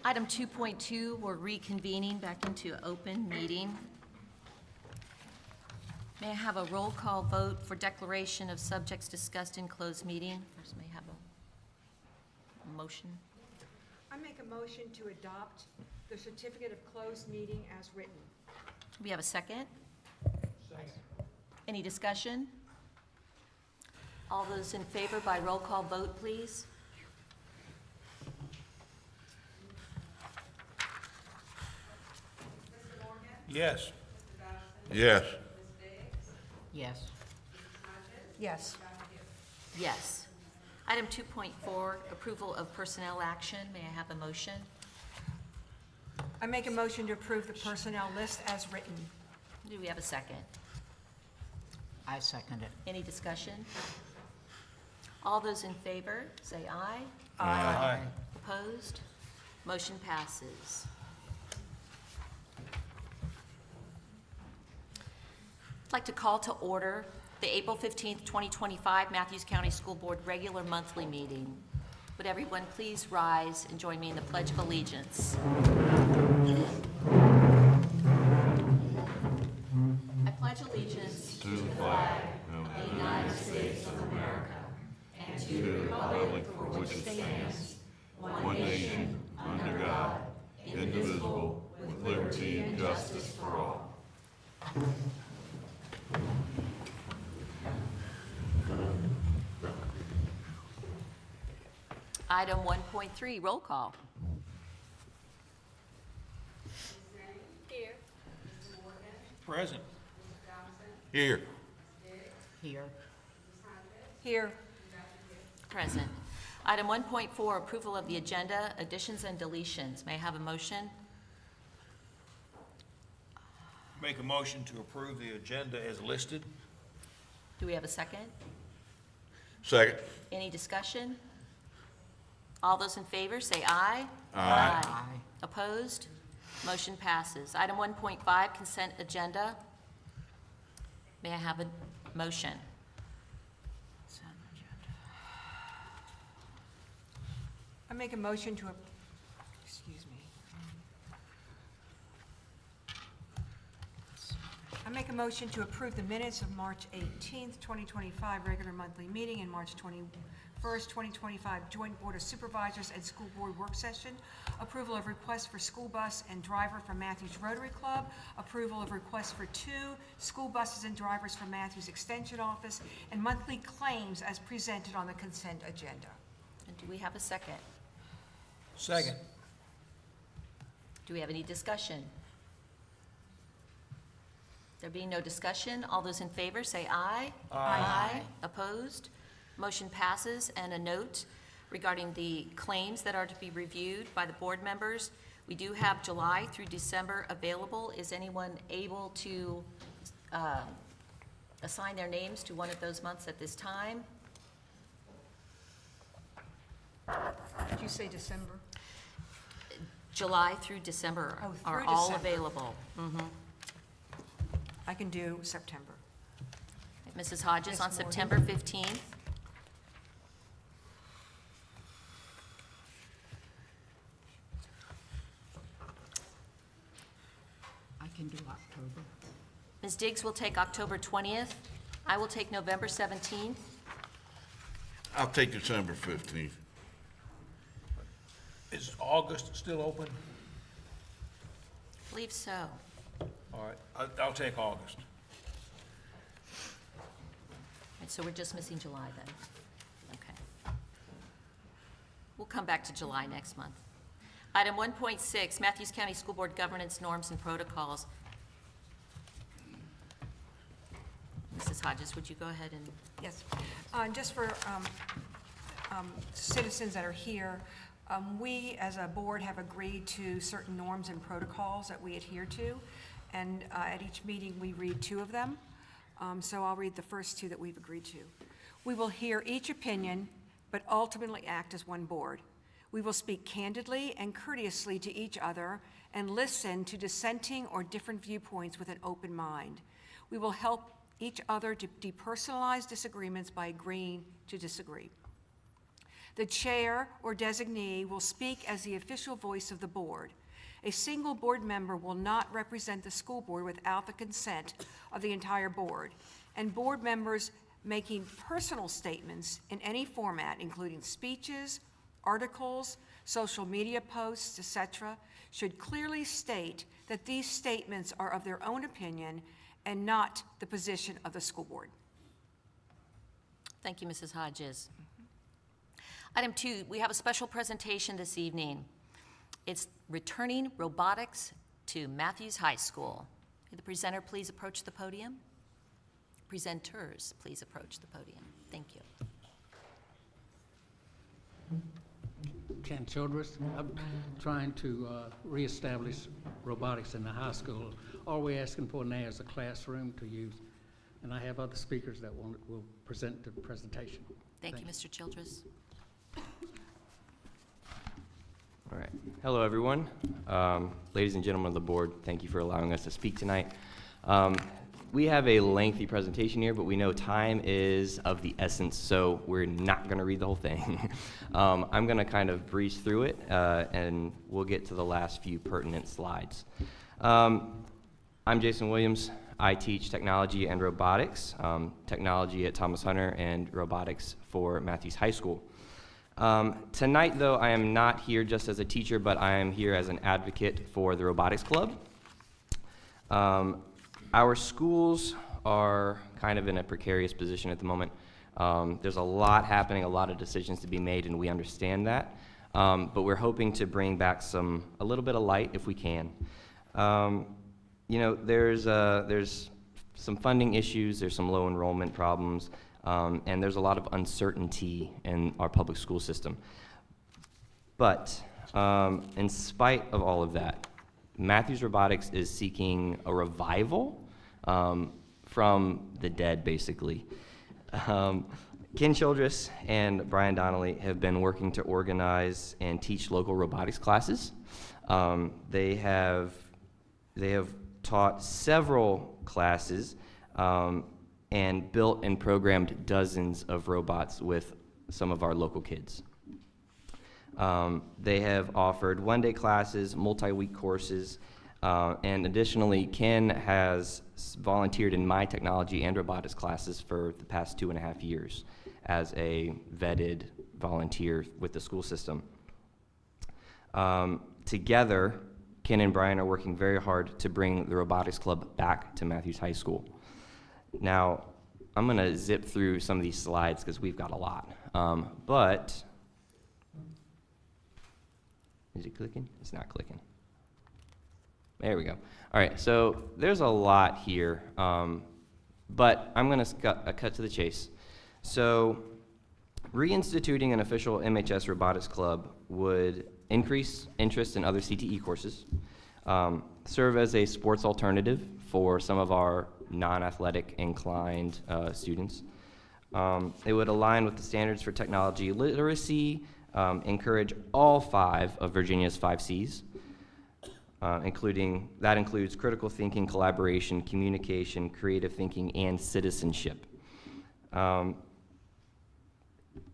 Item 2.2, we're reconvening back into open meeting. May I have a roll call vote for declaration of subjects discussed in closed meeting? First, may I have a motion? I make a motion to adopt the certificate of closed meeting as written. Do we have a second? Second. Any discussion? All those in favor by roll call vote, please. Yes. Yes. Yes. Yes. Yes. Item 2.4, approval of personnel action. May I have a motion? I make a motion to approve the personnel list as written. Do we have a second? I second it. Any discussion? All those in favor, say aye. Aye. Opposed? Motion passes. I'd like to call to order the April 15th, 2025 Matthews County School Board regular monthly meeting. Would everyone please rise and join me in the Pledge of Allegiance? I pledge allegiance To the flag of the United States of America and to the republic for which it stands, one nation, under God, indivisible, with liberty and justice for all. Item 1.3, roll call. Present. Here. Here. Here. Present. Item 1.4, approval of the agenda, additions and deletions. May I have a motion? Make a motion to approve the agenda as listed. Do we have a second? Second. Any discussion? All those in favor, say aye. Aye. Aye. Opposed? Motion passes. Item 1.5, consent agenda. May I have a motion? Consent agenda. I make a motion to, excuse me. I make a motion to approve the minutes of March 18th, 2025 regular monthly meeting and March 21st, 2025 joint Board of Supervisors and School Board work session. Approval of requests for school bus and driver from Matthews Rotary Club. Approval of requests for 2 school buses and drivers from Matthews Extension Office. And monthly claims as presented on the consent agenda. And do we have a second? Second. Do we have any discussion? There being no discussion, all those in favor say aye. Aye. Opposed? Motion passes. And a note regarding the claims that are to be reviewed by the board members. We do have July through December available. Is anyone able to assign their names to one of those months at this time? Did you say December? July through December Oh, are through all December. available. I can do September. Mrs. Hodges, This on morning. September 15th. I can do October. Ms. Diggs will take October 20th. I will take November 17th. I'll take December 15th. Is August still open? I believe so. All right, I'll take August. And so we're just missing July then. Okay. We'll come back to July next month. Item 1.6, Matthews County School Board Governance Norms and Protocols. Mrs. Hodges, would you go ahead and? Yes. Just for citizens that are here, we as a board have agreed to certain norms and protocols that we adhere to. And at each meeting, we read 2 of them. So I'll read the first 2 that we've agreed to. We will hear each opinion, but ultimately act as one board. We will speak candidly and courteously to each other and listen to dissenting or different viewpoints with an open mind. We will help each other to depersonalize disagreements by agreeing to disagree. The chair or designee will speak as the official voice of the board. A single board member will not represent the school board without the consent of the entire board, and board members making personal statements in any format, including speeches, articles, social media posts, etc., should clearly state that these statements are of their own opinion and not the position of the school board. Thank you, Mrs. Hodges. Item 2, we have a special presentation this evening. It's returning robotics to Matthews High School. Will the presenter please approach the podium? Presenters, please approach the podium. Thank you. Ken Childress. I'm trying to reestablish robotics in the high school. All we're asking for now is a classroom to use, and I have other speakers that will present the presentation. Thank you, Mr. Childress. All right. Hello, everyone. Ladies and gentlemen of the board, thank you for allowing us to speak tonight. We have a lengthy presentation here, but we know time is of the essence, so we're not going to read the whole thing. I'm going to kind of breeze through it, and we'll get to the last few pertinent slides. I'm Jason Williams. I teach technology and robotics, technology at Thomas Hunter and robotics for Matthews High School. Tonight, though, I am not here just as a teacher, but I am here as an advocate for the Robotics Club. Our schools are kind of in a precarious position at the moment. There's a lot happening, a lot of decisions to be made, and we understand that. But we're hoping to bring back a little bit of light if we can. You know, there's some funding issues, there's some low enrollment problems, and there's a lot of uncertainty in our public school system. But in spite of all of that, Matthews Robotics is seeking a revival from the dead, basically. Ken Childress and Brian Donnelly have been working to organize and teach local robotics classes. They have taught several classes and built and programmed dozens of robots with some of our local kids. They have offered one-day classes, multi-week courses, and additionally, Ken has volunteered in my technology and robotics classes for the past 2.5 years as a vetted volunteer with the school system. Together, Ken and Brian are working very hard to bring the Robotics Club back to Matthews High School. Now, I'm going to zip through some of these slides because we've got a lot. But is it clicking? It's not clicking. There we go. All right, so there's a lot here, but I'm going to cut to the chase. So reinstituting an official MHS Robotics Club would increase interest in other CTE courses, serve as a sports alternative for some of our non-athletic inclined students. It would align with the standards for technology literacy, encourage all 5 of Virginia's 5 C's, that includes critical thinking, collaboration, communication, creative thinking, and citizenship. In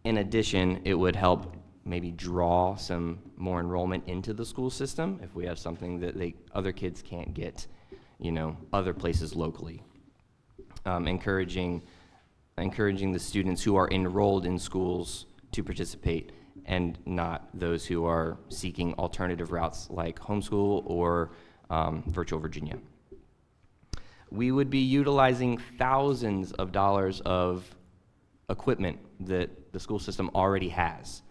addition, it would help maybe draw some more enrollment into the school system if we have something that other kids can't get, other places locally. Encouraging the students who are enrolled in schools to participate and not those who are seeking alternative routes like homeschool or Virtual Virginia. We would be utilizing thousands of dollars of equipment that the school system already has.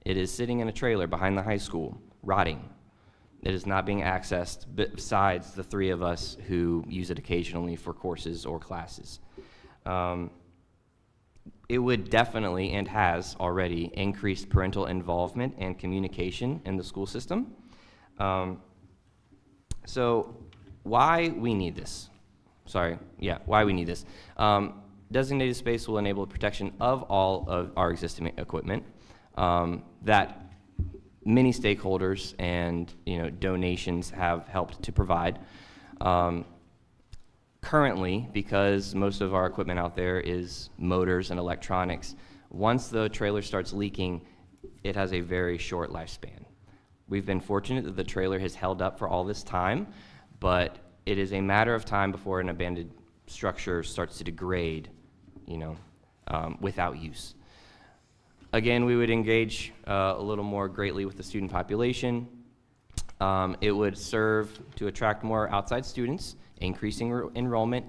It is sitting in a trailer behind the high school, rotting. It is not being accessed besides the 3 of us who use it occasionally for courses or classes. It would definitely, and has already, increased parental involvement and communication in the school system. So why we need this? Why we need this. Designated space will enable protection of all of our existing equipment that many stakeholders and donations have helped to provide. Currently, because most of our equipment out there is motors and electronics, once the trailer starts leaking, it has a very short lifespan. We've been fortunate that the trailer has held up for all this time, but it is a matter of time before an abandoned structure starts to degrade, without use. Again, we would engage a little more greatly with the student population. It would serve to attract more outside students, increasing enrollment,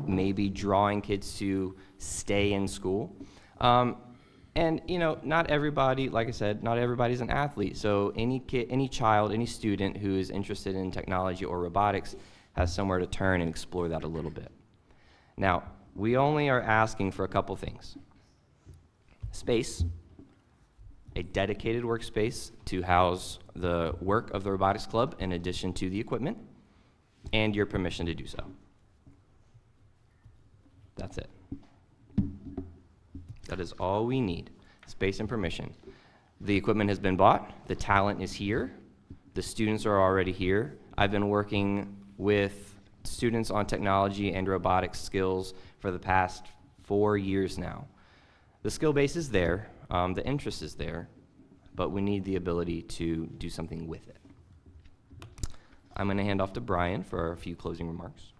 maybe drawing kids to stay in school. And not everybody, like I said, not everybody's an athlete. So any kid, any child, any student who is interested in technology or robotics has somewhere to turn and explore that a little bit. Now, we only are asking for a couple things. Space, a dedicated workspace to house the work of the robotics club in addition to the equipment, and your permission to do so. That's it. That is all we need, space and permission. The equipment has been bought, the talent is here, the students are already here. I've been working with students on technology and robotics skills for the past 4 years now. The skill base is there, the interest is there, but we need the ability to do something with it. I'm going to hand off to Brian for a few closing remarks.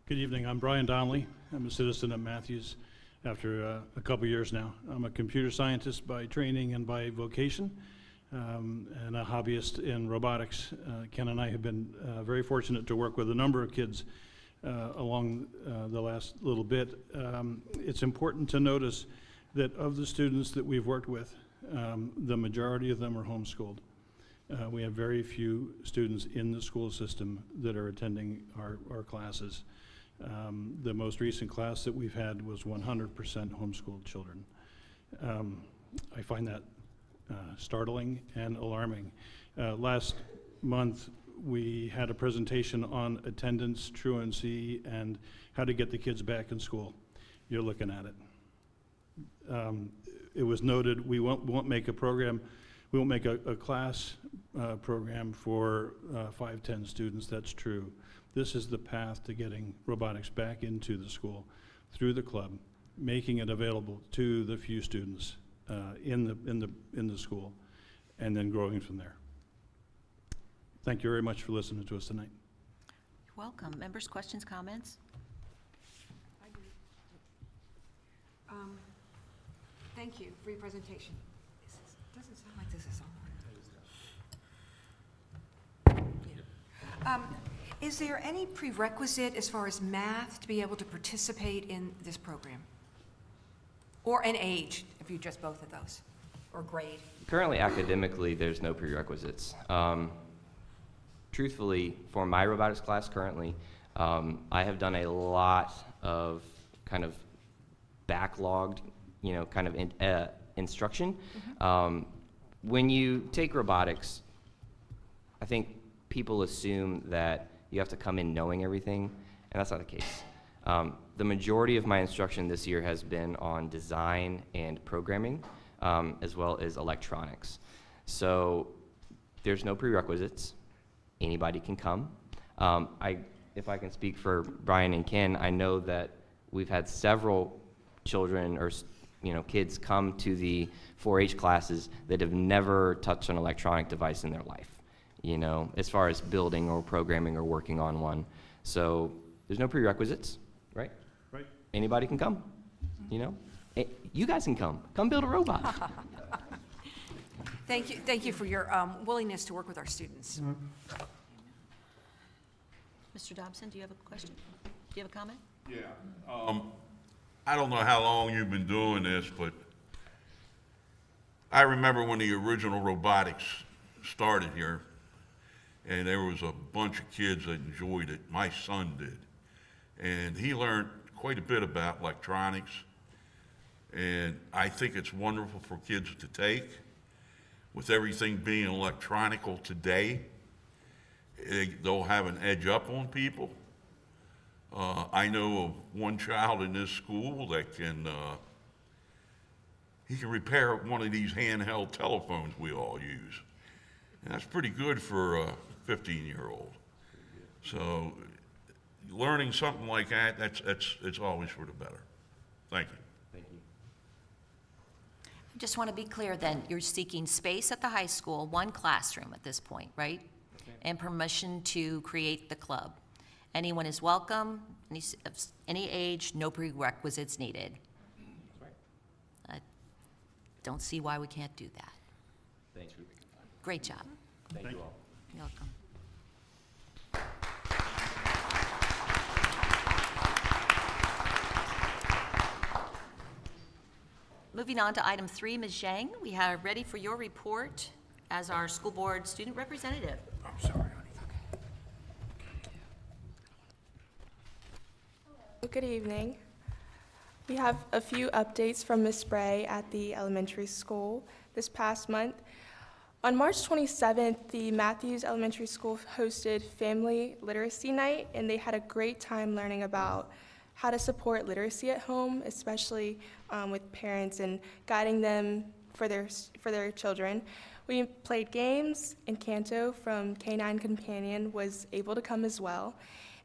Good evening. I'm Brian Donnelly. I'm a citizen of Matthews after a couple years now. I'm a computer scientist by training and by vocation, and a hobbyist in robotics. Ken and I have been very fortunate to work with a number of kids along the last little bit. It's important to notice that of the students that we've worked with, the majority of them are homeschooled. We have very few students in the school system that are attending our classes. The most recent class that we've had was 100% homeschooled children. I find that startling and alarming. Last month, we had a presentation on attendance, truancy, and how to get the kids back in school. You're looking at it. It was noted we won't make a program, we won't make a class program for 5-10 students. That's true. This is the path to getting robotics back into the school through the club, making it available to the few students in the school, and then growing from there. Thank you very much for listening to us tonight. You're welcome. Members, questions, comments? Thank you for your presentation. Doesn't sound like this is on. Is there any prerequisite as far as math to be able to participate in this program? Or an age, if you just both of those, or grade? Currently, academically, there's no prerequisites. Truthfully, for my robotics class currently, I have done a lot of kind of backlogged, instruction. When you take robotics, I think people assume that you have to come in knowing everything, and that's not the case. The majority of my instruction this year has been on design and programming, as well as electronics. So there's no prerequisites. Anybody can come. If I can speak for Brian and Ken, I know that we've had several children or kids come to the 4-H classes that have never touched an electronic device in their life, as far as building or programming or working on one. So there's no prerequisites, right? Right. Anybody can come, You guys can come. Come build a robot. Thank you for your willingness to work with our students. Mr. Dobson, do you have a question? Do you have a comment? Yeah. I don't know how long you've been doing this, but I remember when the original robotics started here, and there was a bunch of kids that enjoyed it. My son did. And he learned quite a bit about electronics, and I think it's wonderful for kids to take. With everything being electronical today, they'll have an edge up on people. I know of one child in this school that he can repair one of these handheld telephones we all use. And that's pretty good for a 15-year-old. So learning something like that, it's always for the better. Thank you. Thank you. Just want to be clear then, you're seeking space at the high school, one classroom at this point, right? And permission to create the club. Anyone is welcome, of any age, no prerequisites needed. I don't see why we can't do that. Thanks, Ruby. Great job. Thank you all. You're welcome. Moving on to item 3, Ms. Zhang, we are ready for your report as our school board student representative. I'm sorry, honey. Good evening. We have a few updates from Ms. Bray at the elementary school this past month. On March 27th, the Matthews Elementary School hosted Family Literacy Night, and they had a great time learning about how to support literacy at home, especially with parents and guiding them for their children. We played games, and Canto from K9 Companion was able to come as well.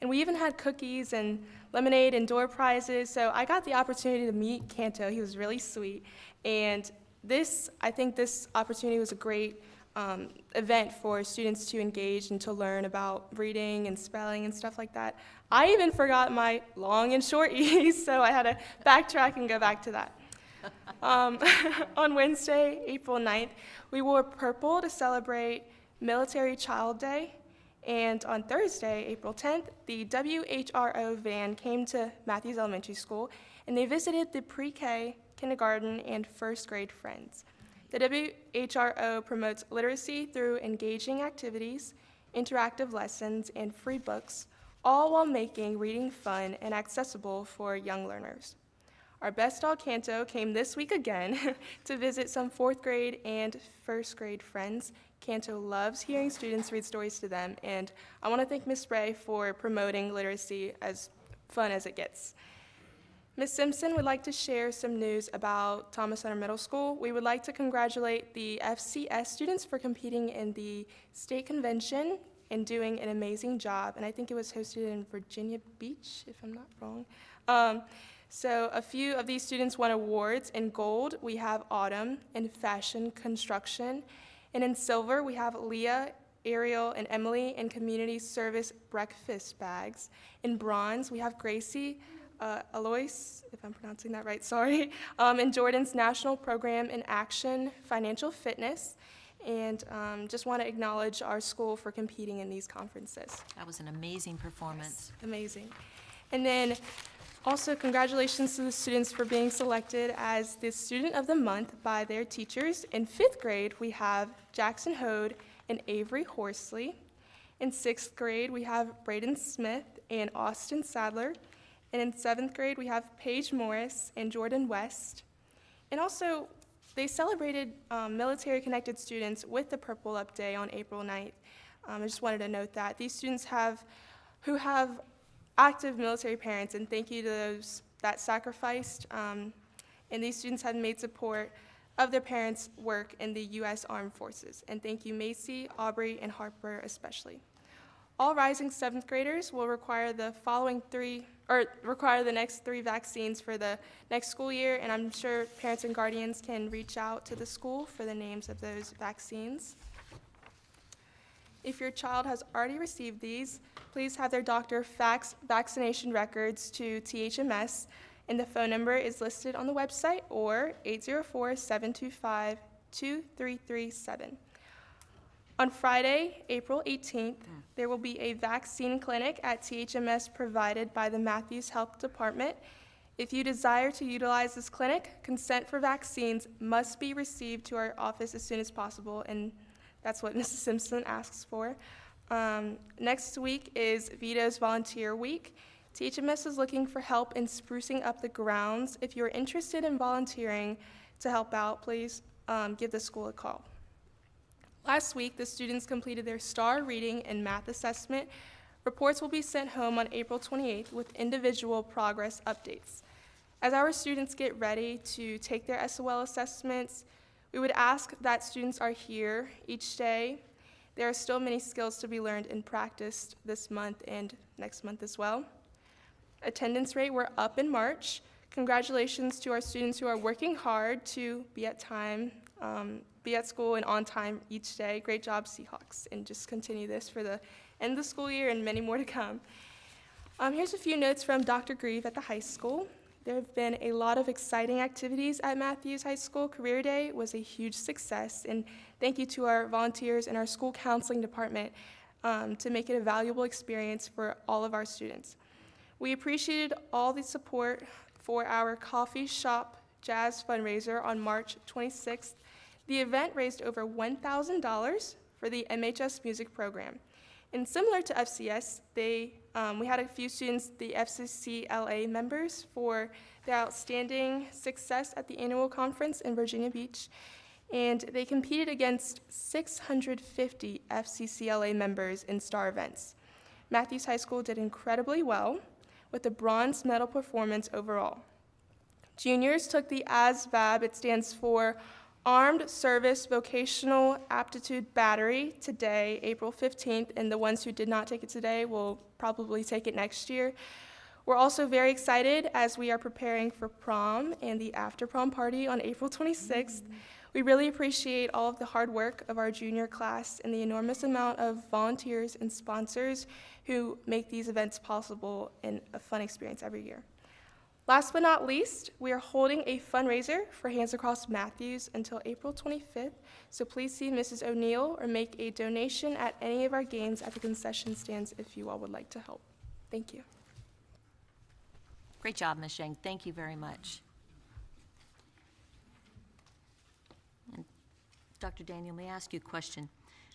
And we even had cookies and lemonade and door prizes, so I got the opportunity to meet Canto. He was really sweet. And I think this opportunity was a great event for students to engage and to learn about reading and spelling and stuff like that. I even forgot my long and short E's, so I had to backtrack and go back to that. On Wednesday, April 9th, we wore purple to celebrate Military Child Day. And on Thursday, April 10th, the WHRO van came to Matthews Elementary School, and they visited the pre-K, kindergarten, and first grade friends. The WHRO promotes literacy through engaging activities, interactive lessons, and free books, all while making reading fun and accessible for young learners. Our best dog, Canto, came this week again to visit some fourth grade and first grade friends. Canto loves hearing students read stories to them, and I want to thank Ms. Bray for promoting literacy as fun as it gets. Ms. Simpson would like to share some news about Thomas Center Middle School. We would like to congratulate the FCS students for competing in the state convention and doing an amazing job, and I think it was hosted in Virginia Beach, if I'm not wrong. So a few of these students won awards. In gold, we have Autumn in fashion construction, and in silver, we have Leah, Ariel, and Emily in community service breakfast bags. In bronze, we have Gracie, Alois, if I'm pronouncing that right, sorry, in Jordan's National Program in Action Financial Fitness, and just want to acknowledge our school for competing in these conferences. That was an amazing performance. Amazing. And then also congratulations to the students for being selected as the Student of the Month by their teachers. In 5th grade, we have Jackson Hode and Avery Horsley. In 6th grade, we have Braden Smith and Austin Sadler. And in 7th grade, we have Paige Morris and Jordan West. And also, they celebrated military-connected students with the Purple Up Day on April 9th. I just wanted to note that. These students who have active military parents, and thank you to those that sacrificed. And these students have made support of their parents' work in the U.S. Armed Forces. And thank you, Macy, Aubrey, and Harper especially. All rising 7th graders will require the next 3 vaccines for the next school year, and I'm sure parents and guardians can reach out to the school for the names of those vaccines. If your child has already received these, please have their doctor fax vaccination records to THMS, and the phone number is listed on the website, or 804-725-2337. On Friday, April 18th, there will be a vaccine clinic at THMS provided by the Matthews Health Department. If you desire to utilize this clinic, consent for vaccines must be received to our office as soon as possible, and that's what Mrs. Simpson asks for. Next week is Vito's Volunteer Week. THMS is looking for help in sprucing up the grounds. If you're interested in volunteering to help out, please give the school a call. Last week, the students completed their STAR reading and math assessment. Reports will be sent home on April 28th with individual progress updates. As our students get ready to take their SOL assessments, we would ask that students are here each day. There are still many skills to be learned and practiced this month and next month as well. Attendance rate were up in March. Congratulations to our students who are working hard to be at school and on time each day. Great job, Seahawks, and just continue this for the end of the school year and many more to come. Here's a few notes from Dr. Grieve at the high school. There have been a lot of exciting activities at Matthews High School. Career Day was a huge success, and thank you to our volunteers and our school counseling department to make it a valuable experience for all of our students. We appreciated all the support for our coffee shop jazz fundraiser on March 26th. The event raised over $1,000 for the MHS music program. And similar to FCS, we had a few students, the FCCLA members, for their outstanding success at the annual conference in Virginia Beach. And they competed against 650 FCCLA members in star events. Matthews High School did incredibly well with a bronze medal performance overall. Juniors took the ASVAB, it stands for Armed Service Vocational Aptitude Battery, today, April 15th, and the ones who did not take it today will probably take it next year. We're also very excited as we are preparing for prom and the after prom party on April 26th. We really appreciate all of the hard work of our junior class and the enormous amount of volunteers and sponsors who make these events possible and a fun experience every year. Last but not least, we are holding a fundraiser for Hands Across Matthews until April 25th, so please see Mrs. O'Neill or make a donation at any of our games at the concession stands if you all would like to help. Thank you. Great job, Ms. Sheng. Thank you very much. And Dr. Daniel, may I ask you a question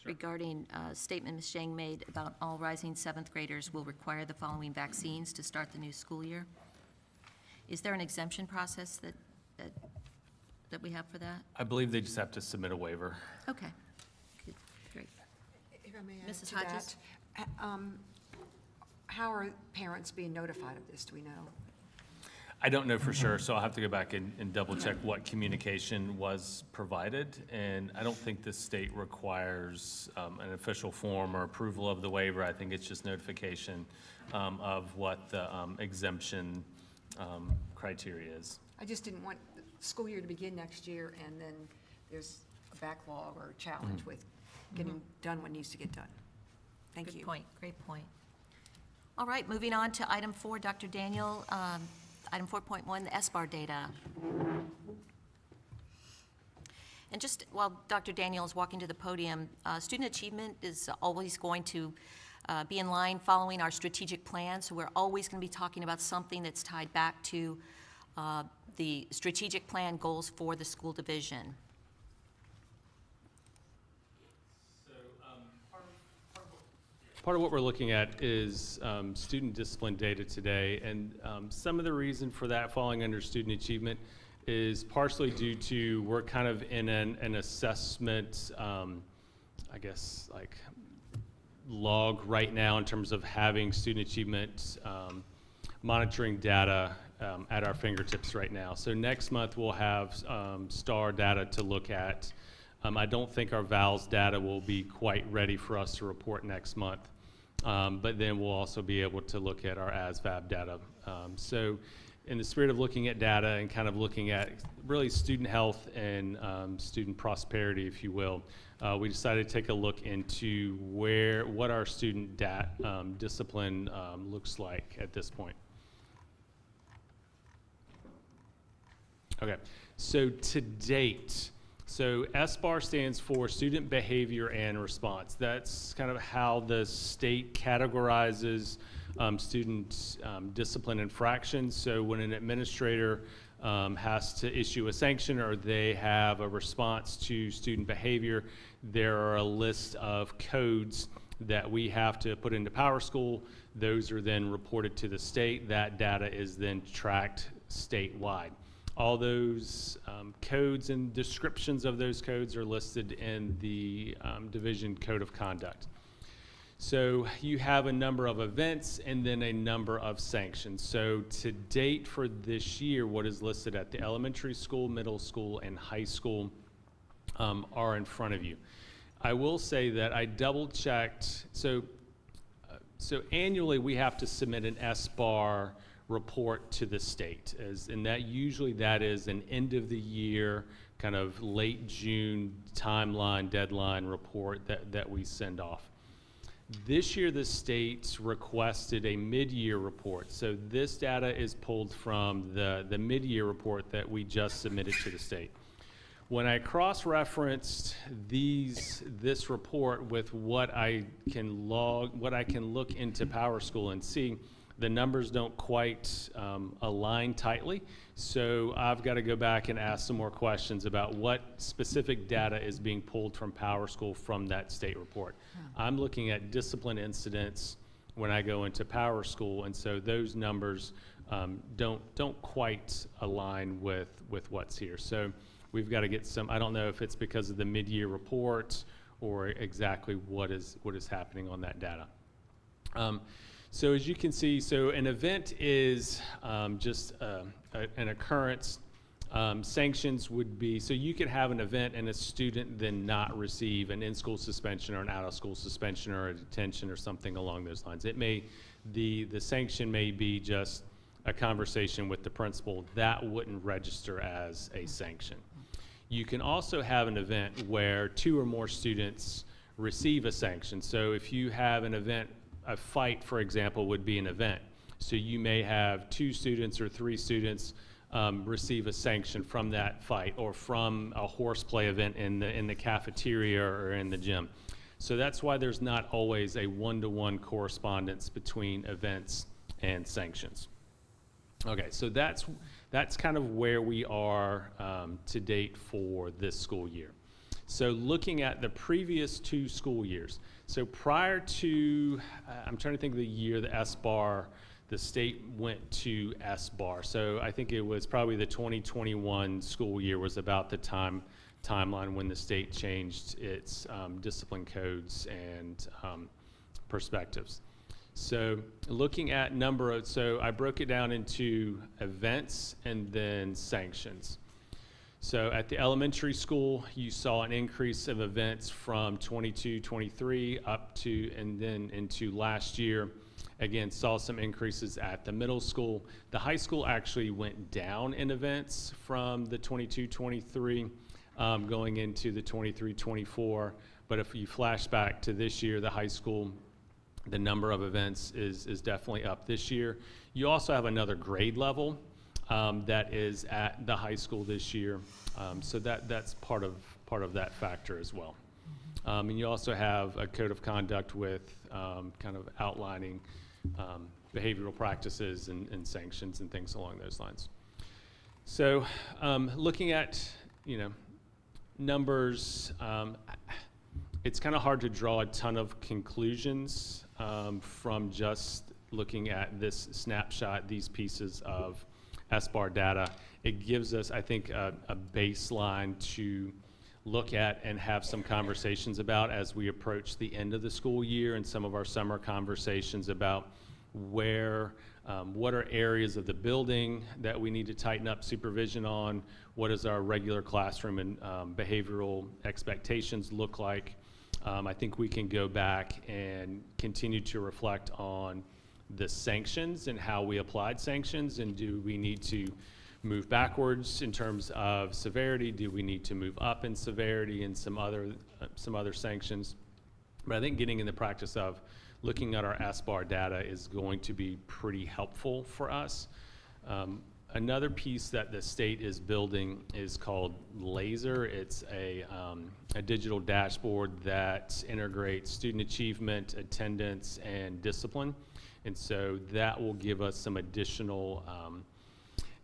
regarding a statement Ms. Sheng made about all rising seventh graders will require the following vaccines to start the new school year? Is there an exemption process that we have for that? I believe they just have to submit a waiver. Okay, good, great. If I may add Mrs. to Hodges? that, how are parents being notified of this, do we know? I don't know for sure, so I'll have to go back and double check what communication was provided. And I don't think the state requires an official form or approval of the waiver. I think it's just notification of what the exemption criteria is. I just didn't want the school year to begin next year and then there's a backlog or a challenge with getting done what needs to get done. Thank you. Good point, great point. All right, moving on to item 4, Dr. Daniel, item 4.1, the SBAR data. And just while Dr. Daniel is walking to the podium, student achievement is always going to be in line following our strategic plan, so we're always going to be talking about something that's tied back to the strategic plan goals for the school division. Part of what we're looking at is student discipline data today, and some of the reason for that falling under student achievement is partially due to we're kind of in an assessment, I guess, like log right now in terms of having student achievement monitoring data at our fingertips right now. So next month we'll have STAR data to look at. I don't think our VALS data will be quite ready for us to report next month. But then we'll also be able to look at our ASVAB data. So in the spirit of looking at data and kind of looking at really student health and student prosperity, if you will, we decided to take a look into what our student discipline looks like at this point. Okay, so to date, so SBAR stands for Student Behavior and Response. That's kind of how the state categorizes student discipline infractions. So when an administrator has to issue a sanction or they have a response to student behavior, there are a list of codes that we have to put into PowerSchool. Those are then reported to the state. That data is then tracked statewide. All those codes and descriptions of those codes are listed in the Division Code of Conduct. So you have a number of events and then a number of sanctions. So to date for this year, what is listed at the elementary school, middle school, and high school are in front of you. I will say that I double checked. So annually we have to submit an SBAR report to the state, and that is an end of the year, kind of late June timeline, deadline report that we send off. This year, the state requested a mid-year report. So this data is pulled from the mid-year report that we just submitted to the state. When I cross-referenced this report with what I can look into PowerSchool and see, the numbers don't quite align tightly. So I've got to go back and ask some more questions about what specific data is being pulled from PowerSchool from that state report. I'm looking at discipline incidents when I go into PowerSchool, and so those numbers don't quite align with what's here. So we've got to get some, I don't know if it's because of the mid-year report or exactly what is happening on that data. So as you can see, so an event is just an occurrence. Sanctions would be, so you could have an event and a student then not receive an in-school suspension or an out-of-school suspension or a detention or something along those lines. It may, the sanction may be just a conversation with the principal. That wouldn't register as a sanction. You can also have an event where 2 or more students receive a sanction. So if you have an event, a fight, for example, would be an event. So you may have 2 students or 3 students receive a sanction from that fight or from a horseplay event in the cafeteria or in the gym. So that's why there's not always a one-to-one correspondence between events and sanctions. Okay, so that's kind of where we are to date for this school year. So looking at the previous 2 school years, so prior to, I'm trying to think of the year the SBAR, the state went to SBAR. So I think it was probably the 2021 school year was about the timeline when the state changed its discipline codes and perspectives. So looking at so I broke it down into events and then sanctions. So at the elementary school, you saw an increase of events from 22-23 up to, and then into last year. Again, saw some increases at the middle school. The high school actually went down in events from the 22-23 going into the 23-24. But if you flash back to this year, the high school, the number of events is definitely up this year. You also have another grade level that is at the high school this year. So that's part of that factor as well. And you also have a code of conduct with kind of outlining behavioral practices and sanctions and things along those lines. So looking at, numbers, it's kind of hard to draw a ton of conclusions from just looking at this snapshot, these pieces of SBAR data. It gives us, I think, a baseline to look at and have some conversations about as we approach the end of the school year and some of our summer conversations about where, what are areas of the building that we need to tighten up supervision on, what does our regular classroom and behavioral expectations look like. I think we can go back and continue to reflect on the sanctions and how we applied sanctions, and do we need to move backwards in terms of severity? Do we need to move up in severity and some other sanctions? But I think getting in the practice of looking at our SBAR data is going to be pretty helpful for us. Another piece that the state is building is called LASER. It's a digital dashboard that integrates student achievement, attendance, and discipline. And so that will give us some additional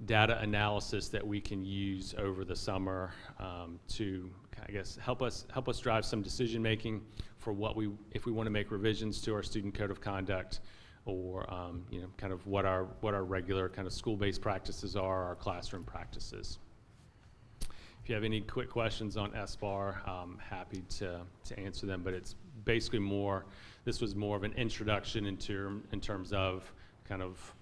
data analysis that we can use over the summer to, I guess, help us drive some decision making for if we want to make revisions to our student code of conduct, or kind of what our regular kind of school-based practices are, our classroom practices. If you have any quick questions on SBAR, I'm happy to answer them, but it's basically this was more of an introduction in terms of kind of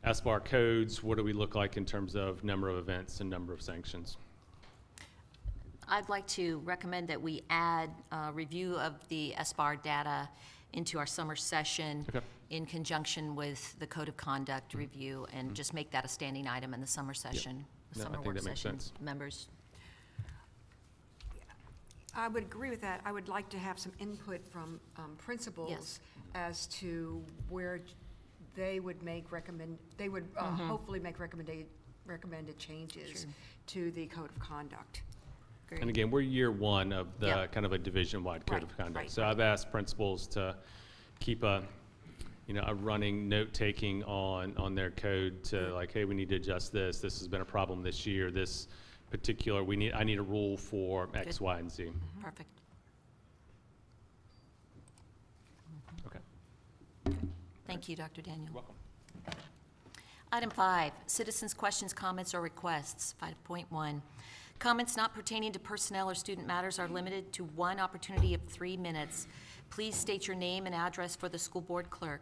SBAR codes. What do we look like in terms of number of events and number of sanctions? I'd like to recommend that we add a review of the SBAR data into our summer session Okay. in conjunction with the code of conduct review, and just make that a standing item in the summer session, the No, I summer think work that makes session. sense. Members, I would agree with that. I would like to have some input from principals Yes. as to where they would hopefully make recommended changes to the code of conduct. great. And again, we're year one of the Yeah. kind of a division-wide code of Right, conduct. right, So right. I've asked principals to keep a running note-taking on their code to like, hey, we need to adjust this. This has been a problem this year. This particular, I need a rule for X, Good. Y, and Z. Perfect. Okay. Thank you, Dr. Daniel. Welcome. Item 5, citizens' questions, comments, or requests. 5.1, comments not pertaining to personnel or student matters are limited to one opportunity of 3 minutes. Please state your name and address for the school board clerk.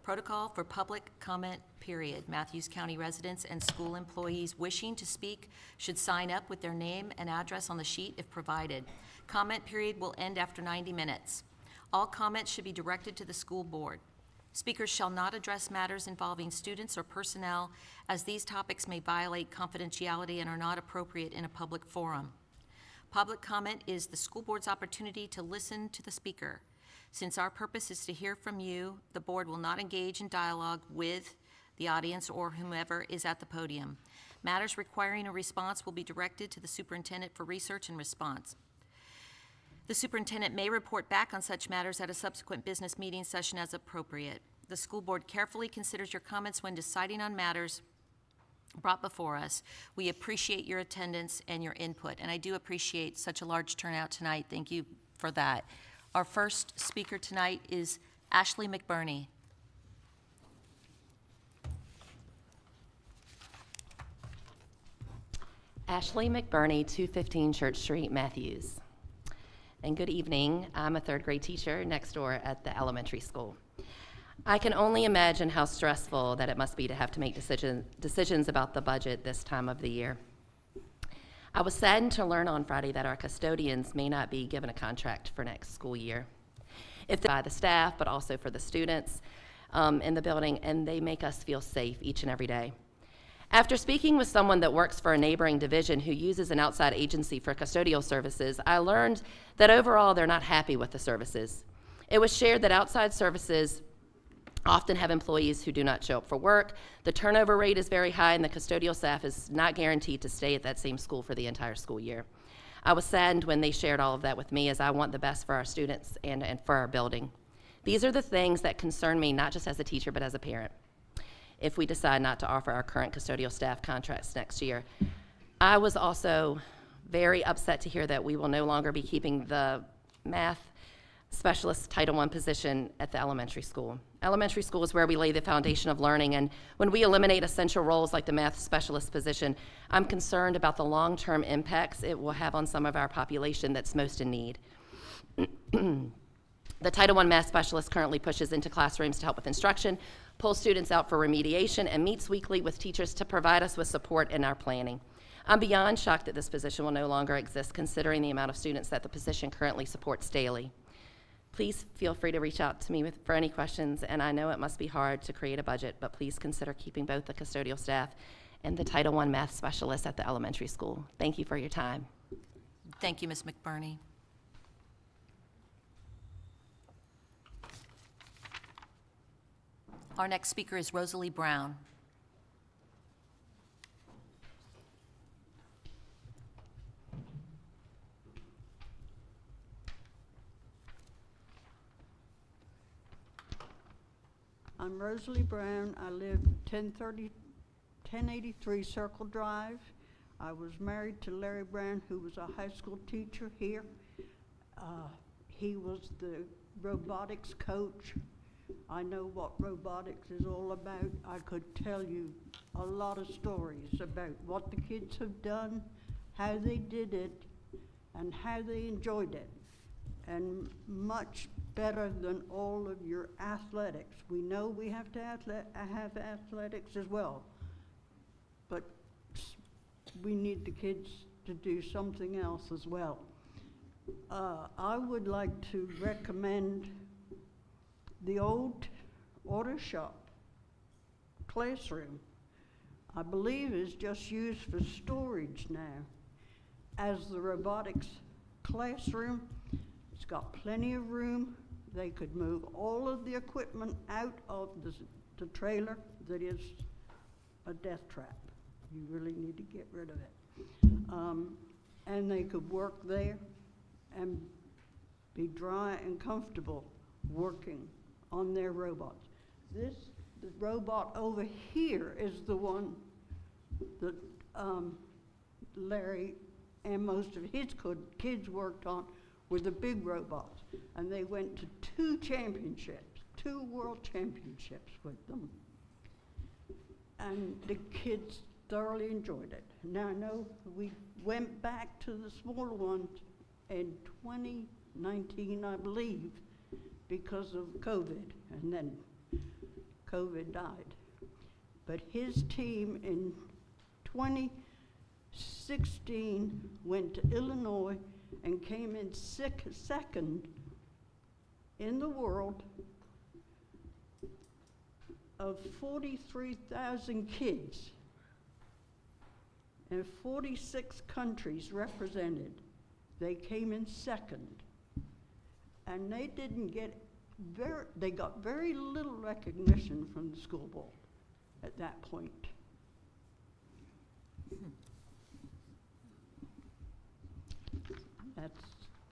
Protocol for public comment period. Matthews County residents and school employees wishing to speak should sign up with their name and address on the sheet if provided. Comment period will end after 90 minutes. All comments should be directed to the school board. Speakers shall not address matters involving students or personnel, as these topics may violate confidentiality and are not appropriate in a public forum. Public comment is the school board's opportunity to listen to the speaker. Since our purpose is to hear from you, the board will not engage in dialogue with the audience or whomever is at the podium. Matters requiring a response will be directed to the superintendent for research and response. The superintendent may report back on such matters at a subsequent business meeting session as appropriate. The school board carefully considers your comments when deciding on matters brought before us. We appreciate your attendance and your input, and I do appreciate such a large turnout tonight. Thank you for that. Our first speaker tonight is Ashley McBurney. Ashley McBurney, 215 Church Street, Matthews. And good evening. I'm a third grade teacher next door at the elementary school. I can only imagine how stressful that it must be to have to make decisions about the budget this time of the year. I was saddened to learn on Friday that our custodians may not be given a contract for next school year. If by the staff, but also for the students in the building, and they make us feel safe each and every day. After speaking with someone that works for a neighboring division who uses an outside agency for custodial services, I learned that overall they're not happy with the services. It was shared that outside services often have employees who do not show up for work. The turnover rate is very high, and the custodial staff is not guaranteed to stay at that same school for the entire school year. I was saddened when they shared all of that with me, as I want the best for our students and for our building. These are the things that concern me, not just as a teacher, but as a parent, if we decide not to offer our current custodial staff contracts next year. I was also very upset to hear that we will no longer be keeping the math specialist Title I position at the elementary school. Elementary school is where we lay the foundation of learning, and when we eliminate essential roles like the math specialist position, I'm concerned about the long-term impacts it will have on some of our population that's most in need. The Title I math specialist currently pushes into classrooms to help with instruction, pulls students out for remediation, and meets weekly with teachers to provide us with support in our planning. I'm beyond shocked that this position will no longer exist, considering the amount of students that the position currently supports daily. Please feel free to reach out to me for any questions, and I know it must be hard to create a budget, but please consider keeping both the custodial staff and the Title I math specialist at the elementary school. Thank you for your time. Thank you, Ms. McBurney. Our next speaker is Rosalie Brown. I'm Rosalie Brown. I live 1083 Circle Drive. I was married to Larry Brown, who was a high school teacher here. He was the robotics coach. I know what robotics is all about. I could tell you a lot of stories about what the kids have done, how they did it, and how they enjoyed it. And much better than all of your athletics. We know we have to have athletics as well, but we need the kids to do something else as well. I would like to recommend the old auto shop classroom, I believe, is just used for storage now. As the robotics classroom, it's got plenty of room. They could move all of the equipment out of the trailer that is a death trap. You really need to get rid of it. And they could work there and be dry and comfortable working on their robots. The robot over here is the one that Larry and most of his kids worked on, were the big robots. And they went to 2 championships, 2 world championships with them. And the kids thoroughly enjoyed it. Now I know we went back to the smaller ones in 2019, I believe, because of COVID, and then COVID died. But his team in 2016 went to Illinois and came in second in the world of 43,000 kids and 46 countries represented. They came in second, and they got very little recognition from the school board at that point.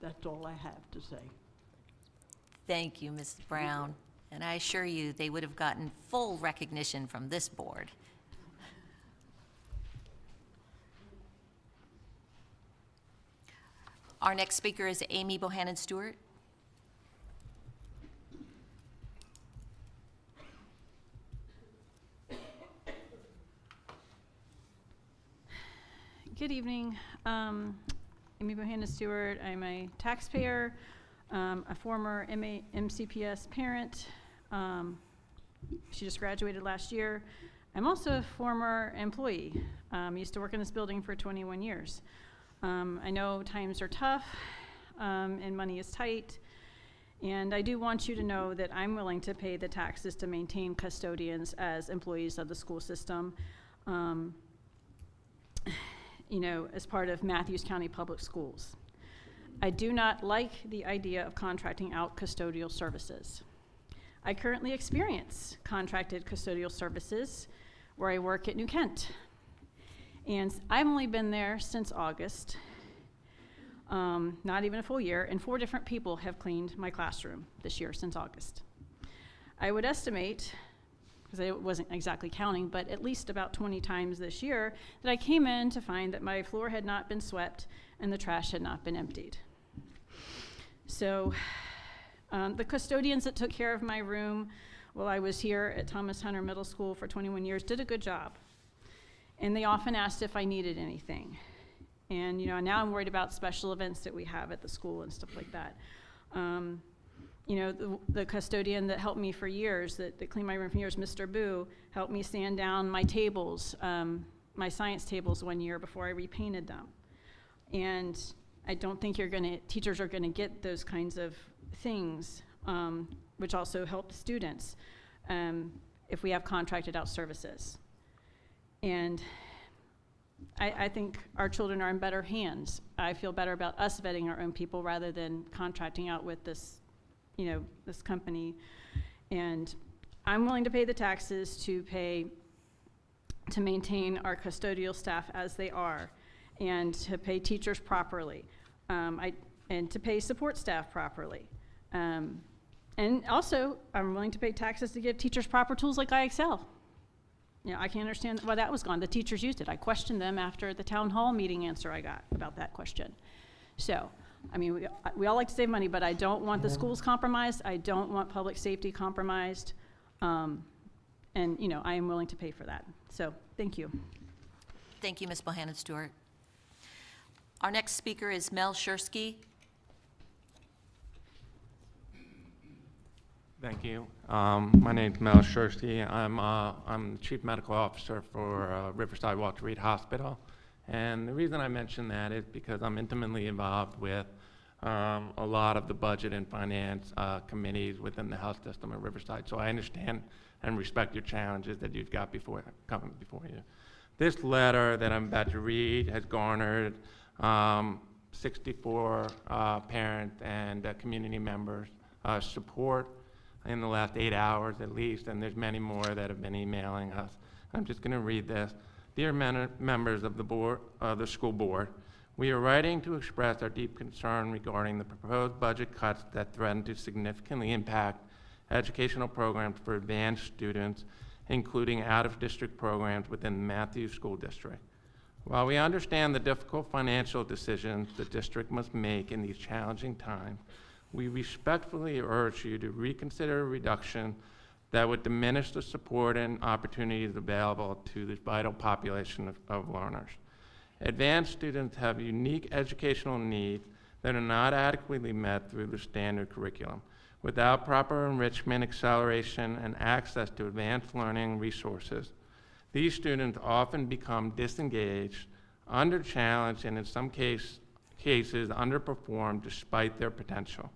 That's all I have to say. Thank you, Mrs. Brown. And I assure you, they would have gotten full recognition from this board. Our next speaker is Amy Bohannon-Stewart. Good evening. Amy Bohannon-Stewart. I'm a taxpayer, a former MCPS parent. She just graduated last year. I'm also a former employee. Used to work in this building for 21 years. I know times are tough and money is tight, and I do want you to know that I'm willing to pay the taxes to maintain custodians as employees of the school system. As part of Matthews County Public Schools. I do not like the idea of contracting out custodial services. I currently experience contracted custodial services where I work at New Kent. And I've only been there since August, not even a full year, and 4 different people have cleaned my classroom this year since August. I would estimate, because I wasn't exactly counting, but at least about 20 times this year, that I came in to find that my floor had not been swept and the trash had not been emptied. So the custodians that took care of my room while I was here at Thomas Hunter Middle School for 21 years did a good job. And they often asked if I needed anything. And now I'm worried about special events that we have at the school and stuff like that. The custodian that helped me for years, that cleaned my room for years, Mr. Boo, helped me sand down my tables, my science tables one year before I repainted them. And I don't think teachers are gonna get those kinds of things, which also help the students, if we have contracted out services. And I think our children are in better hands. I feel better about us vetting our own people rather than contracting out with this company. And I'm willing to pay the taxes to maintain our custodial staff as they are, and to pay teachers properly, and to pay support staff properly. And also, I'm willing to pay taxes to give teachers proper tools like IXL. I can't understand why that was gone. The teachers used it. I questioned them after the town hall meeting answer I got about that question. So, we all like to save money, but I don't want the schools compromised. I don't want public safety compromised. And, I am willing to pay for that. So, thank you. Thank you, Ms. Bohannon-Stewart. Our next speaker is Mel Shursky. Thank you. My name's Mel Shursky. I'm the Chief Medical Officer for Riverside Walter Reed Hospital. And the reason I mention that is because I'm intimately involved with a lot of the budget and finance committees within the health system at Riverside. So I understand and respect your challenges that you've got coming before you. This letter that I'm about to read has garnered 64 parent and community members support in the last 8 hours at least, and there's many more that have been emailing us. I'm just going to read this. Dear members of the board, the school board, we are writing to express our deep concern regarding the proposed budget cuts that threaten to significantly impact educational programs for advanced students, including out-of-district programs within the Matthews School District. While we understand the difficult financial decisions the district must make in these challenging times, we respectfully urge you to reconsider a reduction that would diminish the support and opportunities available to this vital population of learners. Advanced students have unique educational needs that are not adequately met through the standard curriculum. Without proper enrichment, acceleration, and access to advanced learning resources, these students often become disengaged, under-challenged, and in some cases underperform despite their potential.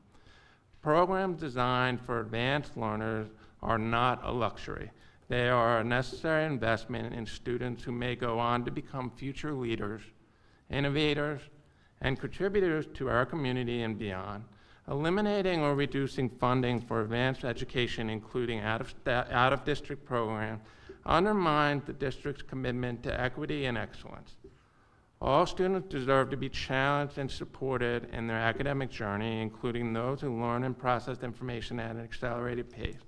Programs designed for advanced learners are not a luxury. They are a necessary investment in students who may go on to become future leaders, innovators, and contributors to our community and beyond. Eliminating or reducing funding for advanced education, including out-of-district programs, undermines the district's commitment to equity and excellence. All students deserve to be challenged and supported in their academic journey, including those who learn and process information at an accelerated pace.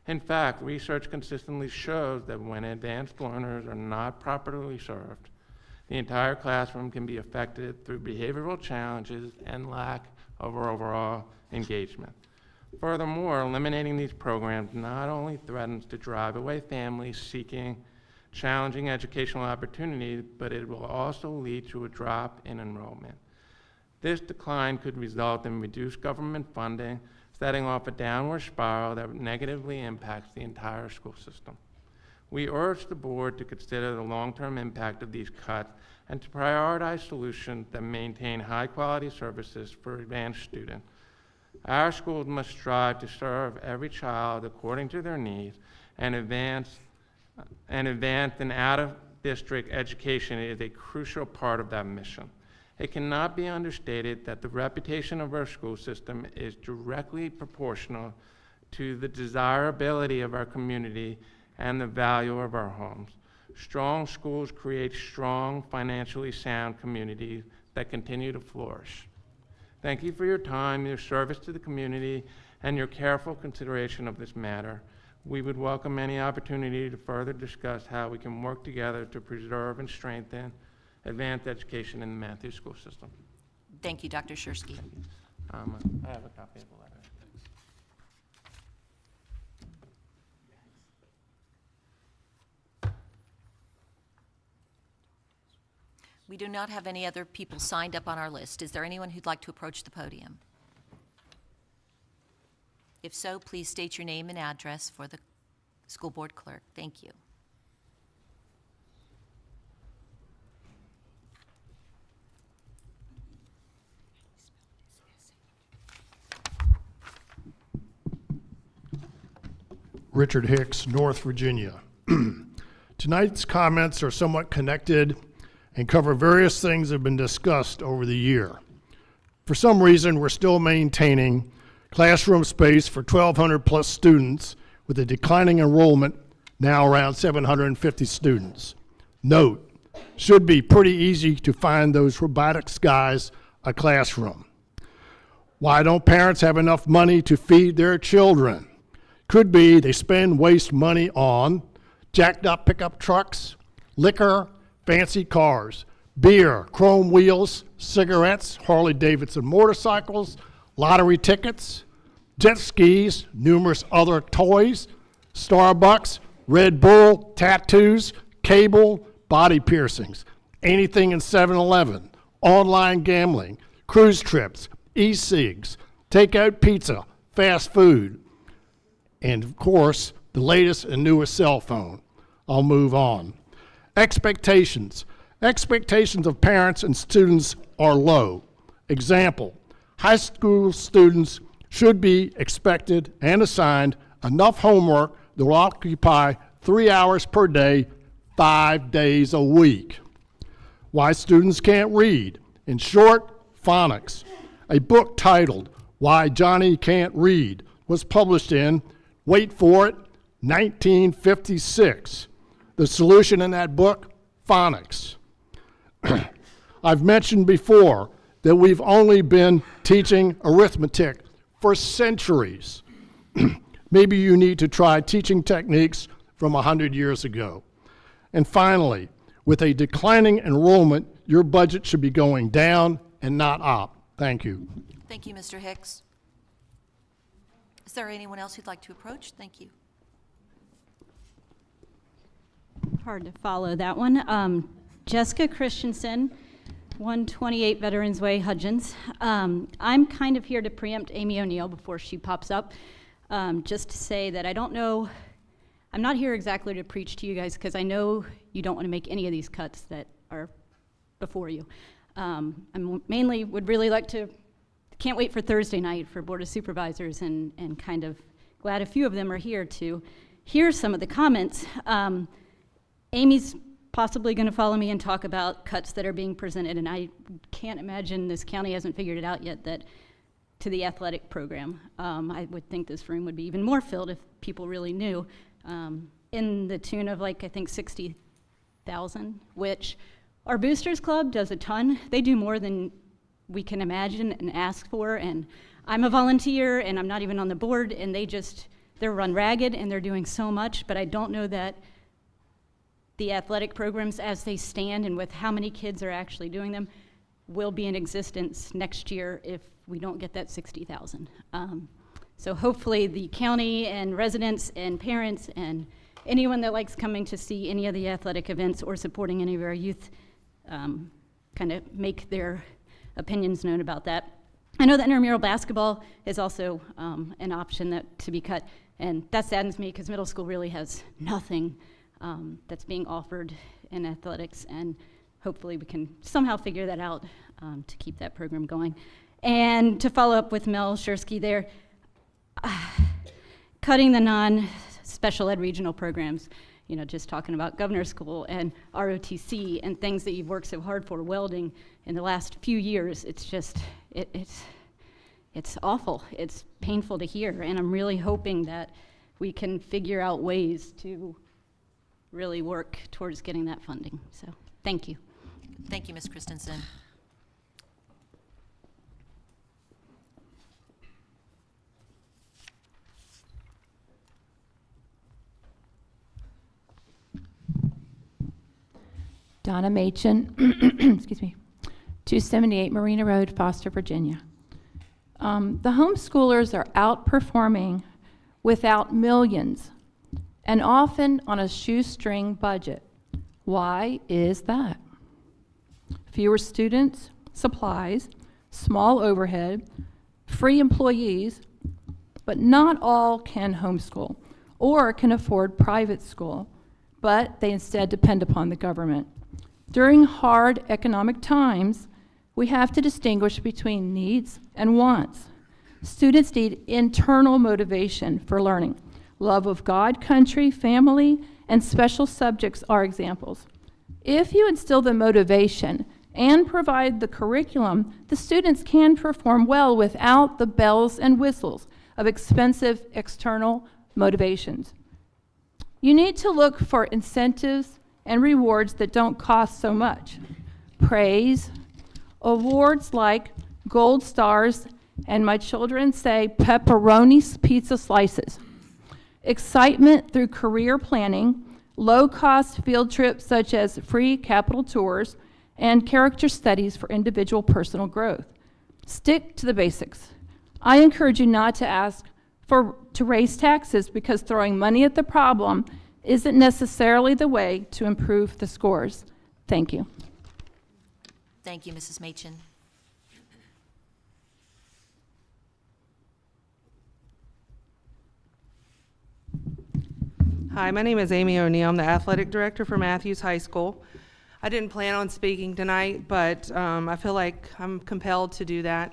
In fact, research consistently shows that when advanced learners are not properly served, the entire classroom can be affected through behavioral challenges and lack of overall engagement. Furthermore, eliminating these programs not only threatens to drive away families seeking challenging educational opportunities, but it will also lead to a drop in enrollment. This decline could result in reduced government funding, setting off a downward spiral that negatively impacts the entire school system. We urge the board to consider the long-term impact of these cuts and to prioritize solutions that maintain high-quality services for advanced students. Our schools must strive to serve every child according to their needs, and advanced and out-of-district education is a crucial part of that mission. It cannot be understated that the reputation of our school system is directly proportional to the desirability of our community and the value of our homes. Strong schools create strong, financially sound communities that continue to flourish. Thank you for your time, your service to the community, and your careful consideration of this matter. We would welcome any opportunity to further discuss how we can work together to preserve and strengthen advanced education in the Matthews school system. Thank you, Dr. Shursky. I have a copy of the letter. We do not have any other people signed up on our list. Is there anyone who'd like to approach the podium? If so, please state your name and address for the school board clerk. Thank you. Richard Hicks, North Virginia. Tonight's comments are somewhat connected and cover various things that have been discussed over the year. For some reason, we're still maintaining classroom space for 1,200 plus students with a declining enrollment, now around 750 students. Note, should be pretty easy to find those robotics guys a classroom. Why don't parents have enough money to feed their children? Could be they waste money on jacked up pickup trucks, liquor, fancy cars, beer, chrome wheels, cigarettes, Harley-Davidson motorcycles, lottery tickets, jet skis, numerous other toys, Starbucks, Red Bull, tattoos, cable, body piercings, anything in 7-Eleven, online gambling, cruise trips, e-cigs, takeout pizza, fast food, and of course, the latest and newest cell phone. I'll move on. Expectations. Expectations of parents and students are low. Example, high school students should be expected and assigned enough homework that will occupy 3 hours per day, 5 days a week. Why students can't read. In short, phonics. A book titled Why Johnny Can't Read was published in, wait for it, 1956. The solution in that book, phonics. I've mentioned before that we've only been teaching arithmetic for centuries. Maybe you need to try teaching techniques from 100 years ago. And finally, with a declining enrollment, your budget should be going down and not up. Thank you. Thank you, Mr. Hicks. Is there anyone else who'd like to approach? Thank you. Hard to follow that one. Jessica Christensen, 128 Veterans Way, Hudgens. I'm kind of here to preempt Amy O'Neill before she pops up, just to say that I don't know, I'm not here exactly to preach to you guys because I know you don't want to make any of these cuts that are before you. I mainly would really like to, can't wait for Thursday night for Board of Supervisors and kind of glad a few of them are here to hear some of the comments. Amy's possibly going to follow me and talk about cuts that are being presented, and I can't imagine this county hasn't figured it out yet that to the athletic program. I would think this room would be even more filled if people really knew, in the tune of like I think 60,000, which our Boosters Club does a ton. They do more than we can imagine and ask for, and I'm a volunteer and I'm not even on the board, and they're run ragged and they're doing so much, but I don't know that the athletic programs as they stand and with how many kids are actually doing them will be in existence next year if we don't get that 60,000. So hopefully the county and residents and parents and anyone that likes coming to see any of the athletic events or supporting any of our youth kind of make their opinions known about that. I know that intramural basketball is also an option to be cut, and that saddens me because middle school really has nothing that's being offered in athletics, and hopefully we can somehow figure that out to keep that program going. And to follow up with Mel Shursky there, cutting the non-special ed regional programs, you know, just talking about Governor's School and ROTC and things that you've worked so hard for, welding, in the last few years, it's just, it's awful. It's painful to hear, and I'm really hoping that we can figure out ways to really work towards getting that funding. So, thank you. Thank you, Ms. Christensen. Donna Machen, excuse me, 278 Marina Road, Foster, Virginia. The homeschoolers are outperforming without millions and often on a shoestring budget. Why is that? Fewer students, supplies, small overhead, free employees, but not all can homeschool or can afford private school, but they instead depend upon the government. During hard economic times, we have to distinguish between needs and wants. Students need internal motivation for learning. Love of God, country, family, and special subjects are examples. If you instill the motivation and provide the curriculum, the students can perform well without the bells and whistles of expensive external motivations. You need to look for incentives and rewards that don't cost so much. Praise, awards like gold stars, and my children say pepperoni pizza slices. Excitement through career planning, low-cost field trips such as free capital tours, and character studies for individual personal growth. Stick to the basics. I encourage you not to ask to raise taxes because throwing money at the problem isn't necessarily the way to improve the scores. Thank you. Thank you, Mrs. Machen. Hi, my name is Amy O'Neill. I'm the athletic director for Matthews High School. I didn't plan on speaking tonight, but I feel like I'm compelled to do that.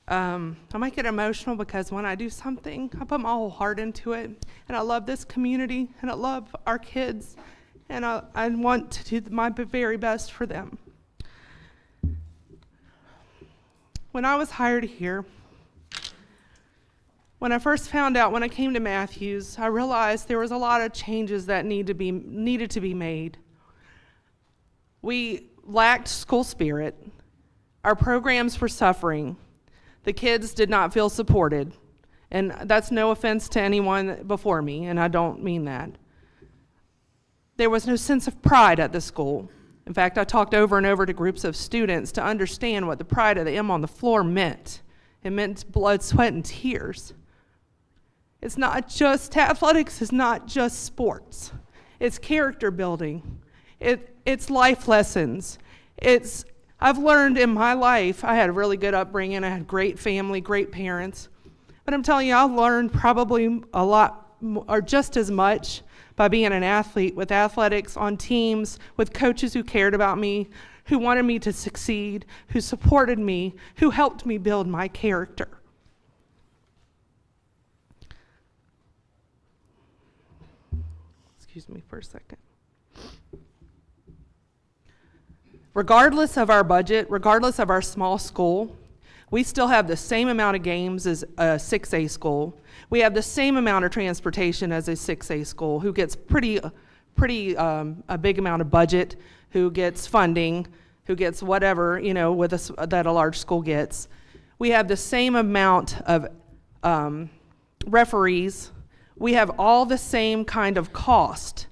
I might get emotional because when I do something, I put my whole heart into it. And I love this community, and I love our kids, and I want to do my very best for them. When I was hired here, when I first found out, when I came to Matthews, I realized there was a lot of changes that needed to be made. We lacked school spirit. Our programs were suffering. The kids did not feel supported. And that's no offense to anyone before me, and I don't mean that. There was no sense of pride at the school. In fact, I talked over and over to groups of students to understand what the pride of the M on the floor meant. It meant blood, sweat, and tears. It's not just, athletics is not just sports. It's character building. It's life lessons. I've learned in my life, I had a really good upbringing, I had great family, great parents. But I'm telling you, I learned probably a lot, or just as much, by being an athlete, with athletics, on teams, with coaches who cared about me, who wanted me to succeed, who supported me, who helped me build my character. Excuse me for a second. Regardless of our budget, regardless of our small school, we still have the same amount of games as a 6A school. We have the same amount of transportation as a 6A school, who gets a big amount of budget, who gets funding, who gets whatever, that a large school gets. We have the same amount of referees. We have all the same kind of cost.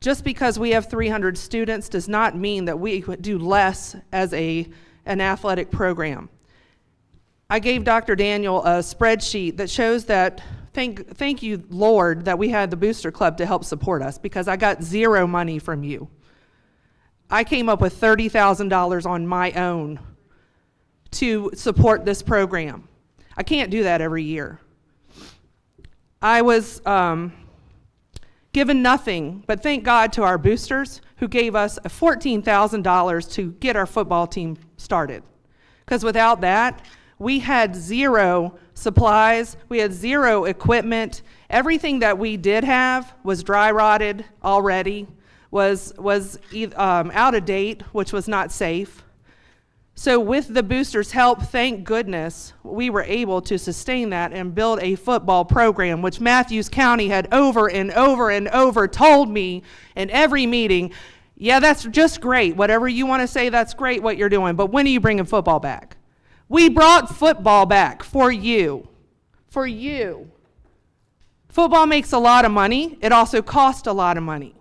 Just because we have 300 students does not mean that we do less as an athletic program. I gave Dr. Daniel a spreadsheet that shows that, thank you, Lord, that we had the Booster Club to help support us, because I got zero money from you. I came up with $30,000 on my own to support this program. I can't do that every year. I was given nothing, but thank God to our boosters who gave us $14,000 to get our football team started. Because without that, we had zero supplies, we had zero equipment. Everything that we did have was dry rotted already, was out of date, which was not safe. So with the boosters' help, thank goodness, we were able to sustain that and build a football program, which Matthews County had over and over and over told me in every meeting, yeah, that's just great. Whatever you want to say, that's great what you're doing, but when are you bringing football back? We brought football back for you. For you. Football makes a lot of money. It also costs a lot of money.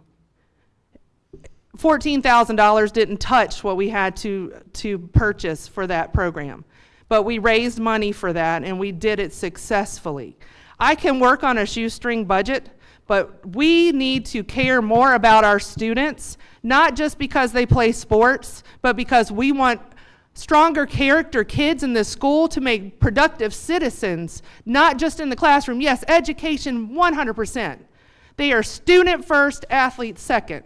$14,000 didn't touch what we had to purchase for that program. But we raised money for that, and we did it successfully. I can work on a shoestring budget, but we need to care more about our students, not just because they play sports, but because we want stronger character kids in this school to make productive citizens, not just in the classroom. Yes, education 100%. They are student first, athlete second.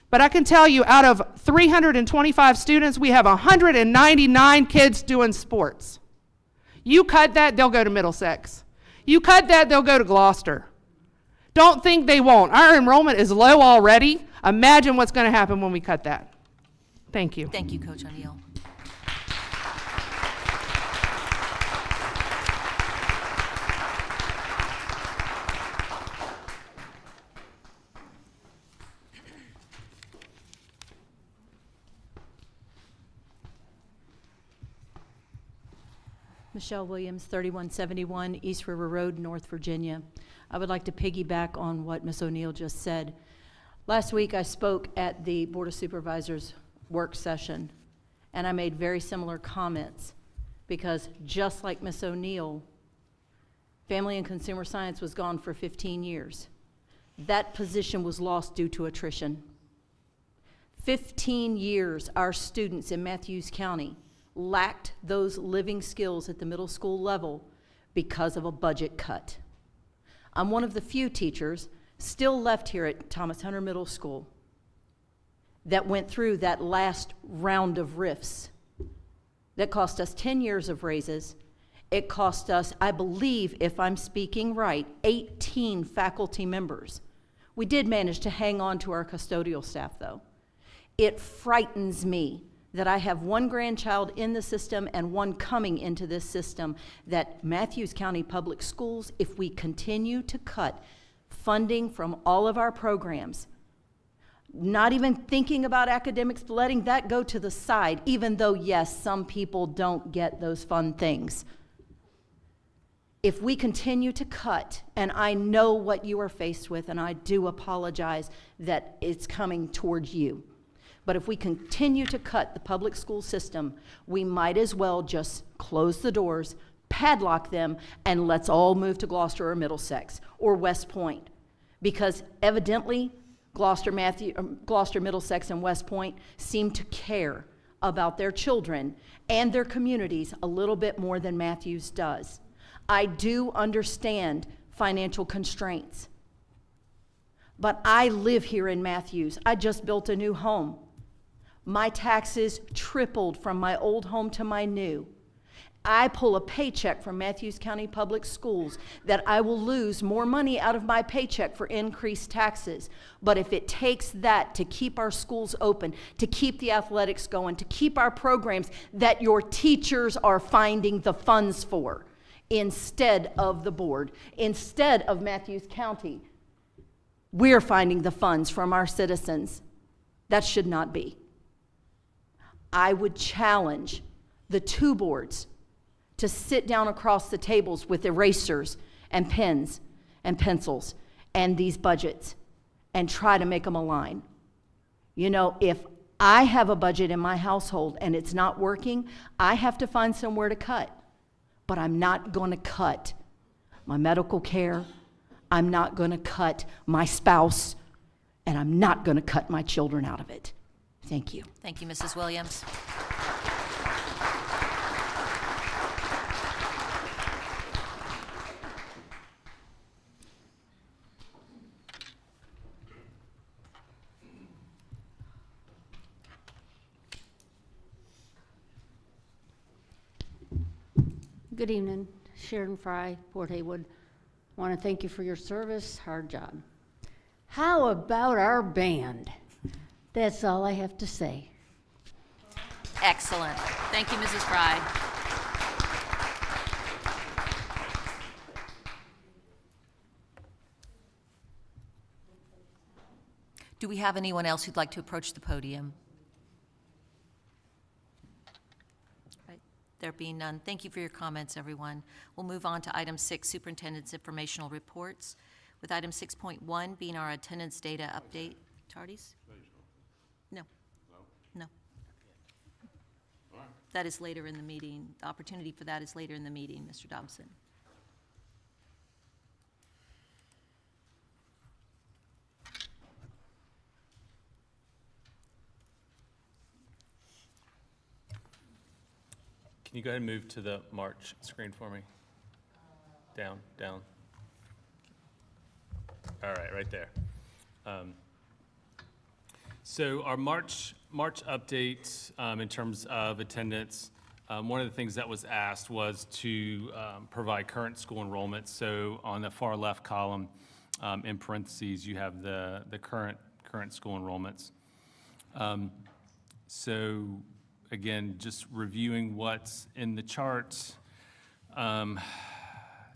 But I can tell you, out of 325 students, we have 199 kids doing sports. You cut that, they'll go to Middlesex. You cut that, they'll go to Gloucester. Don't think they won't. Our enrollment is low already. Imagine what's going to happen when we cut that. Thank you. Thank you, Coach O'Neill. Michelle Williams, 3171 East River Road, North Virginia. I would like to piggyback on what Ms. O'Neill just said. Last week I spoke at the Board of Supervisors work session, and I made very similar comments because just like Ms. O'Neill, Family and Consumer Science was gone for 15 years. That position was lost due to attrition. 15 years our students in Matthews County lacked those living skills at the middle school level because of a budget cut. I'm one of the few teachers still left here at Thomas Hunter Middle School that went through that last round of rifts that cost us 10 years of raises It cost us, I believe, if I'm speaking right, 18 faculty members. We did manage to hang on to our custodial staff, though. It frightens me that I have one grandchild in the system and one coming into this system, that Matthews County Public Schools, if we continue to cut funding from all of our programs, not even thinking about academics, letting that go to the side, even though, yes, some people don't get those fun things. If we continue to cut, and I know what you are faced with, and I do apologize that it's coming towards you, but if we continue to cut the public school system, we might as well just close the doors, padlock them, and let's all move to Gloucester or Middlesex or West Point. Because evidently, Gloucester, Middlesex, and West Point seem to care about their children and their communities a little bit more than Matthews does. I do understand financial constraints, but I live here in Matthews. I just built a new home. My taxes tripled from my old home to my new. I pull a paycheck from Matthews County Public Schools that I will lose more money out of my paycheck for increased taxes. But if it takes that to keep our schools open, to keep the athletics going, to keep our programs that your teachers are finding the funds for, instead of the board, instead of Matthews County, we're finding the funds from our citizens. That should not be. I would challenge the two boards to sit down across the tables with erasers and pens and pencils and these budgets and try to make them align. You know, if I have a budget in my household and it's not working, I have to find somewhere to cut. But I'm not going to cut my medical care, I'm not going to cut my spouse, and I'm not going to cut my children out of it. Thank you. Thank you, Mrs. Williams. Good evening, Sharon Fry, Port Haywood. Want to thank you for your service, hard job. How about our band? That's all I have to say. Excellent. Thank you, Mrs. Fry. Do we have anyone else who'd like to approach the podium? Right. There being none, thank you for your comments, everyone. We'll move on to item 6, Superintendent's Informational Reports, with item 6.1 being our attendance data update. Tardies? No. No. That is later in the meeting. The opportunity for that is later in the meeting, Mr. Dobson. Can you go ahead and move to the March screen for me? Down, down. All right, right there. So our March update in terms of attendance, one of the things that was asked was to provide current school enrollment. So on the far left column, in parentheses, you have the current school enrollments. So again, just reviewing what's in the charts.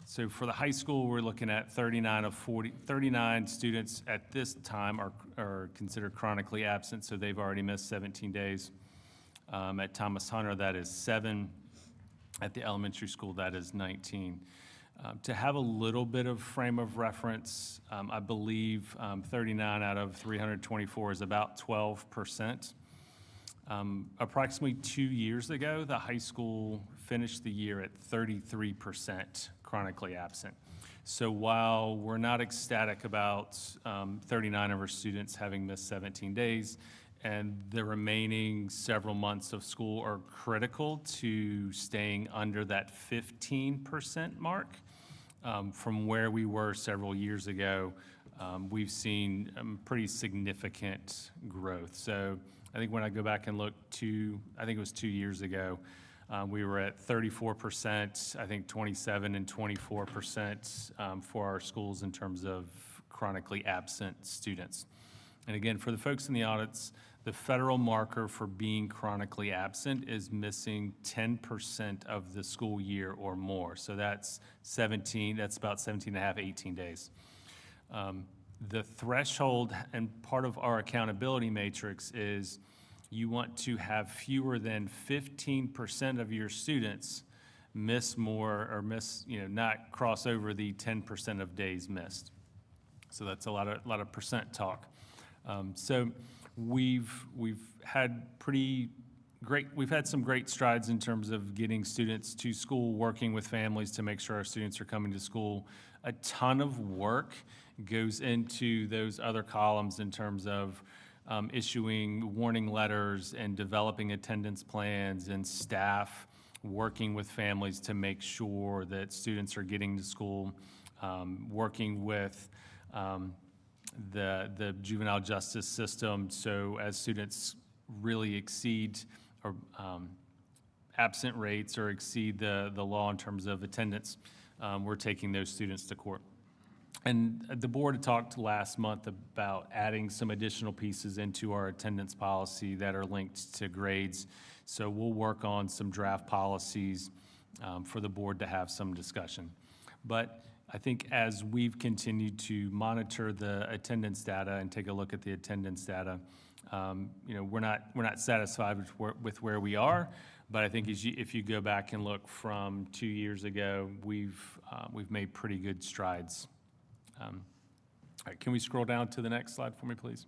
So for the high school, we're looking at 39 students at this time are considered chronically absent, so they've already missed 17 days. At Thomas Hunter, that is 7. At the elementary school, that is 19. To have a little bit of frame of reference, I believe 39 out of 324 is about 12%. Approximately 2 years ago, the high school finished the year at 33% chronically absent. So while we're not ecstatic about 39 of our students having missed 17 days, and the remaining several months of school are critical to staying under that 15% mark, from where we were several years ago, we've seen pretty significant growth. So I think when I go back and look I think it was 2 years ago, We were at 34%, I think 27 and 24% for our schools in terms of chronically absent students. And again, for the folks in the audits, the federal marker for being chronically absent is missing 10% of the school year or more. So that's about 17 and a half, 18 days. The threshold and part of our accountability matrix is you want to have fewer than 15% of your students miss more or not cross over the 10% of days missed. So that's a lot of percent talk. So we've had some great strides in terms of getting students to school, working with families to make sure our students are coming to school. A ton of work goes into those other columns in terms of issuing warning letters and developing attendance plans and staff working with families to make sure that students are getting to school, working with the juvenile justice system. So as students really exceed or absent rates or exceed the law in terms of attendance, we're taking those students to court. And the board had talked last month about adding some additional pieces into our attendance policy that are linked to grades. So we'll work on some draft policies for the board to have some discussion. But I think as we've continued to monitor the attendance data and take a look at the attendance data, we're not satisfied with where we are. But I think if you go back and look from 2 years ago, we've made pretty good strides. All right, can we scroll down to the next slide for me, please?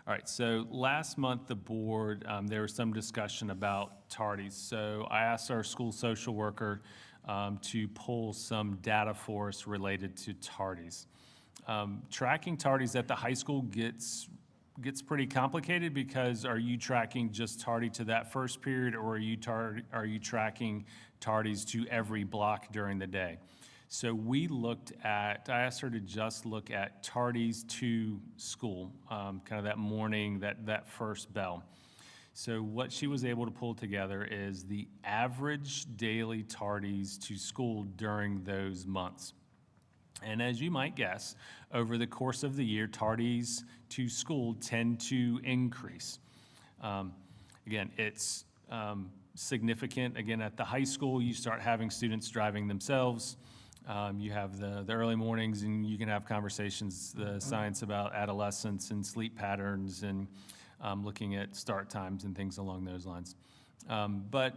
All right, so last month, the board, there was some discussion about tardies. So I asked our school social worker to pull some data for us related to tardies. Tracking tardies at the high school gets pretty complicated because are you tracking just tardy to that first period, or are you tracking tardies to every block during the day? So I asked her to just look at tardies to school, kind of that morning, that first bell. So what she was able to pull together is the average daily tardies to school during those months. And as you might guess, over the course of the year, tardies to school tend to increase. Again, it's significant. Again, at the high school, you start having students driving themselves. You have the early mornings, and you can have conversations, the science about adolescence and sleep patterns and looking at start times and things along those lines. But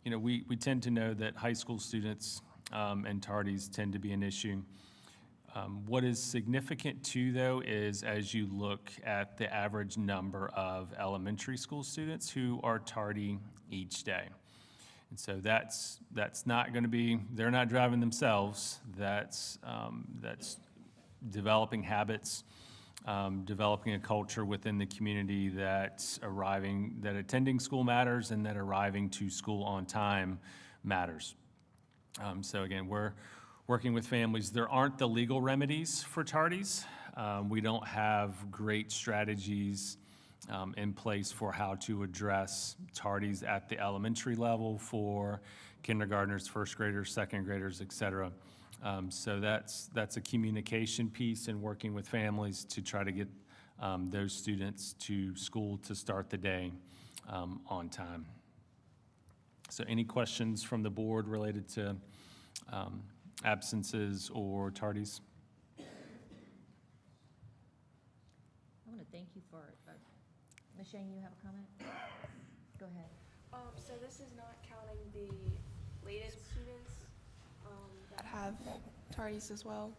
we tend to know that high school students and tardies tend to be an issue. What is significant too, though, is as you look at the average number of elementary school students who are tardy each day. And so that's not going to be, they're not driving themselves. That's developing habits, developing a culture within the community that attending school matters and that arriving to school on time matters. So again, we're working with families. There aren't the legal remedies for tardies. We don't have great strategies in place for how to address tardies at the elementary level for kindergartners, first graders, second graders, et cetera. So that's a communication piece and working with families to try to get those students to school to start the day on time. So any questions from the board related to absences or tardies? I want to thank you for, Ms. Yang, you have a comment? Go ahead. So this is not counting the latest students that have tardies as well?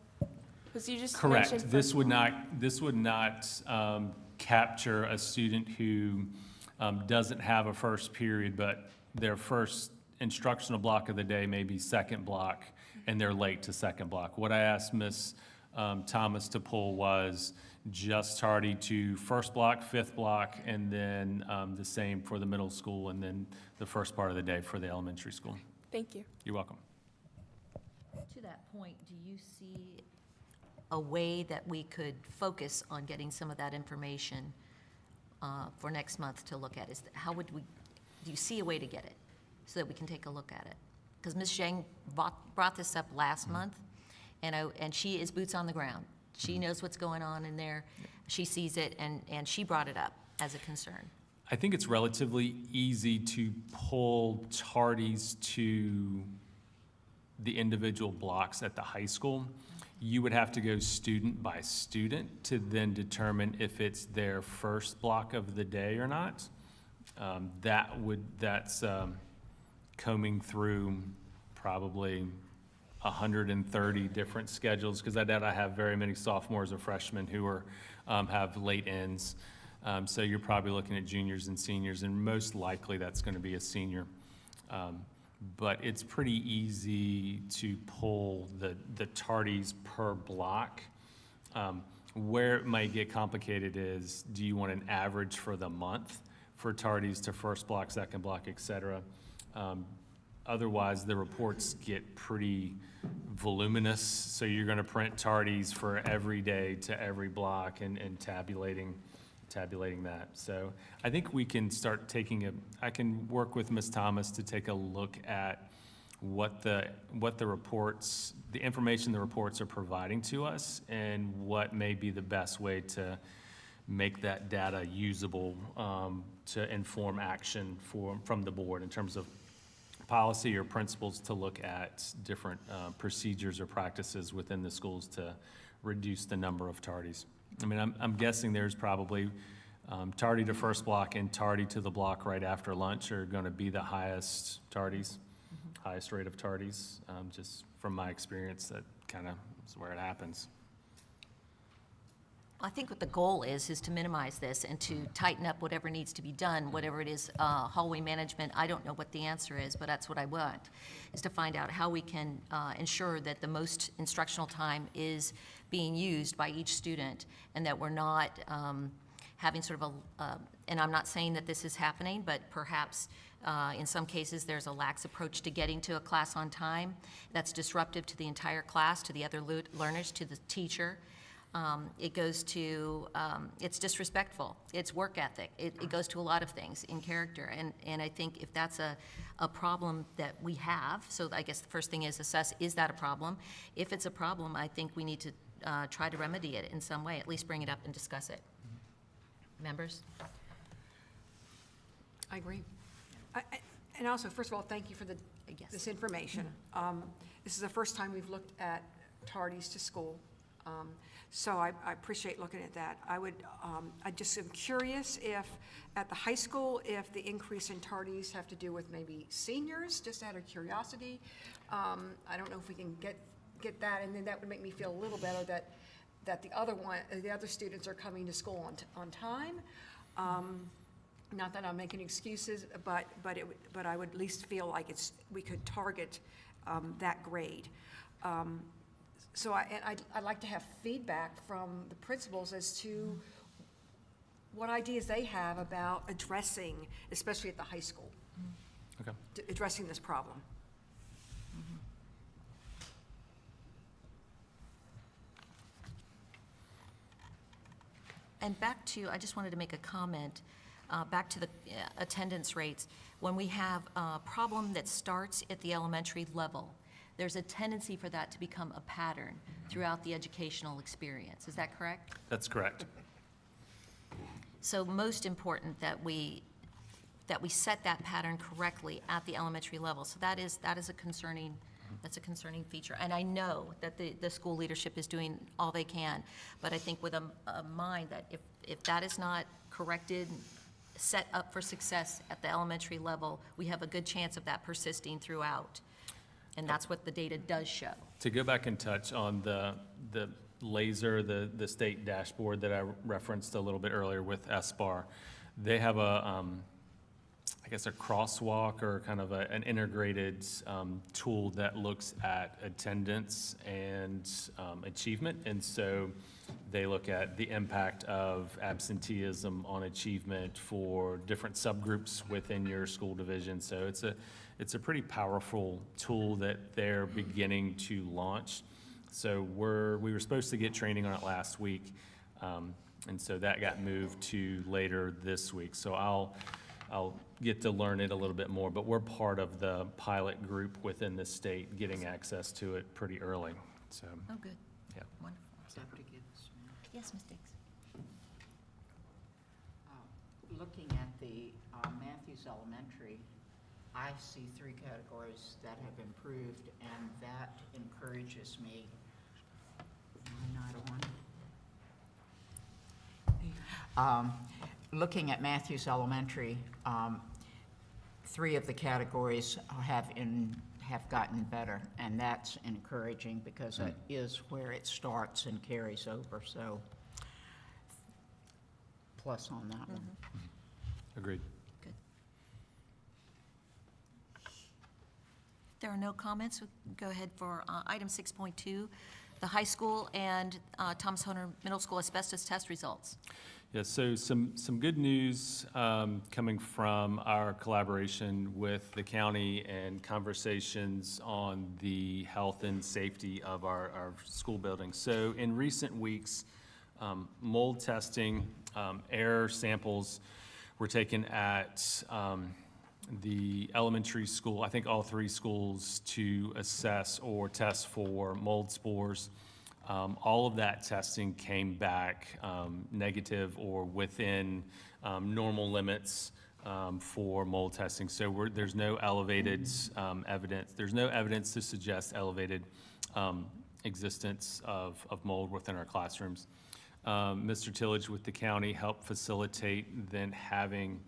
Because you just Correct. mentioned This would not capture a student who doesn't have a first period, but their first instructional block of the day may be second block, and they're late to second block. What I asked Ms. Thomas to pull was just tardy to first block, fifth block, and then the same for the middle school, and then the first part of the day for the elementary school. Thank you. You're welcome. To that point, do you see a way that we could focus on getting some of that information for next month to look at? How would we, do you see a way to get it so that we can take a look at it? Because Ms. Zhang brought this up last month, and she is boots on the ground. She knows what's going on in there. She sees it, and she brought it up as a concern. I think it's relatively easy to pull tardies to the individual blocks at the high school. You would have to go student by student to then determine if it's their first block of the day or not. That's combing through probably 130 different schedules, because I doubt I have very many sophomores or freshmen who are have late ends. So you're probably looking at juniors and seniors, and most likely that's going to be a senior. But it's pretty easy to pull the tardies per block. Where it might get complicated is, do you want an average for the month for tardies to first block, second block, et cetera? Otherwise, the reports get pretty voluminous, so you're going to print tardies for every day to every block and tabulating that. So I think we can start I can work with Ms. Thomas to take a look at what the reports, the information the reports are providing to us, and what may be the best way to make that data usable to inform action from the board in terms of policy or principles to look at different procedures or practices within the schools to reduce the number of tardies. I mean, I'm guessing there's probably tardy to first block and tardy to the block right after lunch are going to be the highest tardies, highest rate of tardies. Just from my experience, that kind of is where it happens. I think what the goal is to minimize this and to tighten up whatever needs to be done, whatever it is, hallway management. I don't know what the answer is, but that's what I want, is to find out how we can ensure that the most instructional time is being used by each student, and that we're not having sort of and I'm not saying that this is happening, but perhaps in some cases there's a lax approach to getting to a class on time that's disruptive to the entire class, to the other learners, to the teacher. It goes to, it's disrespectful, it's work ethic, it goes to a lot of things in character, and I think if that's a problem that we have, so I guess the first thing is assess, is that a problem? If it's a problem, I think we need to try to remedy it in some way, at least bring it up and discuss it. Members? I agree. And also, first of all, thank you for this information. This is the first time we've looked at tardies to school. So I appreciate looking at that. I just am curious if, at the high school, if the increase in tardies have to do with maybe seniors, just out of curiosity. I don't know if we can get that, and then that would make me feel a little better that the other students are coming to school on time. Not that I'm making excuses, but I would at least feel like we could target that grade. So I'd like to have feedback from the principals as to what ideas they have about addressing, especially at the high school, addressing this problem. And back to, I just wanted to make a comment, back to the attendance rates. When we have a problem that starts at the elementary level, there's a tendency for that to become a pattern throughout the educational experience. Is that correct? That's correct. So most important that we set that pattern correctly at the elementary level. So that is a concerning feature. And I know that the school leadership is doing all they can, but I think with a mind that if that is not corrected, set up for success at the elementary level, we have a good chance of that persisting throughout. And that's what the data does show. To go back and touch on the laser, the state dashboard that I referenced a little bit earlier with SBAR, they have a crosswalk or kind of an integrated tool that looks at attendance and achievement. And so they look at the impact of absenteeism on achievement for different subgroups within your school division. So it's a pretty powerful tool that they're beginning to launch. So we were supposed to get training on it last week. And so that got moved to later this week. So I'll get to learn it a little bit more, but we're part of the pilot group within the state getting access to it pretty early, so. Oh, good. Yeah. Wonderful. Yes, Ms. Diggs. Looking at the Matthews Elementary, I see 3 categories that have improved, and that encourages me. Am I not on? Looking at Matthews Elementary, 3 of the categories have gotten better, and that's encouraging because that is where it starts and carries over. So, plus on that one. Agreed. Good. There are no comments. We can go ahead for item 6.2, the high school and Thomas Hunter Middle School asbestos test results. Yeah, so some good news coming from our collaboration with the county and conversations on the health and safety of our school buildings. So in recent weeks, mold testing, air samples were taken at the elementary school, I think all 3 schools, to assess or test for mold spores. All of that testing came back negative or within normal limits for mold testing. So there's no elevated evidence. There's no evidence to suggest elevated existence of mold within our classrooms. Mr. Tillage with the county helped facilitate then having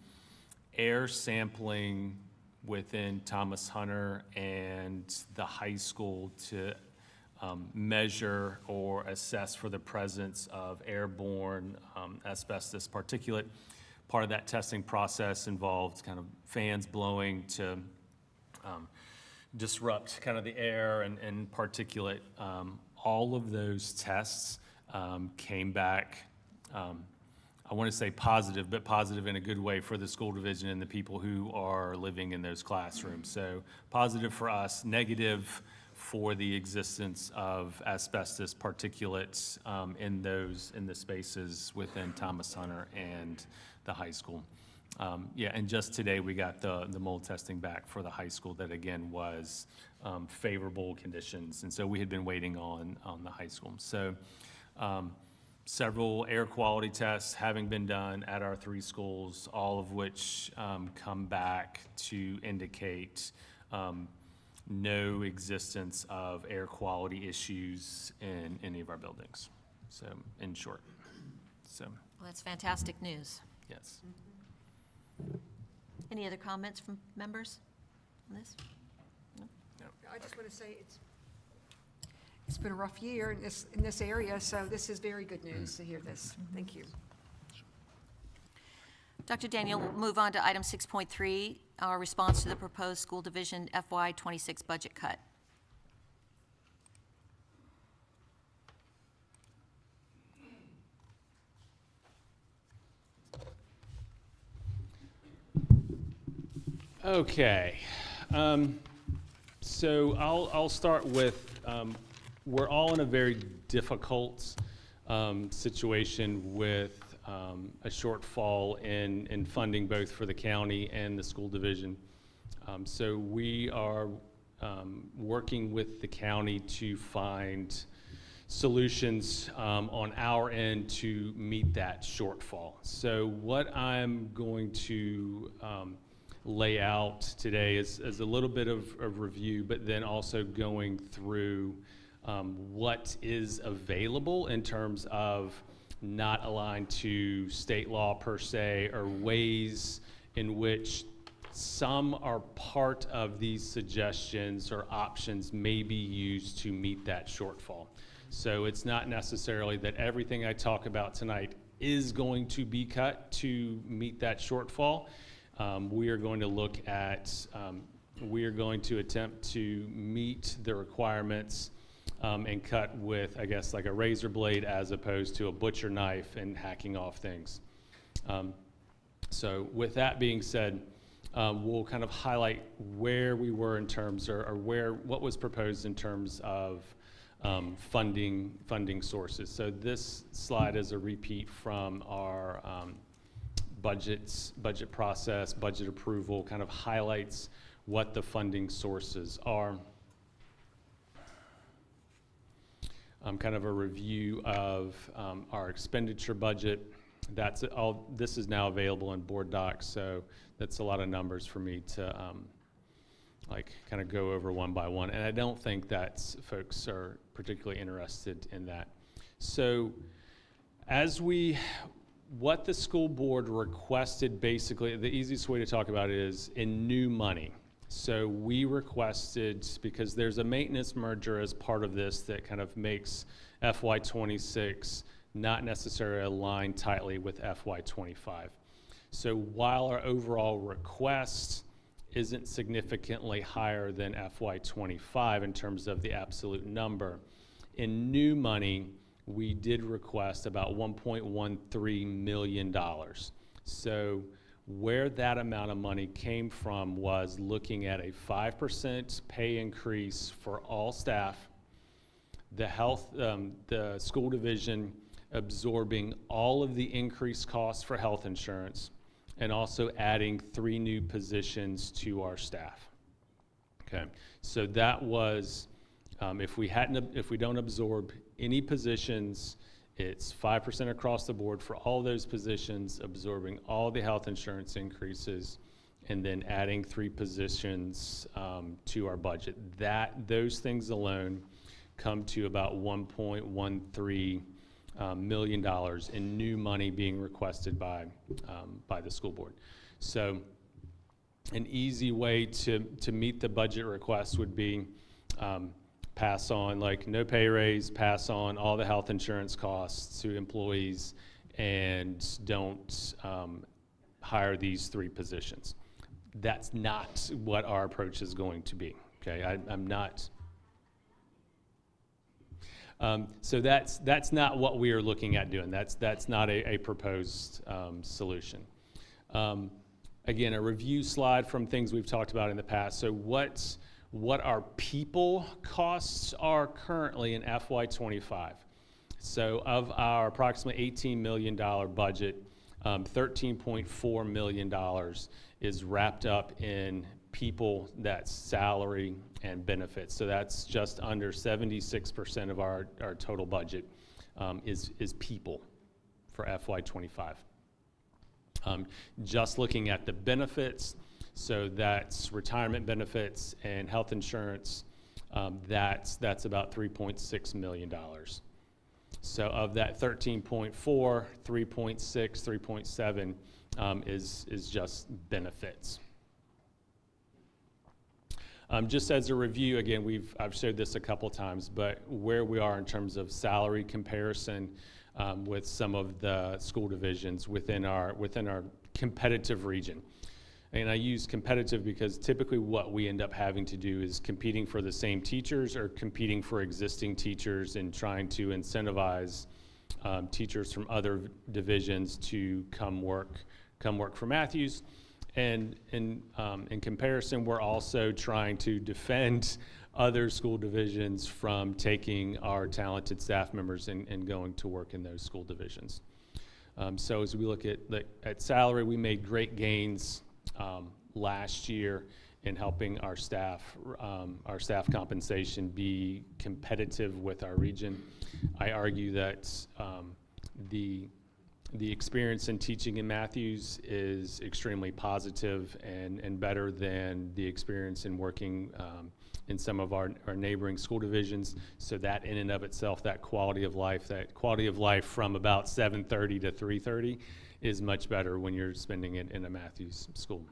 air sampling within Thomas Hunter and the high school to measure or assess for the presence of airborne asbestos particulate. Part of that testing process involved kind of fans blowing to disrupt kind of the air and particulate. All of those tests came back, I want to say positive, but positive in a good way for the school division and the people who are living in those classrooms. So positive for us, negative for the existence of asbestos particulates in the spaces within Thomas Hunter and the high school. Yeah, and just today we got the mold testing back for the high school that again was favorable conditions, and so we had been waiting on the high school. So several air quality tests having been done at our 3 schools, all of which come back to indicate no existence of air quality issues in any of our buildings. So, in short, Well, that's fantastic news. Yes. Any other comments from members on this? I just want to say it's been a rough year in this area, so this is very good news to hear this. Thank you. Dr. Daniel, we'll move on to item 6.3, our response to the proposed school division FY26 budget cut. Okay, so I'll start with, we're all in a very difficult situation with a shortfall in funding both for the county and the school division. So we are working with the county to find solutions on our end to meet that shortfall. So what I'm going to lay out today is a little bit of review, but then also going through what is available in terms of not aligned to state law per se, or ways in which some are part of these suggestions or options may be used to meet that shortfall. So it's not necessarily that everything I talk about tonight is going to be cut to meet that shortfall. We are going to look at, we are going to attempt to meet the requirements and cut with, I guess, like a razor blade as opposed to a butcher knife and hacking off things. So with that being said, we'll kind of highlight where we were in terms, or what was proposed in terms of funding sources. So this slide is a repeat from our budget process, budget approval, kind of highlights what the funding sources are. Kind of a review of our expenditure budget. That's all. This is now available in board docs, so that's a lot of numbers for me to like kind of go over one by one. And I don't think that folks are particularly interested in that. So what the school board requested, basically, the easiest way to talk about it is in new money. So we requested, because there's a maintenance merger as part of this that kind of makes FY26 not necessarily aligned tightly with FY25. So while our overall request isn't significantly higher than FY25 in terms of the absolute number, in new money, we did request about $1.13 million. So where that amount of money came from was looking at a 5% pay increase for all staff, the school division absorbing all of the increased costs for health insurance, and also adding 3 new positions to our staff. Okay, so that was, if we don't absorb any positions, it's 5% across the board for all those positions, absorbing all the health insurance increases, and then adding 3 positions to our budget. Those things alone come to about $1.13 million in new money being requested by the school board. So an easy way to meet the budget request would be pass on, like, no pay raise, pass on all the health insurance costs to employees, and don't hire these 3 positions. That's not what our approach is going to be, okay? I'm not. So that's not what we are looking at doing. That's not a proposed solution. Again, a review slide from things we've talked about in the past. So what our people costs are currently in FY25. So of our approximately $18 million budget, $13.4 million is wrapped up in people, that's salary and benefits. So that's just under 76% of our total budget is people for FY25. Just looking at the benefits, so that's retirement benefits and health insurance, that's about $3.6 million. So of that 13.4, 3.6, 3.7 is just benefits. Just as a review, again, I've showed this a couple times, but where we are in terms of salary comparison with some of the school divisions within our competitive region. And I use competitive because typically what we end up having to do is competing for the same teachers or competing for existing teachers and trying to incentivize teachers from other divisions to come work for Matthews. And in comparison, we're also trying to defend other school divisions from taking our talented staff members and going to work in those school divisions. So as we look at salary, we made great gains last year in helping our staff compensation be competitive with our region. I argue that the experience in teaching in Matthews is extremely positive and better than the experience in working in some of our neighboring school divisions. So that in and of itself, that quality of life from about 7:30 to 3:30 is much better when you're spending it in a Matthews school.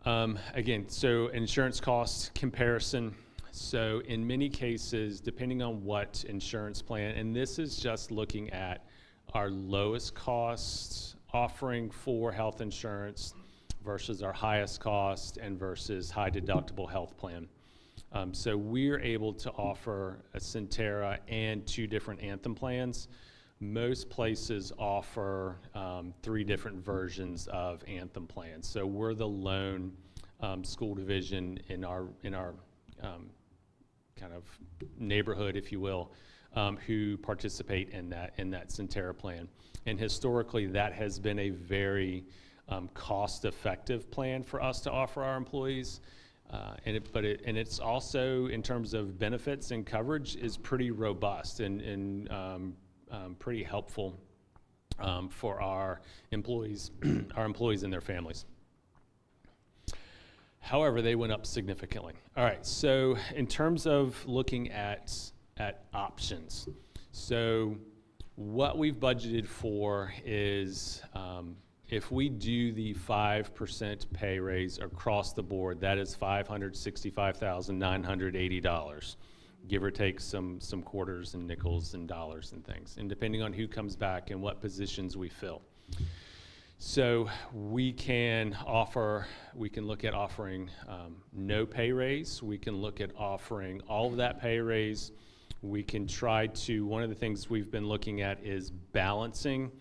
Again, so insurance cost comparison. So in many cases, depending on what insurance plan, and this is just looking at our lowest cost offering for health insurance versus our highest cost and versus high deductible health plan. So we're able to offer a Centera and 2 different Anthem plans. Most places offer 3 different versions of Anthem plans. So we're the lone school division in our kind of neighborhood, if you will, who participate in that Centera plan. And historically, that has been a very cost-effective plan for us to offer our employees. And it's also, in terms of benefits and coverage, is pretty robust and pretty helpful for our employees, and their families. However, they went up significantly. All right, so in terms of looking at options, so what we've budgeted for is if we do the 5% pay raise across the board, that is $565,980, give or take some quarters and nickels and dollars and things, and depending on who comes back and what positions we fill. So we can look at offering no pay raise. We can look at offering all of that pay raise. We can try to, one of the things we've been looking at is balancing.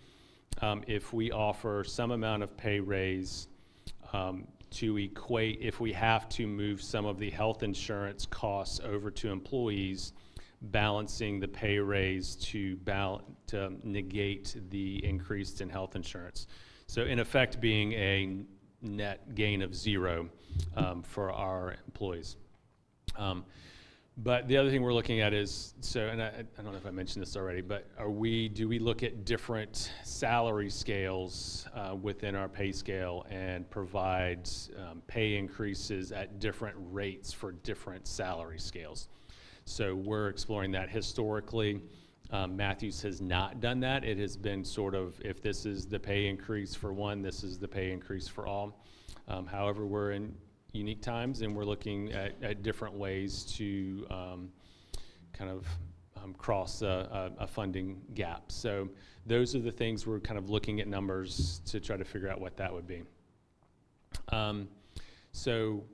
If we offer some amount of pay raise to equate, if we have to move some of the health insurance costs over to employees, balancing the pay raise to negate the increase in health insurance. So in effect, being a net gain of zero for our employees. But the other thing we're looking at is, and I don't know if I mentioned this already, but do we look at different salary scales within our pay scale and provide pay increases at different rates for different salary scales? So we're exploring that. Historically, Matthews has not done that. It has been sort of, if this is the pay increase for one, this is the pay increase for all. However, we're in unique times, and we're looking at different ways to kind of cross a funding gap. So those are the things we're kind of looking at numbers to try to figure out what that would be. So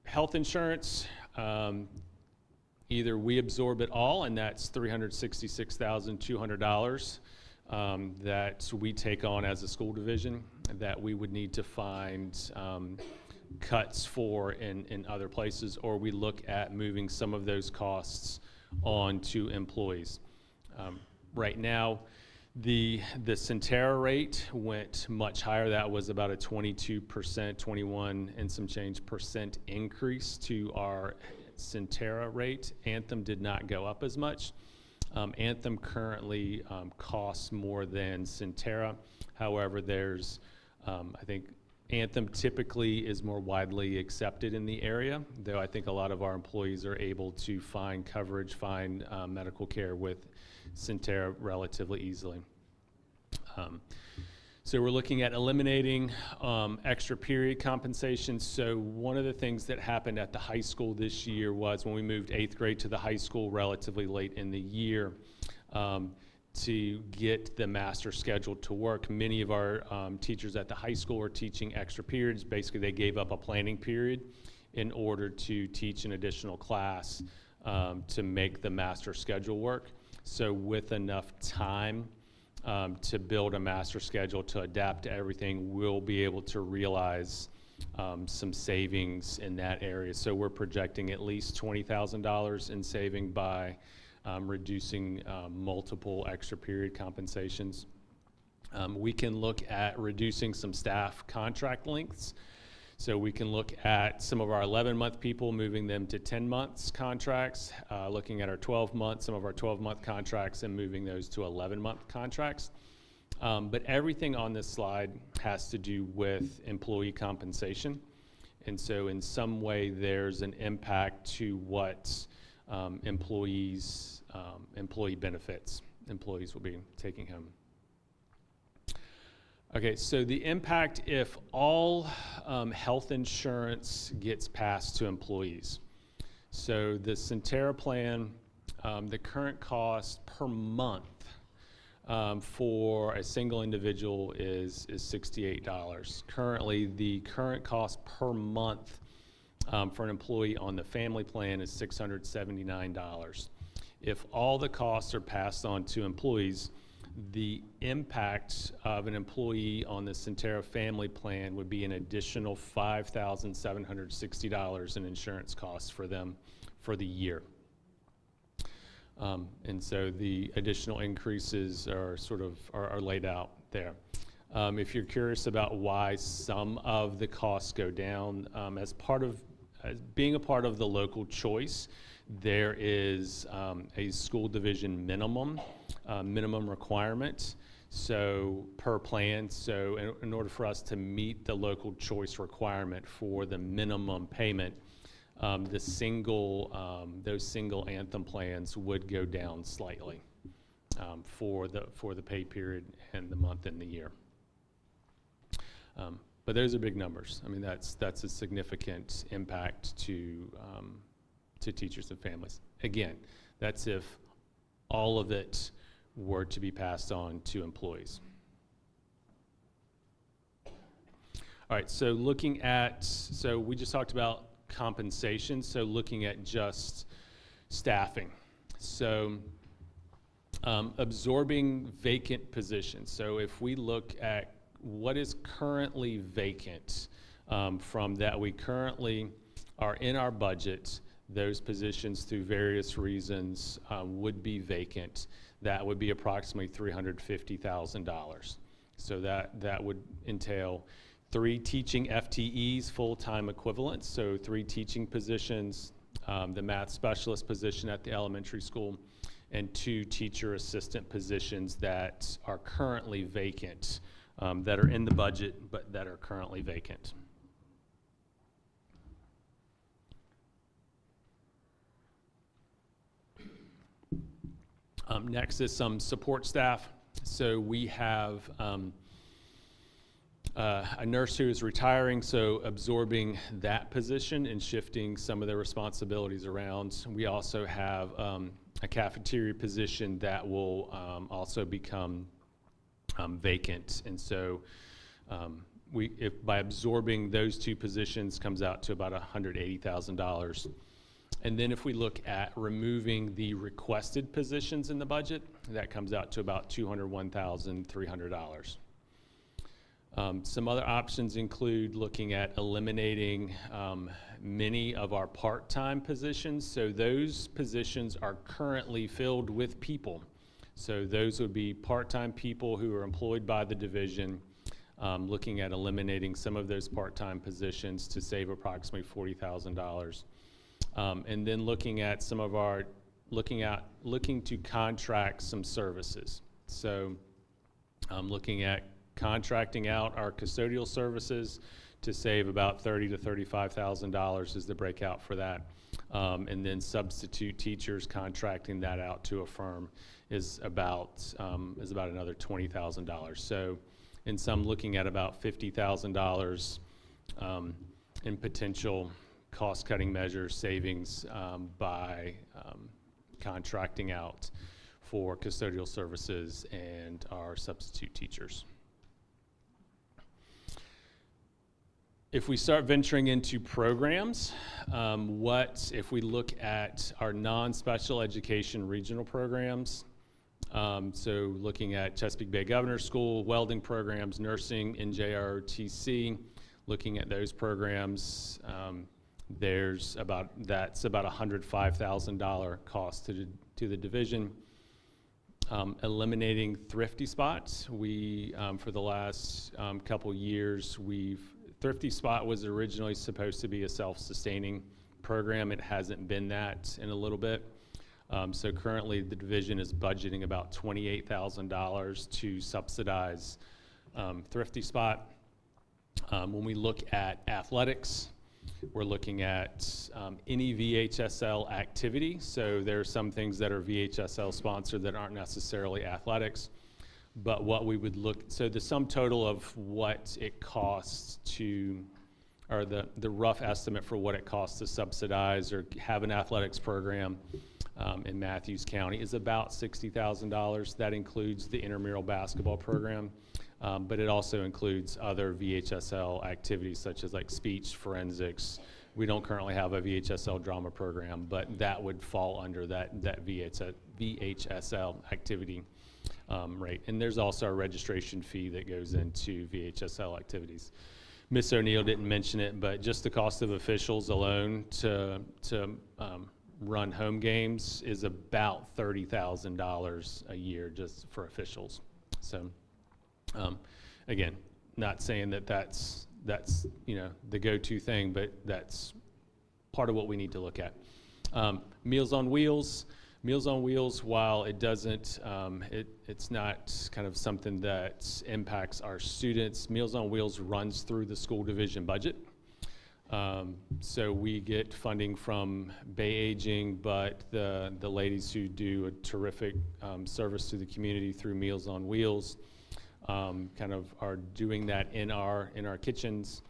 health insurance, either we absorb it all, and that's $366,200 that we take on as a school division, that we would need to find cuts for in other places, or we look at moving some of those costs on to employees. Right now, the Centera rate went much higher. That was about a 22%, 21 and some change percent increase to our Centera rate. Anthem did not go up as much. Anthem currently costs more than Centera. However, there's, I think, Anthem typically is more widely accepted in the area, though I think a lot of our employees are able to find coverage, find medical care with Centera relatively easily. So we're looking at eliminating extra period compensation. So one of the things that happened at the high school this year was when we moved 8th grade to the high school relatively late in the year, to get the master schedule to work, many of our teachers at the high school are teaching extra periods. Basically, they gave up a planning period in order to teach an additional class to make the master schedule work. So with enough time to build a master schedule to adapt to everything, we'll be able to realize some savings in that area. So we're projecting at least $20,000 in saving by reducing multiple extra period compensations. We can look at reducing some staff contract lengths. So we can look at some of our 11-month people, moving them to 10 months contracts, looking at our 12-month, some of our 12-month contracts, and moving those to 11-month contracts. But everything on this slide has to do with employee compensation. And so in some way, there's an impact to what employee benefits employees will be taking home. Okay, so the impact if all health insurance gets passed to employees. So the Centera plan, the current cost per month for a single individual is $68. Currently, the current cost per month for an employee on the family plan is $679. If all the costs are passed on to employees, the impact of an employee on the Centera family plan would be an additional $5,760 in insurance costs for them for the year. And so the additional increases are are laid out there. If you're curious about why some of the costs go down, as being a part of the local choice, there is a school division minimum requirement. So per plan, so in order for us to meet the local choice requirement for the minimum payment, those single anthem plans would go down slightly for the pay period and the month and the year. But those are big numbers. I mean, that's a significant impact to teachers and families. Again, that's if all of it were to be passed on to employees. All right, so we just talked about compensation, so looking at just staffing. So absorbing vacant positions. So if we look at what is currently vacant, from that we currently are in our budget, those positions through various reasons would be vacant. That would be approximately $350,000. So that would entail 3 teaching FTEs, full-time equivalents, so 3 teaching positions, the math specialist position at the elementary school, and 2 teacher assistant positions that are currently vacant, that are in the budget but that are currently vacant. Next is some support staff. So we have a nurse who is retiring, so absorbing that position and shifting some of their responsibilities around. We also have a cafeteria position that will also become vacant. And so by absorbing those 2 positions comes out to about $180,000. And then if we look at removing the requested positions in the budget, that comes out to about $201,300. Some other options include looking at eliminating many of our part-time positions. So those positions are currently filled with people. So those would be part-time people who are employed by the division, looking at eliminating some of those part-time positions to save approximately $40,000. And then looking at looking to contract some services. So looking at contracting out our custodial services to save about $30,000 to $35,000 is the breakout for that. And then substitute teachers, contracting that out to a firm is about another $20,000. So in sum, looking at about $50,000 in potential cost-cutting measures, savings by contracting out for custodial services and our substitute teachers. If we start venturing into programs, if we look at our non-special education regional programs, so looking at Chesapeake Bay Governor's School, welding programs, nursing, NJROTC, looking at those programs, that's about $105,000 cost to the division. Eliminating thrifty spots. We, for the last couple years, Thrifty Spot was originally supposed to be a self-sustaining program. It hasn't been that in a little bit. So currently the division is budgeting about $28,000 to subsidize Thrifty Spot. When we look at athletics, we're looking at any VHSL activity. So there are some things that are VHSL sponsored that aren't necessarily athletics. But what we would so the sum total of what it costs or the rough estimate for what it costs to subsidize or have an athletics program in Matthews County is about $60,000. That includes the intramural basketball program, but it also includes other VHSL activities such as like speech, forensics. We don't currently have a VHSL drama program, but that would fall under that VHSL activity rate. And there's also a registration fee that goes into VHSL activities. Ms. O'Neill didn't mention it, but just the cost of officials alone to run home games is about $30,000 a year just for officials. So, again, not saying that that's you know, the go-to thing, but that's part of what we need to look at. Meals on Wheels. Meals on Wheels, while it doesn't, it's not kind of something that impacts our students, Meals on Wheels runs through the school division budget. So we get funding from Bay Aging, but the ladies who do a terrific service to the community through Meals on Wheels kind of are doing that in our kitchens.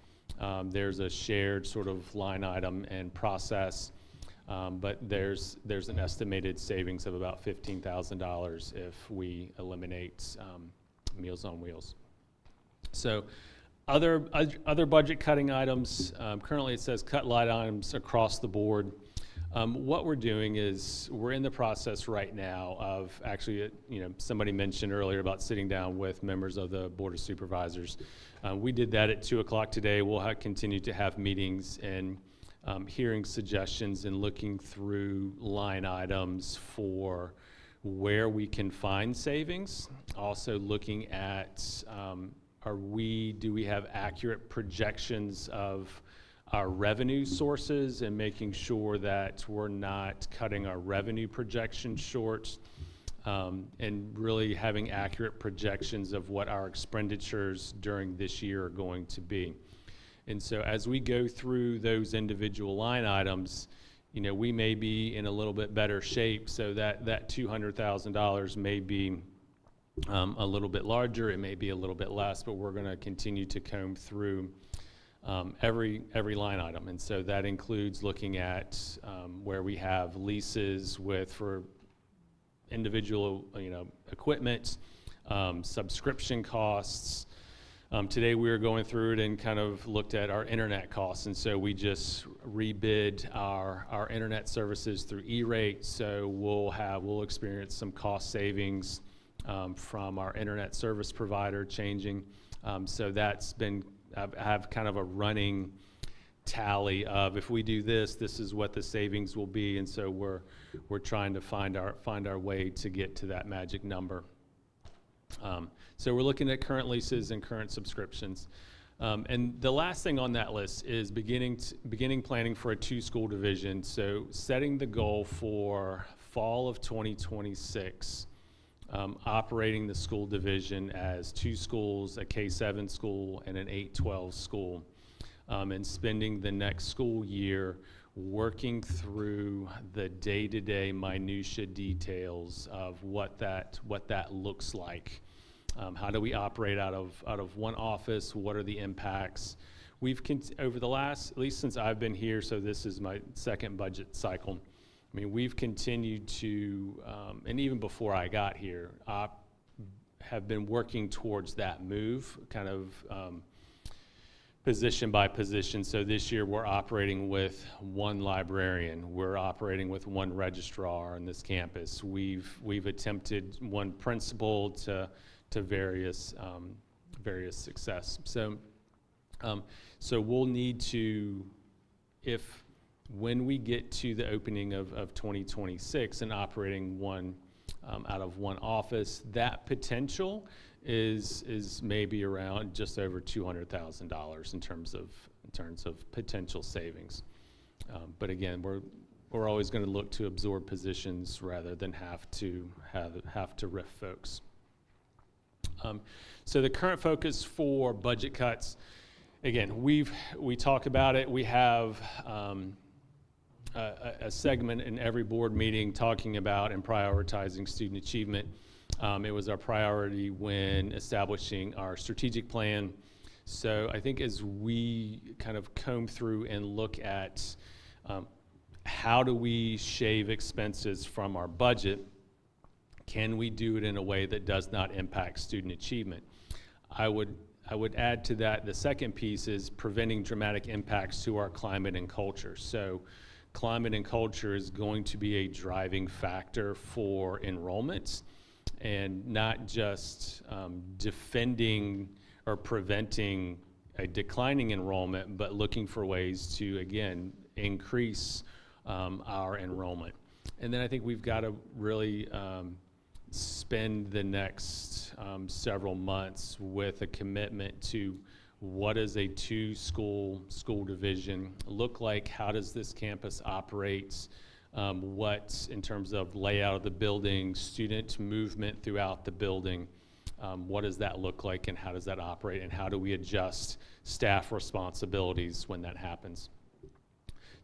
There's a shared sort of line item and process. But there's an estimated savings of about $15,000 if we eliminate Meals on Wheels. So other budget cutting items, currently it says cut line items across the board. What we're doing is we're in the process right now of actually, you know, somebody mentioned earlier about sitting down with members of the Board of Supervisors. We did that at 2 o'clock today. We'll continue to have meetings and hearing suggestions and looking through line items for where we can find savings. Also looking at, do we have accurate projections of our revenue sources and making sure that we're not cutting our revenue projections short, and really having accurate projections of what our expenditures during this year are going to be. And so as we go through those individual line items, you know, we may be in a little bit better shape, so that $200,000 may be a little bit larger, it may be a little bit less, but we're going to continue to comb through every line item. And so that includes looking at where we have leases for individual, you know, equipment, subscription costs. Today we were going through it and kind of looked at our internet costs, and so we just rebid our internet services through E-rate, so we'll experience some cost savings from our internet service provider changing. So that's been, I have kind of a running tally of if we do this, this is what the savings will be, and so we're trying to find our way to get to that magic number. So we're looking at current leases and current subscriptions. And the last thing on that list is beginning planning for a 2-school division. So setting the goal for fall of 2026, operating the school division as 2 schools, a K-7 school and an 8-12 school, and spending the next school year working through the day-to-day minutia details of what that looks like. How do we operate out of one office? What are the impacts? We've over the last, at least since I've been here, so this is my second budget cycle. I mean, we've continued to, and even before I got here, have been working towards that move, kind of position by position. So this year we're operating with 1 librarian. We're operating with 1 registrar on this campus. We've attempted 1 principal to various success. So we'll need to, when we get to the opening of 2026 and operating out of 1 office, that potential is maybe around just over $200,000 in terms of potential savings. But again, we're always going to look to absorb positions rather than have to RIF folks. So the current focus for budget cuts, again, we talk about it. We have a segment in every board meeting talking about and prioritizing student achievement. It was our priority when establishing our strategic plan. So I think as we kind of comb through and look at how do we shave expenses from our budget, can we do it in a way that does not impact student achievement? I would add to that, the second piece is preventing dramatic impacts to our climate and culture. So climate and culture is going to be a driving factor for enrollment, and not just defending or preventing a declining enrollment, but looking for ways to, again, increase our enrollment. And then I think we've got to really spend the next several months with a commitment to what does a two-school division look like? How does this campus operate? What, in terms of layout of the building, student movement throughout the building, what does that look like and how does that operate? And how do we adjust staff responsibilities when that happens?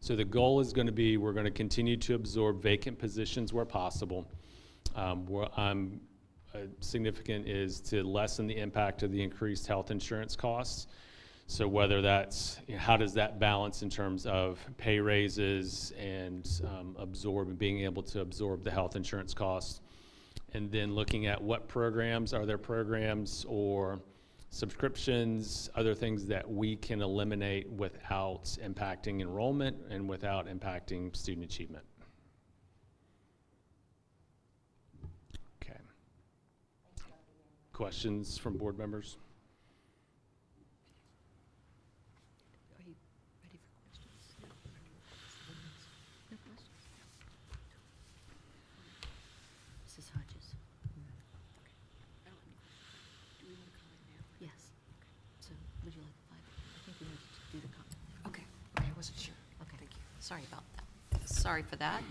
So the goal is going to be, we're going to continue to absorb vacant positions where possible. Significant is to lessen the impact of the increased health insurance costs. So whether that's, how does that balance in terms of pay raises and being able to absorb the health insurance costs, and then looking at what programs, are there programs or subscriptions, other things that we can eliminate without impacting enrollment and without impacting student achievement. Okay. Questions from board members? Are you ready for questions? No questions? Mrs. Hodges. Do we want to comment now? Yes. So would you like the 5? I think we need to do the comment. Okay, I wasn't sure. Okay, thank you. Sorry about that. Sorry for that.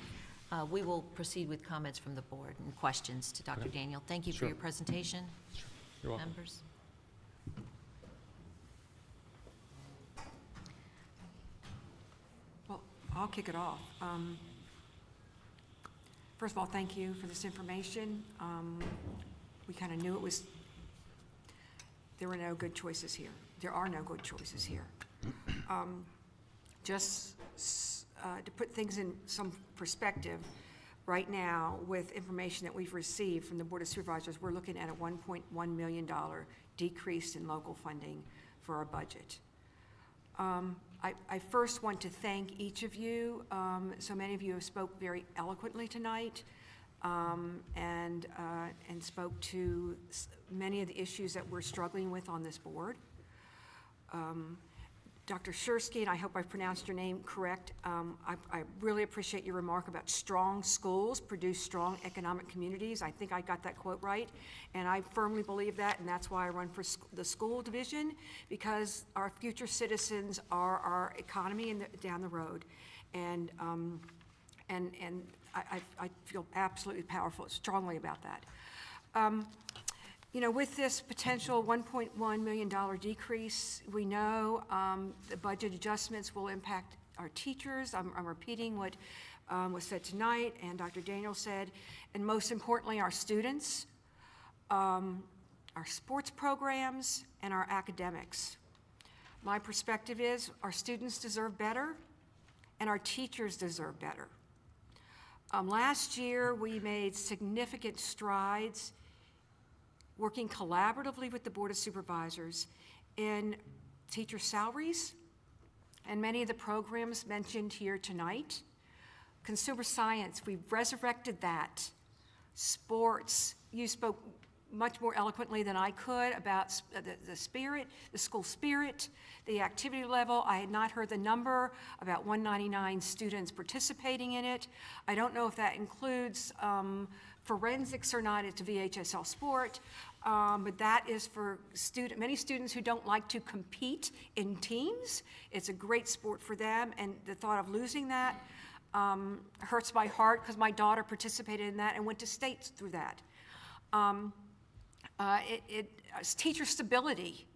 We will proceed with comments from the board and questions to Dr. Daniel. Thank you for Sure. your presentation. You're welcome. Members. Well, I'll kick it off. First of all, thank you for this information. We kind of knew it was, there were no good choices here. There are no good choices here. To put things in some perspective, right now, with information that we've received from the Board of Supervisors, we're looking at a $1.1 million decrease in local funding for our budget. I first want to thank each of you. So many of you have spoke very eloquently tonight and spoke to many of the issues that we're struggling with on this board. Dr. Shursky, and I hope I pronounced your name correct, I really appreciate your remark about strong schools produce strong economic communities. I think I got that quote right, and I firmly believe that, and that's why I run for the school division, because our future citizens are our economy down the road, and I feel absolutely strongly about that. You know, with this potential $1.1 million decrease, we know the budget adjustments will impact our teachers. I'm repeating what was said tonight and Dr. Daniel said, and most importantly, our students, our sports programs, and our academics. My perspective is our students deserve better, and our teachers deserve better. Last year, we made significant strides working collaboratively with the Board of Supervisors in teacher salaries and many of the programs mentioned here tonight. Consumer science, we've resurrected that. Sports, you spoke much more eloquently than I could about the spirit, the school spirit, the activity level. I had not heard the number, about 199 students participating in it. I don't know if that includes forensics or not. It's a VHSL sport, but that is for many students who don't like to compete in teams. It's a great sport for them, and the thought of losing that hurts my heart because my daughter participated in that and went to states through that. Teacher stability.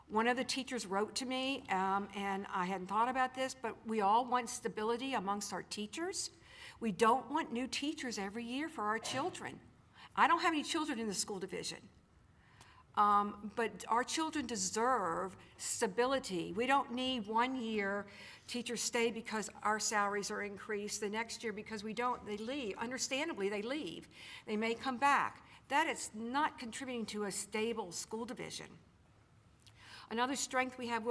One of the teachers wrote to me, and I hadn't thought about this, but we all want stability amongst our teachers. We don't want new teachers every year for our children. I don't have any children in the school division, but our children deserve stability. We don't need 1 year teachers stay because our salaries are increased, the next year because we don't, they leave. Understandably, they leave. They may come back. That is not contributing to a stable school division. Another strength we have,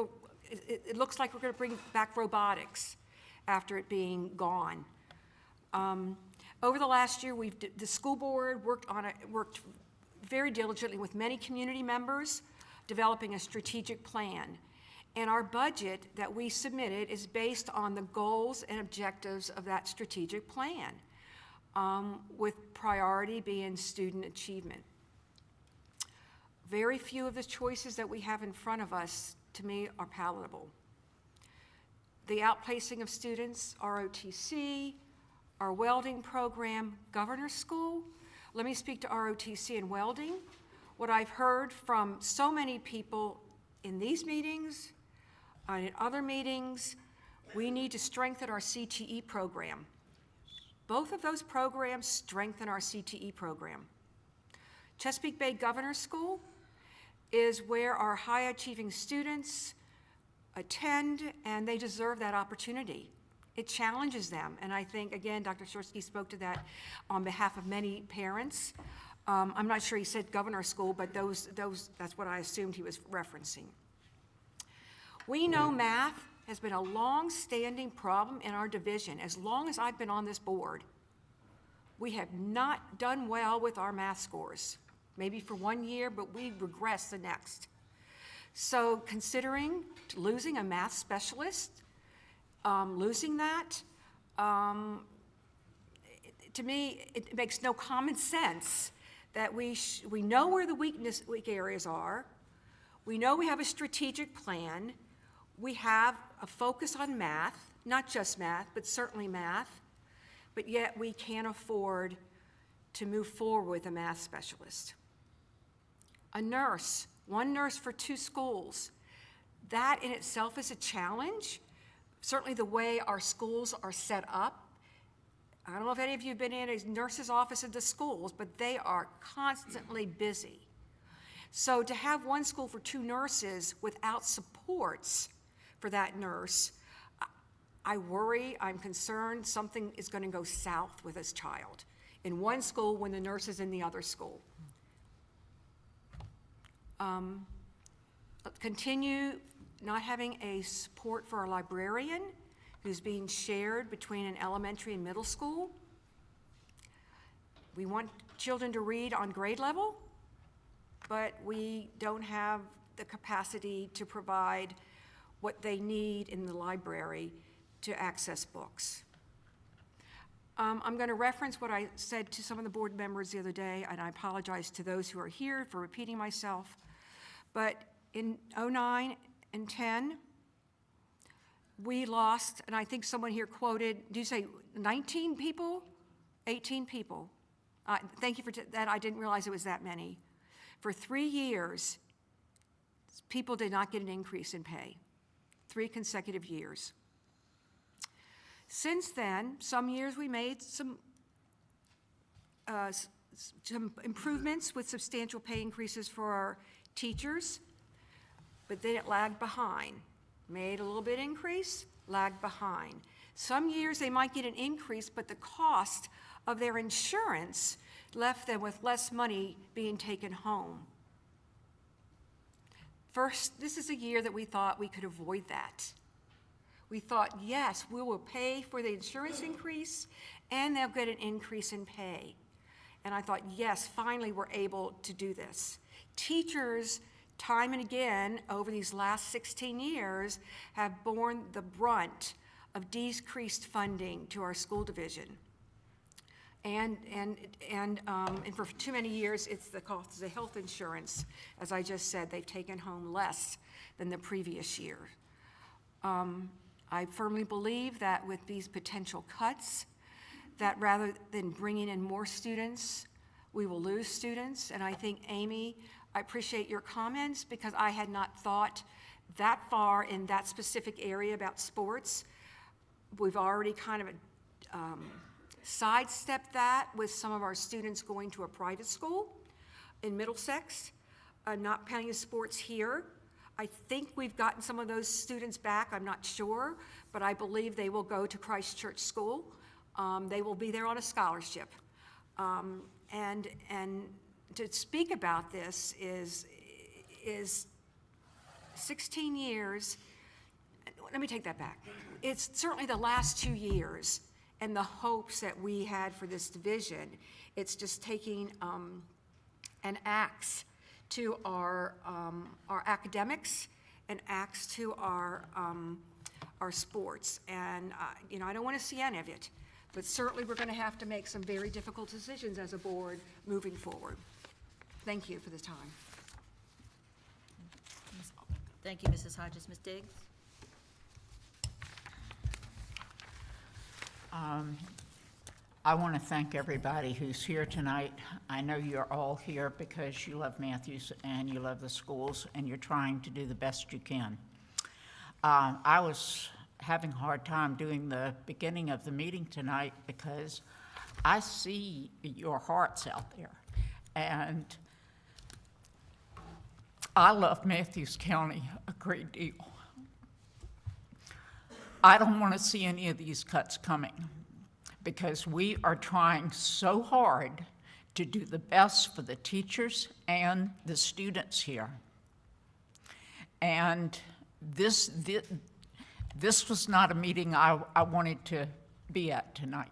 it looks like we're going to bring back robotics after it being gone. Over the last year, the school board worked very diligently with many community members, developing a strategic plan. And our budget that we submitted is based on the goals and objectives of that strategic plan, with priority being student achievement. Very few of the choices that we have in front of us, to me, are palatable. The outplacing of students, ROTC, our welding program, Governor's School. Let me speak to ROTC and welding. What I've heard from so many people in these meetings, in other meetings, we need to strengthen our CTE program. Both of those programs strengthen our CTE program. Chesapeake Bay Governor's School is where our high-achieving students attend, and they deserve that opportunity. It challenges them, and I think, again, Dr. Shorsky spoke to that on behalf of many parents. I'm not sure he said Governor's School, but that's what I assumed he was referencing. We know math has been a long-standing problem in our division. As long as I've been on this board, we have not done well with our math scores. Maybe for 1 year, but we regress the next. So considering losing a math specialist, losing that, to me, it makes no common sense that we know where the weak areas are. We know we have a strategic plan. We have a focus on math, not just math, but certainly math, but yet we can't afford to move forward with a math specialist. A nurse, 1 nurse for 2 schools. That in itself is a challenge. Certainly the way our schools are set up. I don't know if any of you have been in a nurse's office at the schools, but they are constantly busy. So to have 1 school for 2 nurses without supports for that nurse, I worry, I'm concerned something is going to go south with this child in 1 school when the nurse is in the other school. Continue not having a support for a librarian who's being shared between an elementary and middle school. We want children to read on grade level, but we don't have the capacity to provide what they need in the library to access books. I'm going to reference what I said to some of the board members the other day, and I apologize to those who are here for repeating myself. But in 09 and 10, we lost, and I think someone here quoted, do you say 19 people? 18 people. Thank you for that. I didn't realize it was that many. For 3 years, people did not get an increase in pay. 3 consecutive years. Since then, some years we made some improvements with substantial pay increases for our teachers, but then it lagged behind. Made a little bit increase, lagged behind. Some years they might get an increase, but the cost of their insurance left them with less money being taken home. First, this is a year that we thought we could avoid that. We thought, yes, we will pay for the insurance increase and they'll get an increase in pay. And I thought, yes, finally we're able to do this. Teachers, time and again, over these last 16 years, have borne the brunt of decreased funding to our school division. And for too many years, it's the cost of the health insurance. As I just said, they've taken home less than the previous year. I firmly believe that with these potential cuts, that rather than bringing in more students, we will lose students. And I think, Amy, I appreciate your comments because I had not thought that far in that specific area about sports. We've already kind of sidestepped that with some of our students going to a private school in Middlesex, not playing sports here. I think we've gotten some of those students back, I'm not sure, but I believe they will go to Christ Church School. They will be there on a scholarship. And to speak about this is 16 years, let me take that back. It's certainly the last 2 years and the hopes that we had for this division. It's just taking an axe to our academics and acts to our sports. And, I don't want to see any of it, but certainly we're going to have to make some very difficult decisions as a board moving forward. Thank you for the time. Thank you, Mrs. Hodges. Ms. Diggs? I want to thank everybody who's here tonight. I know you're all here because you love Matthews and you love the schools and you're trying to do the best you can. I was having a hard time doing the beginning of the meeting tonight because I see your hearts out there. And I love Matthews County a great deal. I don't want to see any of these cuts coming because we are trying so hard to do the best for the teachers and the students here. And this was not a meeting I wanted to be at tonight.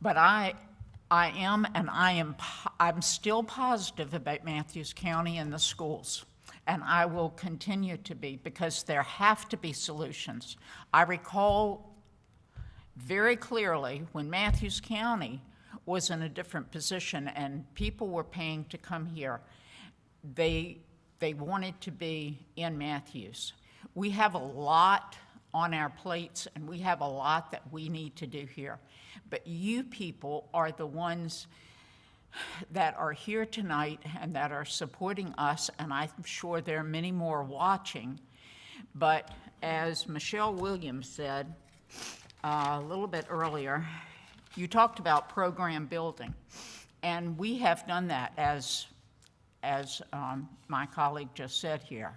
But I'm still positive about Matthews County and the schools. And I will continue to be because there have to be solutions. I recall very clearly when Matthews County was in a different position and people were paying to come here, they wanted to be in Matthews. We have a lot on our plates and we have a lot that we need to do here. But you people are the ones that are here tonight and that are supporting us, and I'm sure there are many more watching. But as Michelle Williams said a little bit earlier, you talked about program building, and we have done that as my colleague just said here.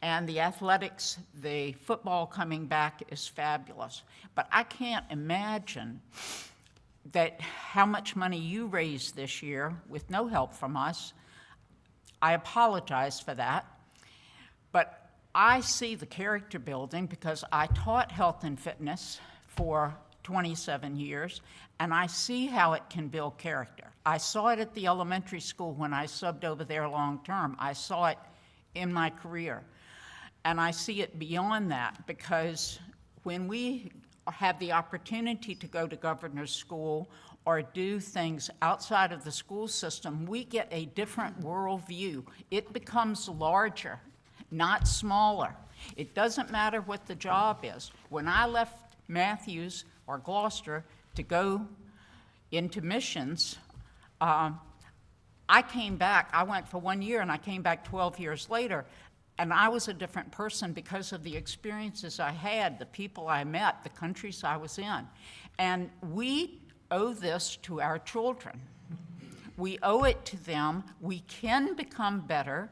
And the athletics, the football coming back is fabulous. But I can't imagine that how much money you raised this year with no help from us. I apologize for that. But I see the character building because I taught health and fitness for 27 years, and I see how it can build character. I saw it at the elementary school when I subbed over there long term. I saw it in my career. And I see it beyond that because when we have the opportunity to go to governor's school or do things outside of the school system, we get a different worldview. It becomes larger, not smaller. It doesn't matter what the job is. When I left Matthews or Gloucester to go into missions, I came back. I went for 1 year and I came back 12 years later. And I was a different person because of the experiences I had, the people I met, the countries I was in. And we owe this to our children. We owe it to them. We can become better.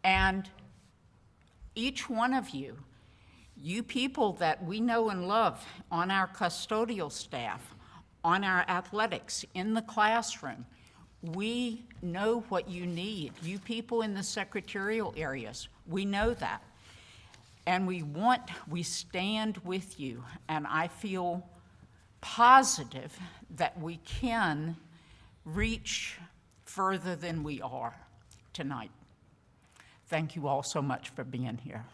And each one of you, you people that we know and love on our custodial staff, on our athletics, in the classroom, we know what you need. You people in the secretarial areas, we know that. And we stand with you. And I feel positive that we can reach further than we are tonight. Thank you all so much for being here.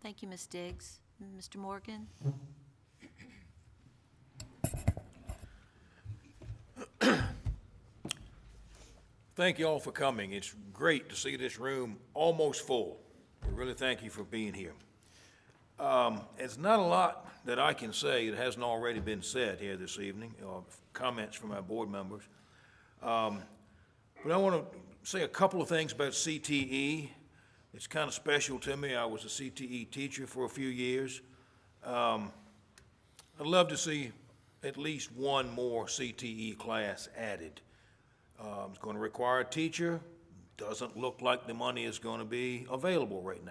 Thank you, Ms. Diggs. Mr. Morgan? Thank you all for coming. It's great to see this room almost full. We really thank you for being here. It's not a lot that I can say that hasn't already been said here this evening, comments from our board members. But I want to say a couple of things about CTE. It's kind of special to me. I was a CTE teacher for a few years. I'd love to see at least one more CTE class added. It's going to require a teacher. Doesn't look like the money is going to be available right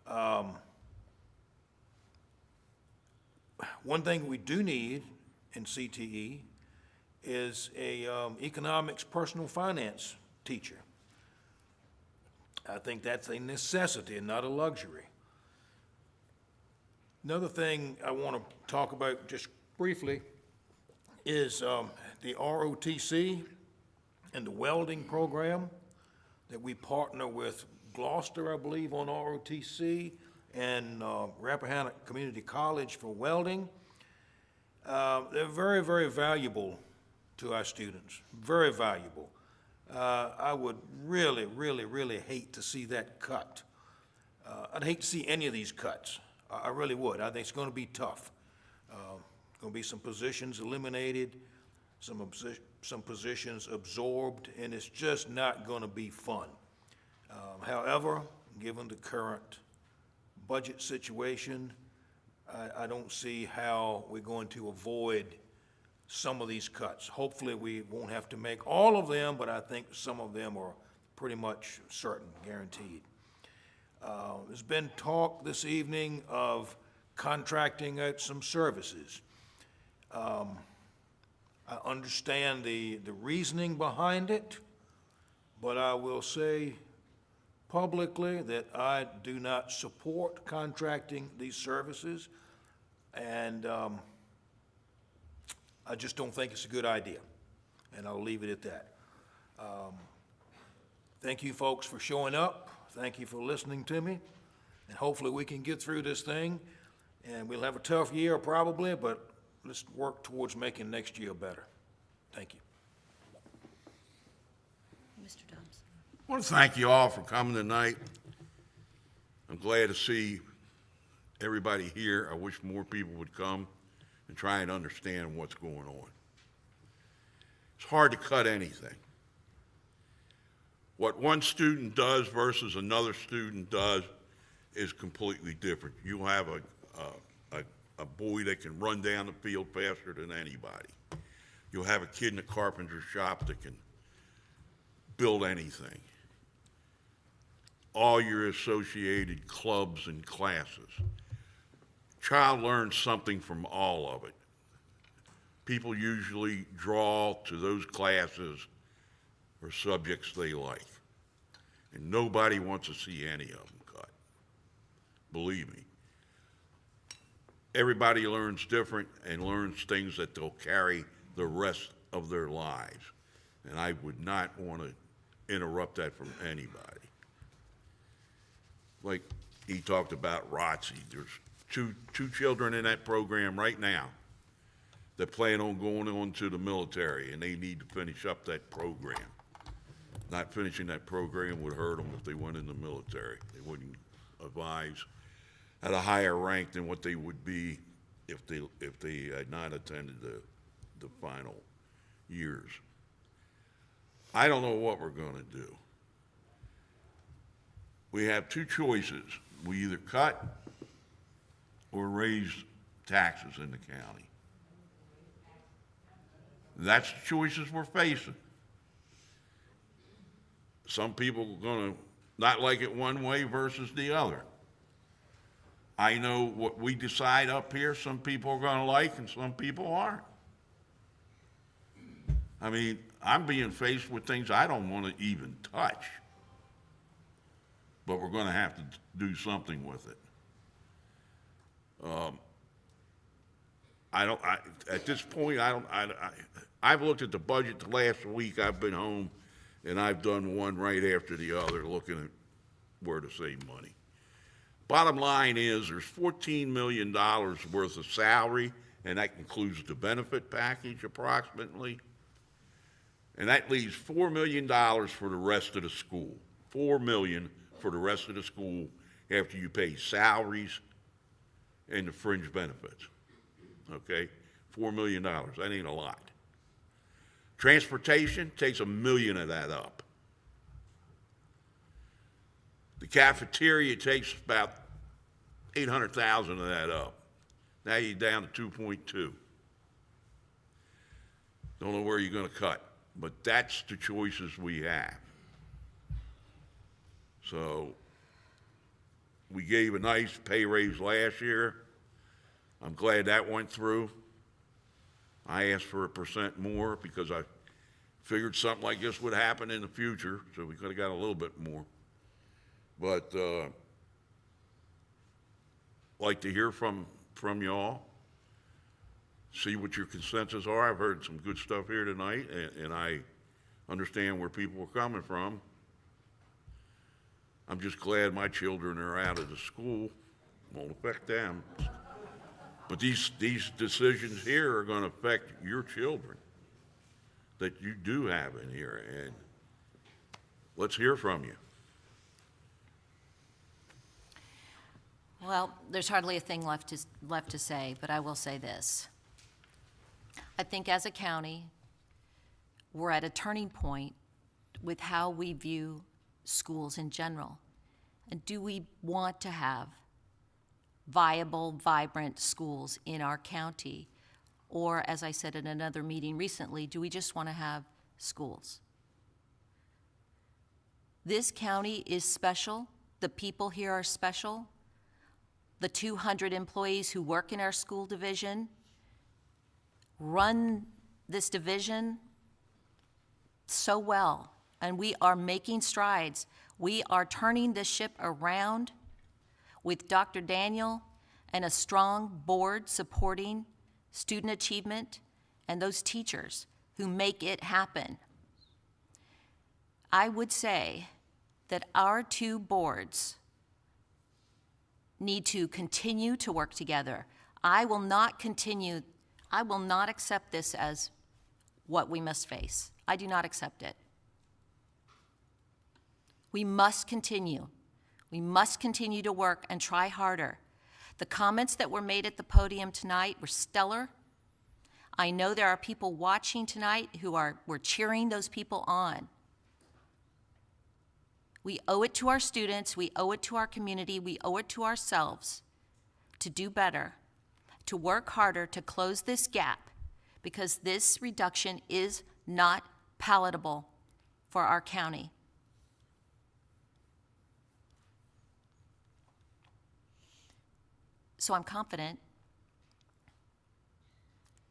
now. One thing we do need in CTE is a economics personal finance teacher. I think that's a necessity and not a luxury. Another thing I want to talk about just briefly is the ROTC and the welding program that we partner with Gloucester, I believe, on ROTC, and Rappahannock Community College for welding. They're very, very valuable to our students, very valuable. I would really, really, really hate to see that cut. I'd hate to see any of these cuts. I really would. I think it's going to be tough. Going to be some positions eliminated, some positions absorbed, and it's just not going to be fun. However, given the current budget situation, I don't see how we're going to avoid some of these cuts. Hopefully, we won't have to make all of them, but I think some of them are pretty much certain, guaranteed. There's been talk this evening of contracting out some services. I understand the reasoning behind it, but I will say publicly that I do not support contracting these services, and I just don't think it's a good idea, and I'll leave it at that. Thank you, folks, for showing up. Thank you for listening to me, and hopefully we can get through this thing, and we'll have a tough year probably, but let's work towards making next year better. Thank you. Mr. Thompson. I want to thank you all for coming tonight. I'm glad to see everybody here. I wish more people would come and try and understand what's going on. It's hard to cut anything. What one student does versus another student does is completely different. You'll have a boy that can run down the field faster than anybody. You'll have a kid in a carpenter shop that can build anything. All your associated clubs and classes. Child learns something from all of it. People usually draw to those classes or subjects they like. And nobody wants to see any of them cut. Believe me. Everybody learns different and learns things that they'll carry the rest of their lives. And I would not want to interrupt that from anybody. Like he talked about ROTC. There's two children in that program right now that plan on going on to the military, and they need to finish up that program. Not finishing that program would hurt them if they went in the military. They wouldn't advise at a higher rank than what they would be if they had not attended the final years. I don't know what we're going to do. We have two choices. We either cut or raise taxes in the county. That's the choices we're facing. Some people are going to not like it one way versus the other. I know what we decide up here, some people are going to like and some people aren't. I mean, I'm being faced with things I don't want to even touch. But we're going to have to do something with it. At this point, I've looked at the budget the last week. I've been home, and I've done one right after the other, looking at where to save money. Bottom line is, there's $14 million worth of salary, and that includes the benefit package approximately. And that leaves $4 million for the rest of the school. $4 million for the rest of the school after you pay salaries and the fringe benefits. Okay? $4 million. That ain't a lot. Transportation takes $1 million of that up. The cafeteria takes about $800,000 of that up. Now you're down to 2.2. Don't know where you're going to cut, but that's the choices we have. So we gave a nice pay raise last year. I'm glad that went through. I asked for 1% more because I figured something like this would happen in the future, so we could have got a little bit more. But like to hear from y'all, see what your consensus are. I've heard some good stuff here tonight, and I understand where people are coming from. I'm just glad my children are out of the school. Won't affect them. But these decisions here are going to affect your children that you do have in here, and let's hear from you. Well, there's hardly a thing left to say, but I will say this. I think as a county, we're at a turning point with how we view schools in general. And do we want to have viable, vibrant schools in our county? Or, as I said in another meeting recently, do we just want to have schools? This county is special. The people here are special. The 200 employees who work in our school division run this division so well, and we are making strides. We are turning this ship around with Dr. Daniel and a strong board supporting student achievement and those teachers who make it happen. I would say that our two boards need to continue to work together. I will not accept this as what we must face. I do not accept it. We must continue. We must continue to work and try harder. The comments that were made at the podium tonight were stellar. I know there are people watching tonight who were cheering those people on. We owe it to our students, we owe it to our community, we owe it to ourselves to do better, to work harder to close this gap, because this reduction is not palatable for our county. So I'm confident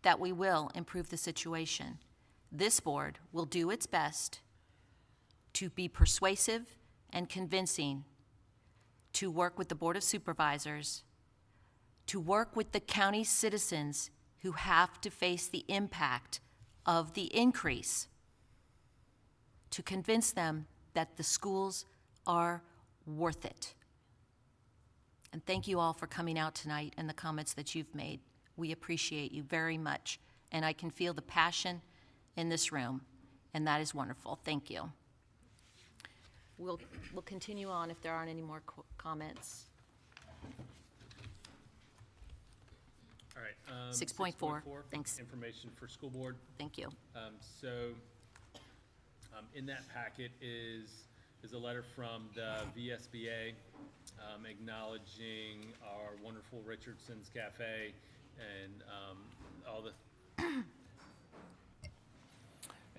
that we will improve the situation. This board will do its best to be persuasive and convincing, to work with the Board of Supervisors, to work with the county citizens who have to face the impact of the increase, to convince them that the schools are worth it. And thank you all for coming out tonight and the comments that you've made. We appreciate you very much, and I can feel the passion in this room, and that is wonderful. Thank you. We'll continue on if there aren't any more comments. All right. 6.4, thanks. Information for school board. Thank you. In that packet is a letter from the VSBA acknowledging our wonderful Richardson's Cafe and all the.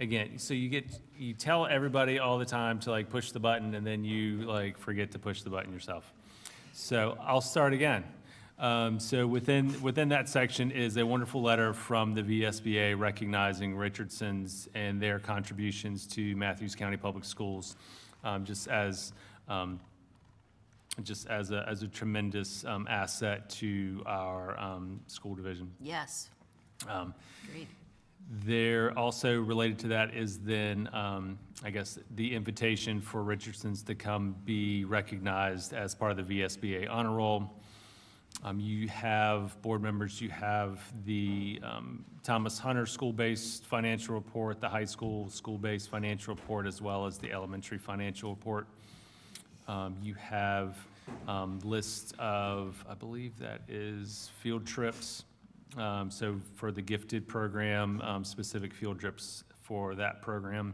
Again, so you tell everybody all the time to like push the button, and then you like forget to push the button yourself. So I'll start again. So within that section is a wonderful letter from the VSBA recognizing Richardson's and their contributions to Matthews County Public Schools, just as a tremendous asset to our school division. Yes. Great. There also related to that is then, I guess, the invitation for Richardson's to come be recognized as part of the VSBA honor roll. You have board members, you have the Thomas Hunter school-based financial report, the high school school-based financial report, as well as the elementary financial report. You have list of, I believe that is field trips. So for the gifted program, specific field trips for that program.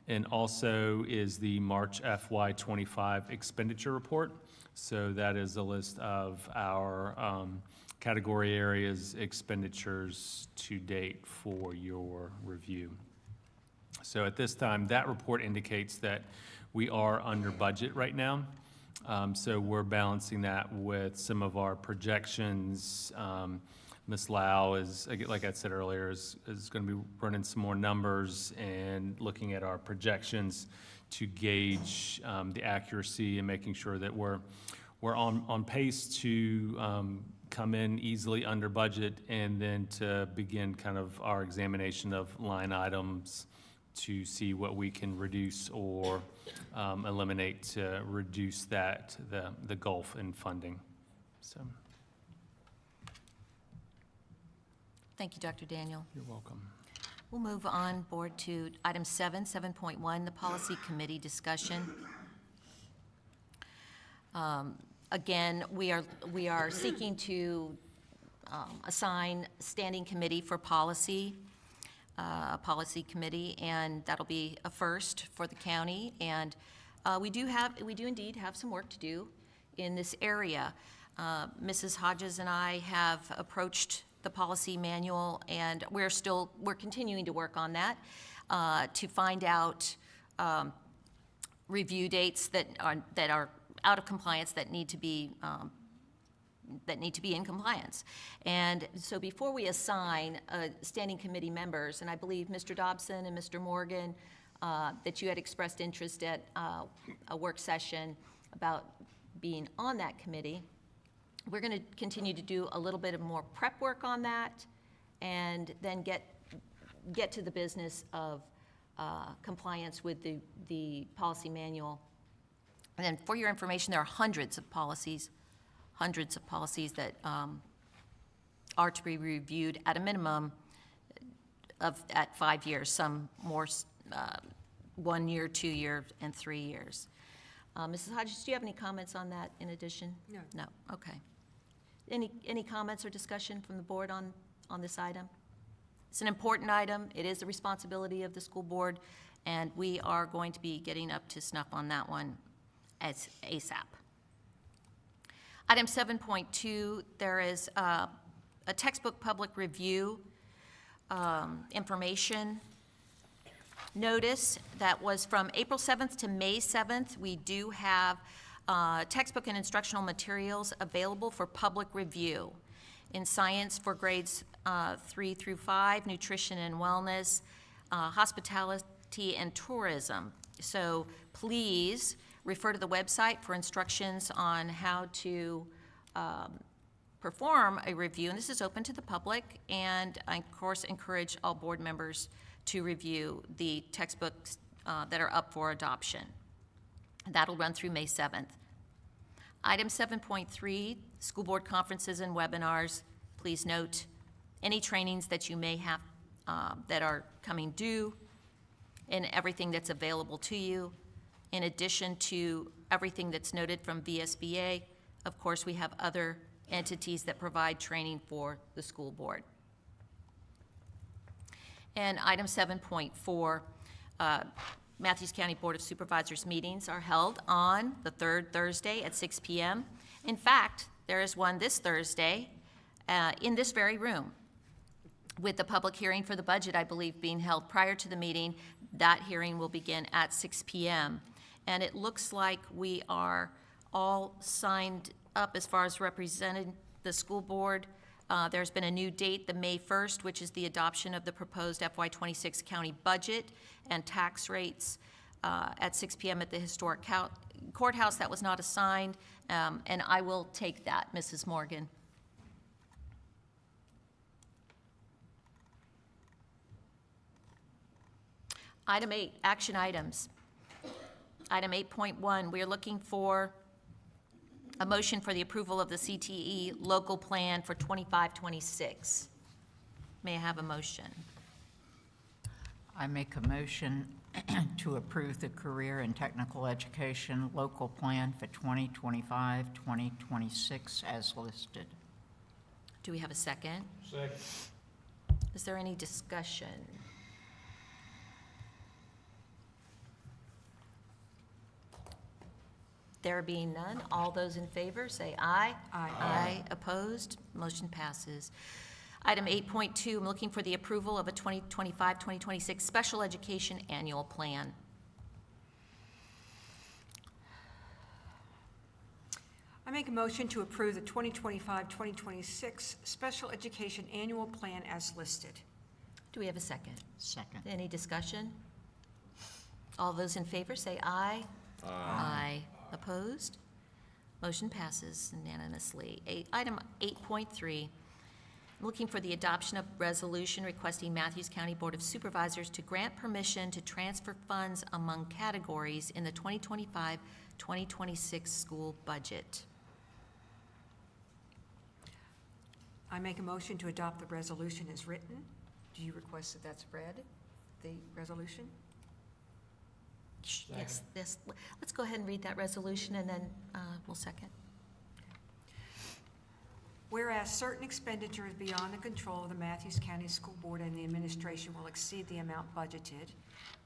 And also is the March FY25 expenditure report. So that is a list of our category areas expenditures to date for your review. So at this time, that report indicates that we are under budget right now. So we're balancing that with some of our projections. Ms. Lau is, like I said earlier, is going to be running some more numbers and looking at our projections to gauge the accuracy and making sure that we're on pace to come in easily under budget, and then to begin kind of our examination of line items to see what we can reduce or eliminate to reduce the gulf in funding. So, Thank you, Dr. Daniel. you're welcome. We'll move on, Board, to item 7.1, the Policy Committee discussion. Again, we are seeking to assign standing committee for policy, a policy committee, and that'll be a first for the county. And we do indeed have some work to do in this area. Mrs. Hodges and I have approached the policy manual, and we're continuing to work on that to find out review dates that are out of compliance, that need to be in compliance. And so before we assign standing committee members, and I believe Mr. Dobson and Mr. Morgan, that you had expressed interest at a work session about being on that committee, we're going to continue to do a little bit of more prep work on that, and then get to the business of compliance with the policy manual. And then for your information, there are hundreds of policies that are to be reviewed at a minimum at 5 years, some more 1 year, 2 years, and 3 years. Mrs. Hodges, do you have any comments on that in addition? No. No, okay. Any comments or discussion from the board on this item? It's an important item. It is the responsibility of the school board, and we are going to be getting up to snuff on that one as ASAP. Item 7.2, there is a textbook public review information notice that was from April 7th to May 7th. We do have textbook and instructional materials available for public review in science for grades 3 through 5, nutrition and wellness, hospitality and tourism. So please refer to the website for instructions on how to perform a review, and this is open to the public, and I, of course, encourage all board members to review the textbooks that are up for adoption. That'll run through May 7th. Item 7.3, school board conferences and webinars. Please note any trainings that you may have that are coming due and everything that's available to you. In addition to everything that's noted from VSBA, of course, we have other entities that provide training for the school board. And item 7.4, Matthews County Board of Supervisors meetings are held on the third Thursday at 6 p.m. In fact, there is one this Thursday in this very room, with the public hearing for the budget, I believe, being held prior to the meeting. That hearing will begin at 6 p.m. And it looks like we are all signed up as far as representing the school board. There's been a new date, the May 1st, which is the adoption of the proposed FY26 county budget and tax rates at 6 p.m. at the historic courthouse. That was not assigned, and I will take that, Mrs. Morgan. Item 8, action items. Item 8.1, we are looking for a motion for the approval of the CTE local plan for 25-26. May I have a motion? I make a motion to approve the career and technical education local plan for 2025-2026 as listed. Do we have a second? Second. Is there any discussion? There being none, all those in favor say aye. Aye. Aye. Opposed? Motion passes. Item 8.2, I'm looking for the approval of a 2025-2026 special education annual plan. I make a motion to approve the 2025-2026 special education annual plan as listed. Do we have a second? Second. Any discussion? All those in favor say aye. Aye. Opposed? Motion passes unanimously. Item 8.3, I'm looking for the adoption of resolution requesting Matthews County Board of Supervisors to grant permission to transfer funds among categories in the 2025-2026 school budget. I make a motion to adopt the resolution as written. Do you request that that's read, the resolution? Yes, yes. Let's go ahead and read that resolution, and then we'll second. Whereas certain expenditures beyond the control of the Matthews County School Board and the administration will exceed the amount budgeted,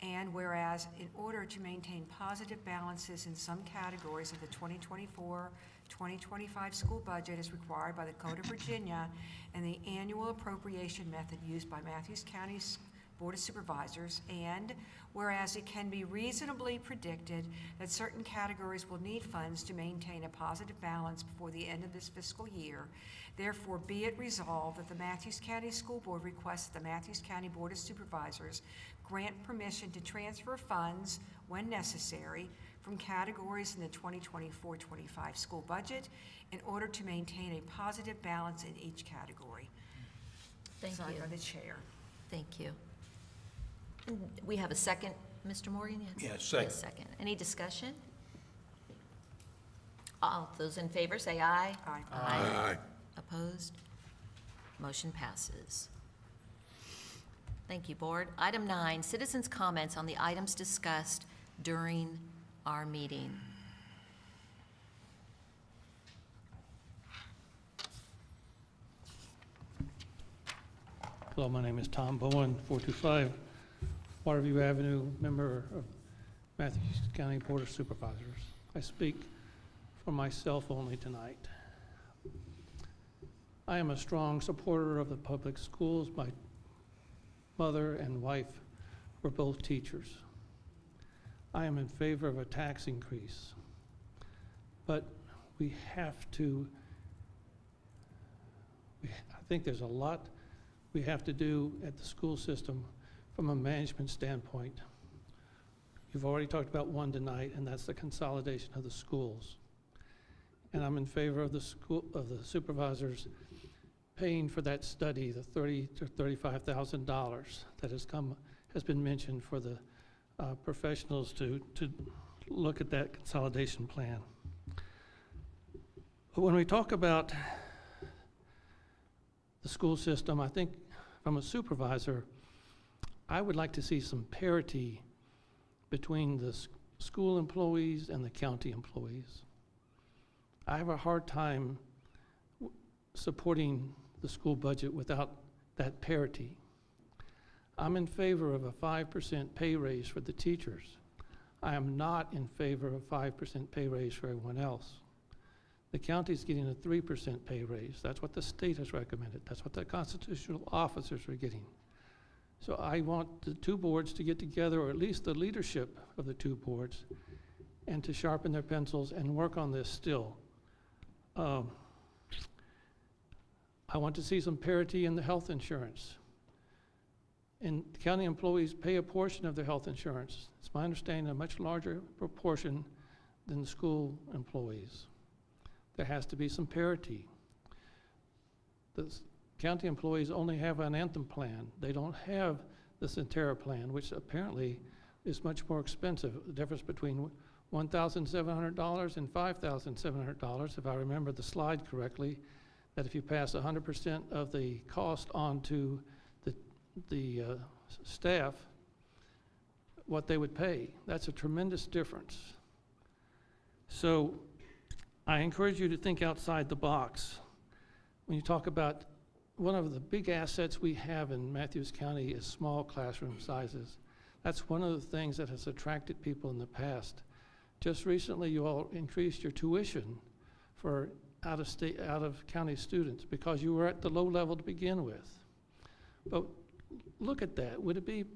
and whereas in order to maintain positive balances in some categories of the 2024-2025 school budget as required by the Code of Virginia and the annual appropriation method used by Matthews County's Board of Supervisors, and whereas it can be reasonably predicted that certain categories will need funds to maintain a positive balance before the end of this fiscal year, therefore be it resolved that the Matthews County School Board requests that the Matthews County Board of Supervisors grant permission to transfer funds, when necessary, from categories in the 2024-25 school budget in order to maintain a positive balance in each category. Thank Signed you. by the chair. Thank you. And we have a second, Mr. Morgan? Yes, second. Yes, second. Any discussion? All those in favor say aye. Aye. Aye. Opposed? Motion passes. Thank you, Board. Item 9, citizens' comments on the items discussed during our meeting. Hello, my name is Tom Bowen, 425 Waterview Avenue, member of Matthews County Board of Supervisors. I speak for myself only tonight. I am a strong supporter of the public schools. My mother and wife were both teachers. I am in favor of a tax increase, but we have to, I think there's a lot we have to do at the school system from a management standpoint. You've already talked about one tonight, and that's the consolidation of the schools. And I'm in favor of the supervisors paying for that study, the $30,000 to $35,000 that has been mentioned for the professionals to look at that consolidation plan. But when we talk about the school system, I think from a supervisor, I would like to see some parity between the school employees and the county employees. I have a hard time supporting the school budget without that parity. I'm in favor of a 5% pay raise for the teachers. I am not in favor of a 5% pay raise for everyone else. The county's getting a 3% pay raise. That's what the state has recommended. That's what the constitutional officers are getting. So I want the two boards to get together, or at least the leadership of the two boards, and to sharpen their pencils and work on this still. I want to see some parity in the health insurance. And county employees pay a portion of their health insurance. It's my understanding a much larger proportion than the school employees. There has to be some parity. The county employees only have an Anthem plan. They don't have the Centera plan, which apparently is much more expensive. The difference between $1,700 and $5,700, if I remember the slide correctly, that if you pass 100% of the cost on to the staff, what they would pay. That's a tremendous difference. So I encourage you to think outside the box. When you talk about one of the big assets we have in Matthews County is small classroom sizes. That's one of the things that has attracted people in the past. Just recently, you all increased your tuition for out-of-county students because you were at the low level to begin with. But look at that. Would it be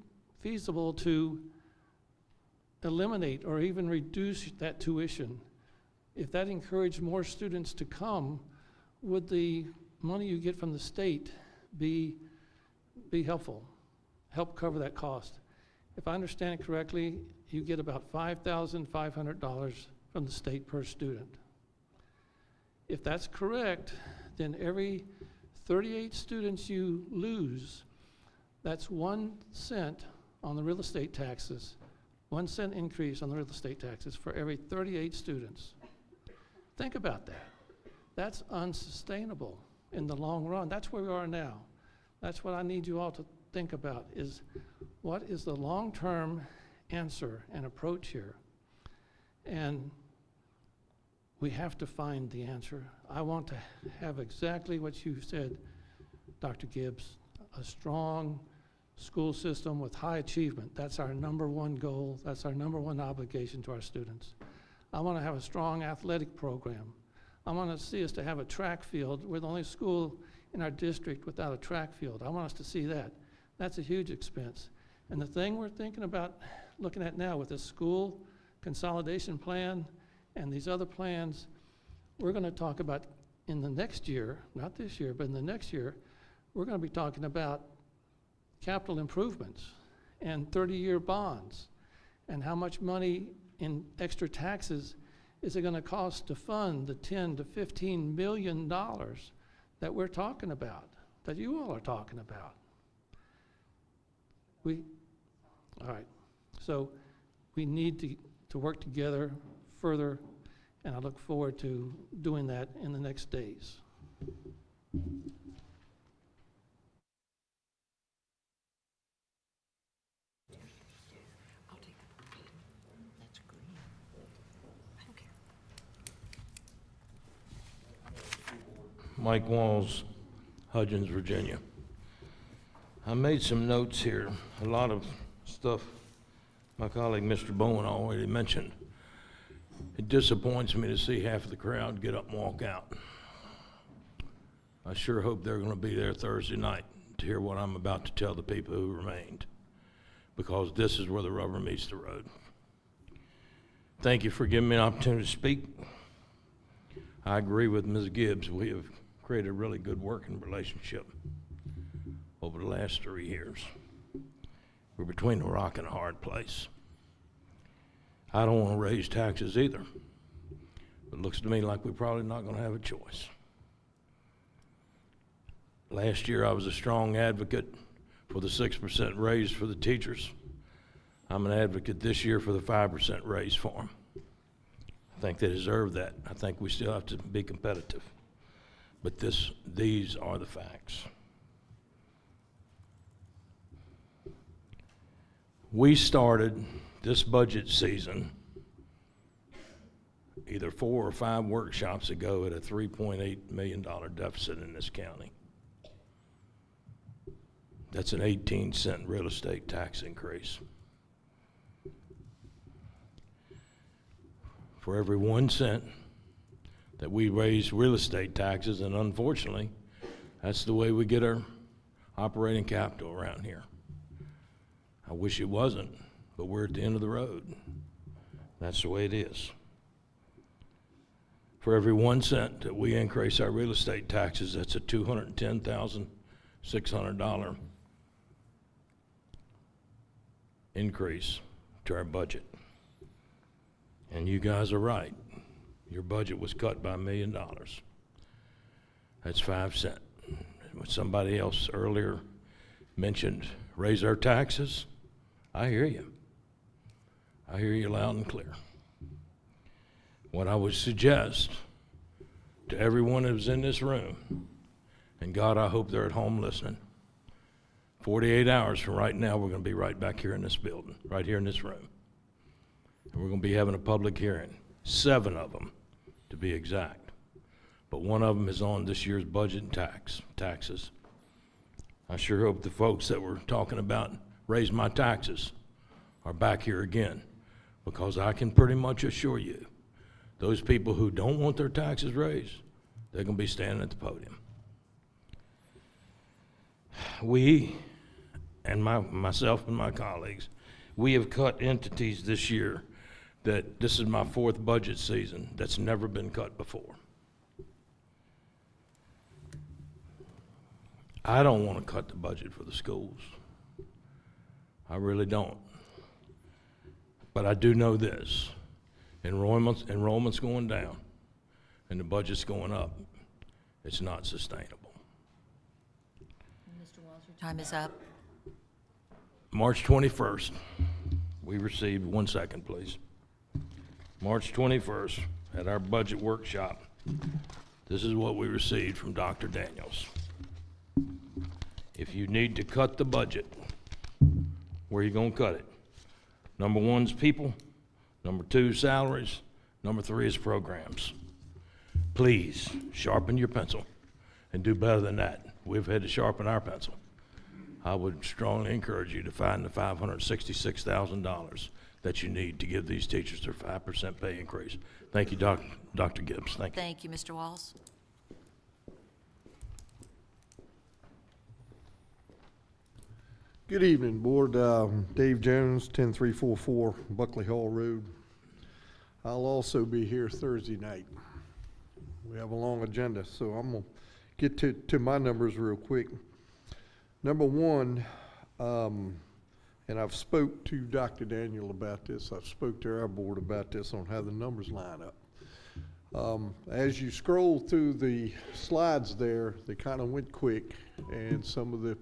feasible to eliminate or even reduce that tuition? If that encouraged more students to come, would the money you get from the state be helpful, help cover that cost? If I understand it correctly, you get about $5,500 from the state per student. If that's correct, then every 38 students you lose, that's 1 cent on the real estate taxes, 1 cent increase on the real estate taxes for every 38 students. Think about that. That's unsustainable in the long run. That's where we are now. That's what I need you all to think about, is what is the long-term answer and approach here? And we have to find the answer. I want to have exactly what you said, Dr. Gibbs, a strong school system with high achievement. That's our #1 goal. That's our #1 obligation to our students. I want to have a strong athletic program. I want to see us to have a track field. We're the only school in our district without a track field. I want us to see that. That's a huge expense. And the thing we're thinking about looking at now with the school consolidation plan and these other plans, we're going to talk about in the next year, not this year, but in the next year, we're going to be talking about capital improvements and 30-year bonds and how much money in extra taxes is it going to cost to fund the $10 to $15 million that we're talking about, that you all are talking about. All right, so we need to work together further, and I look forward to doing that in the next days. Mike Walls, Hudgens, Virginia. I made some notes here, a lot of stuff my colleague Mr. Bowen already mentioned. It disappoints me to see half of the crowd get up and walk out. I sure hope they're going to be there Thursday night to hear what I'm about to tell the people who remained, because this is where the rubber meets the road. Thank you for giving me an opportunity to speak. I agree with Ms. Gibbs. We have created a really good working relationship over the last 3 years. We're between a rock and a hard place. I don't want to raise taxes either, but it looks to me like we're probably not going to have a choice. Last year I was a strong advocate for the 6% raise for the teachers. I'm an advocate this year for the 5% raise for them. I think they deserve that. I think we still have to be competitive. But these are the facts. We started this budget season either 4 or 5 workshops ago at a $3.8 million deficit in this county. That's an 18-cent real estate tax increase. For every 1 cent that we raise real estate taxes, and unfortunately, that's the way we get our operating capital around here. I wish it wasn't, but we're at the end of the road. That's the way it is. For every 1 cent that we increase our real estate taxes, that's a $210,600 increase to our budget. And you guys are right. Your budget was cut by $1 million. That's 5 cents. Somebody else earlier mentioned raise our taxes. I hear you. I hear you loud and clear. What I would suggest to everyone who's in this room, and God, I hope they're at home listening, 48 hours from right now, we're going to be right back here in this building, right here in this room. And we're going to be having a public hearing, 7 of them to be exact. But one of them is on this year's budget and taxes. I sure hope the folks that were talking about raise my taxes are back here again, because I can pretty much assure you, those people who don't want their taxes raised, they're going to be standing at the podium. We, and myself and my colleagues, we have cut entities this year that this is my 4th budget season that's never been cut before. I don't want to cut the budget for the schools. I really don't. But I do know this. Enrollment's going down and the budget's going up. It's not sustainable. Time is up. March 21st, we received, 1 second, please. March 21st, at our budget workshop, this is what we received from Dr. Daniels. If you need to cut the budget, where are you gonna cut it? Number 1's people, number 2 is salaries, number 3 is programs. Please, sharpen your pencil and do better than that. We've had to sharpen our pencil. I would strongly encourage you to find the $566,000 that you need to give these teachers their 5% pay increase. Thank you, Dr. Gibbs. Thank you. Thank you, Mr. Walls. Good evening, Board. Dave Jones, 10344 Buckley Hall Road. I'll also be here Thursday night. We have a long agenda, so I'm going to get to my numbers real quick. Number 1, and I've spoke to Dr. Daniel about this. I've spoke to our board about this on how the numbers line up. As you scroll through the slides there, they kind of went quick, and some of the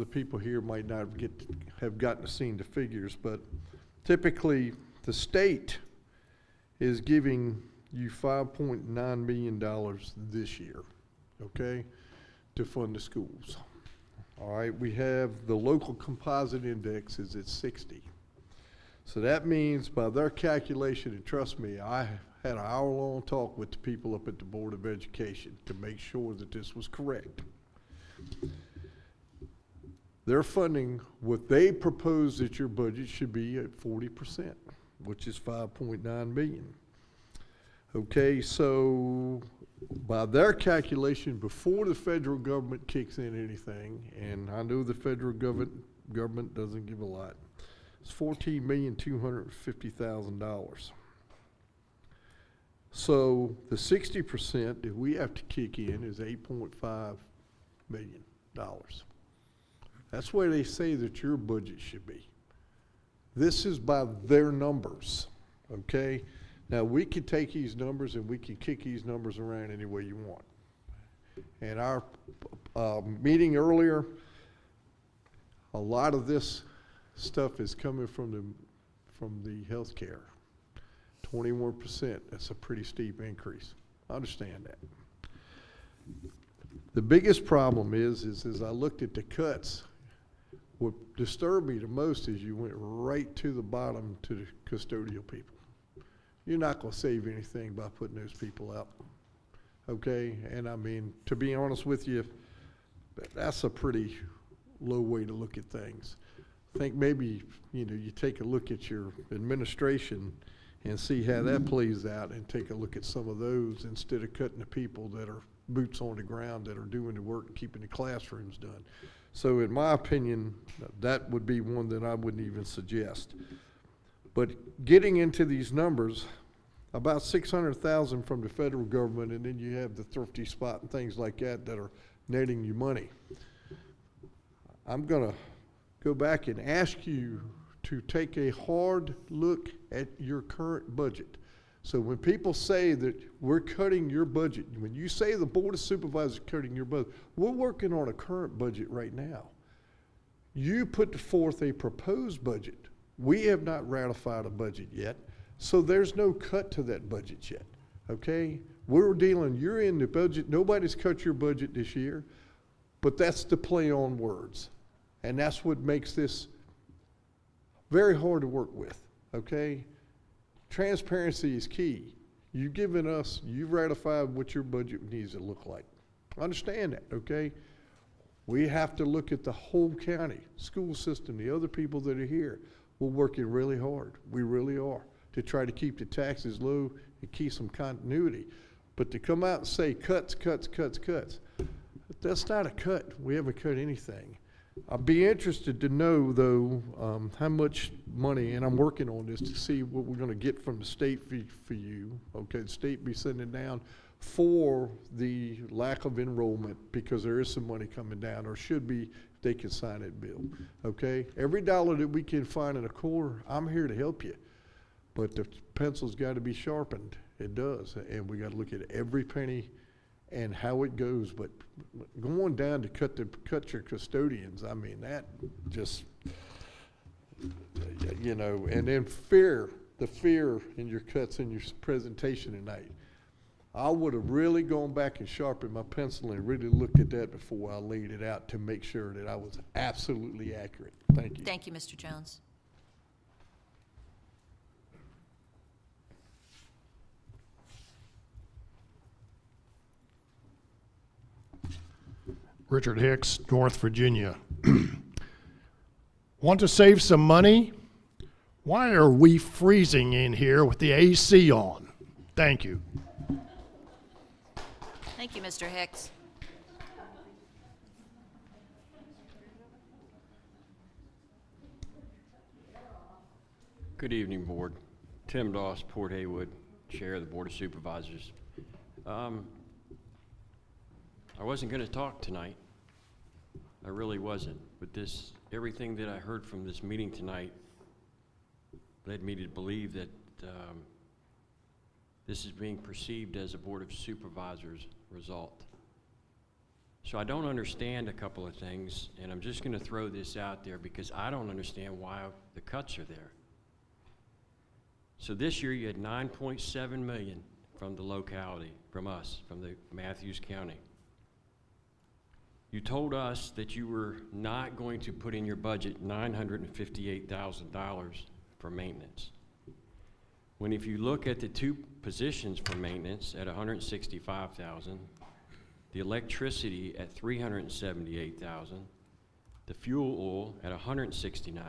people here might not have gotten to see the figures, but typically the state is giving you $5.9 million this year, okay, to fund the schools. All right, we have the local composite index is at 60. So that means by their calculation, and trust me, I had an hour-long talk with the people up at the Board of Education to make sure that this was correct. They're funding what they propose that your budget should be at 40%, which is $5.9 million. Okay, so by their calculation, before the federal government kicks in anything, and I know the federal government doesn't give a lot, it's $14,250,000. So the 60% that we have to kick in is $8.5 million. That's where they say that your budget should be. This is by their numbers, okay? Now, we can take these numbers and we can kick these numbers around any way you want. And our meeting earlier, a lot of this stuff is coming from the healthcare. 21%, that's a pretty steep increase. I understand that. The biggest problem is as I looked at the cuts, what disturbed me the most is you went right to the bottom to the custodial people. You're not going to save anything by putting those people out, okay? And I mean, to be honest with you, that's a pretty low way to look at things. I think maybe, you know, you take a look at your administration and see how that plays out and take a look at some of those instead of cutting the people that are boots on the ground that are doing the work and keeping the classrooms done. So in my opinion, that would be one that I wouldn't even suggest. But getting into these numbers, about 600,000 from the federal government, and then you have the thrifty spot and things like that that are netting you money. I'm gonna go back and ask you to take a hard look at your current budget. So when people say that we're cutting your budget, when you say the Board of Supervisors cutting your budget, we're working on a current budget right now. You put forth a proposed budget. We have not ratified a budget yet, so there's no cut to that budget yet, okay? We're dealing, you're in the budget, nobody's cut your budget this year, but that's the play on words. And that's what makes this very hard to work with, okay? Transparency is key. You've given us, you've ratified what your budget needs to look like. Understand that, okay? We have to look at the whole county, school system, the other people that are here. We're working really hard. We really are, to try to keep the taxes low and keep some continuity. But to come out and say cuts, that's not a cut. We haven't cut anything. I'd be interested to know, though, how much money, and I'm working on this to see what we're going to get from the state for you. Okay, the state be sending down for the lack of enrollment, because there is some money coming down, or should be if they can sign that bill. Okay, every dollar that we can find in a quarter, I'm here to help you. But the pencil's got to be sharpened. It does, and we got to look at every penny and how it goes, but going down to cut your custodians, I mean, that just, you know, and then the fear in your cuts in your presentation tonight. I would have really gone back and sharpened my pencil and really looked at that before I laid it out to make sure that I was absolutely accurate. Thank you. Thank you, Mr. Jones. Richard Hicks, North Virginia. Want to save some money? Why are we freezing in here with the AC on? Thank you. Thank you, Mr. Hicks. Good evening, Board. Tim Doss, Port Haywood, Chair of the Board of Supervisors. I wasn't going to talk tonight. I really wasn't. But everything that I heard from this meeting tonight led me to believe that this is being perceived as a Board of Supervisors result. So I don't understand a couple of things, and I'm just going to throw this out there because I don't understand why the cuts are there. So this year you had $9.7 million from the locality, from us, from the Matthews County. You told us that you were not going to put in your budget $958,000 for maintenance. When if you look at the two positions for maintenance at $165,000, the electricity at $378,000, the fuel oil at $169,000,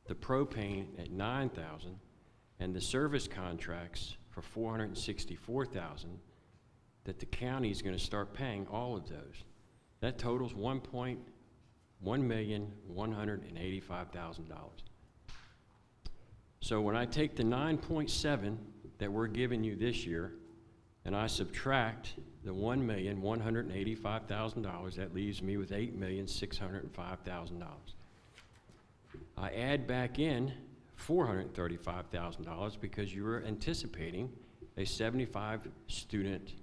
the propane at $9,000, and the service contracts for $464,000, that the county is going to start paying all of those. That totals $1,185,000. So when I take the 9.7 that we're giving you this year, and I subtract the $1,185,000, that leaves me with $8,605,000. I add back in $435,000 because you were anticipating a 75 student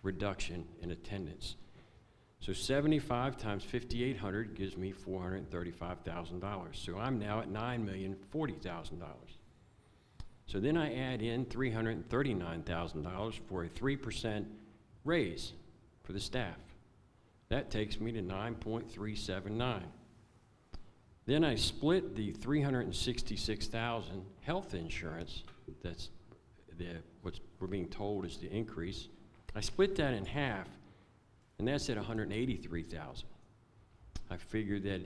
reduction in attendance. So 75 times 5,800 gives me $435,000. So I'm now at $9,040,000. So then I add in $339,000 for a 3% raise for the staff. That takes me to 9.379. Then I split the $366,000 health insurance, that's what we're being told is the increase. I split that in half, and that's at $183,000. I figured that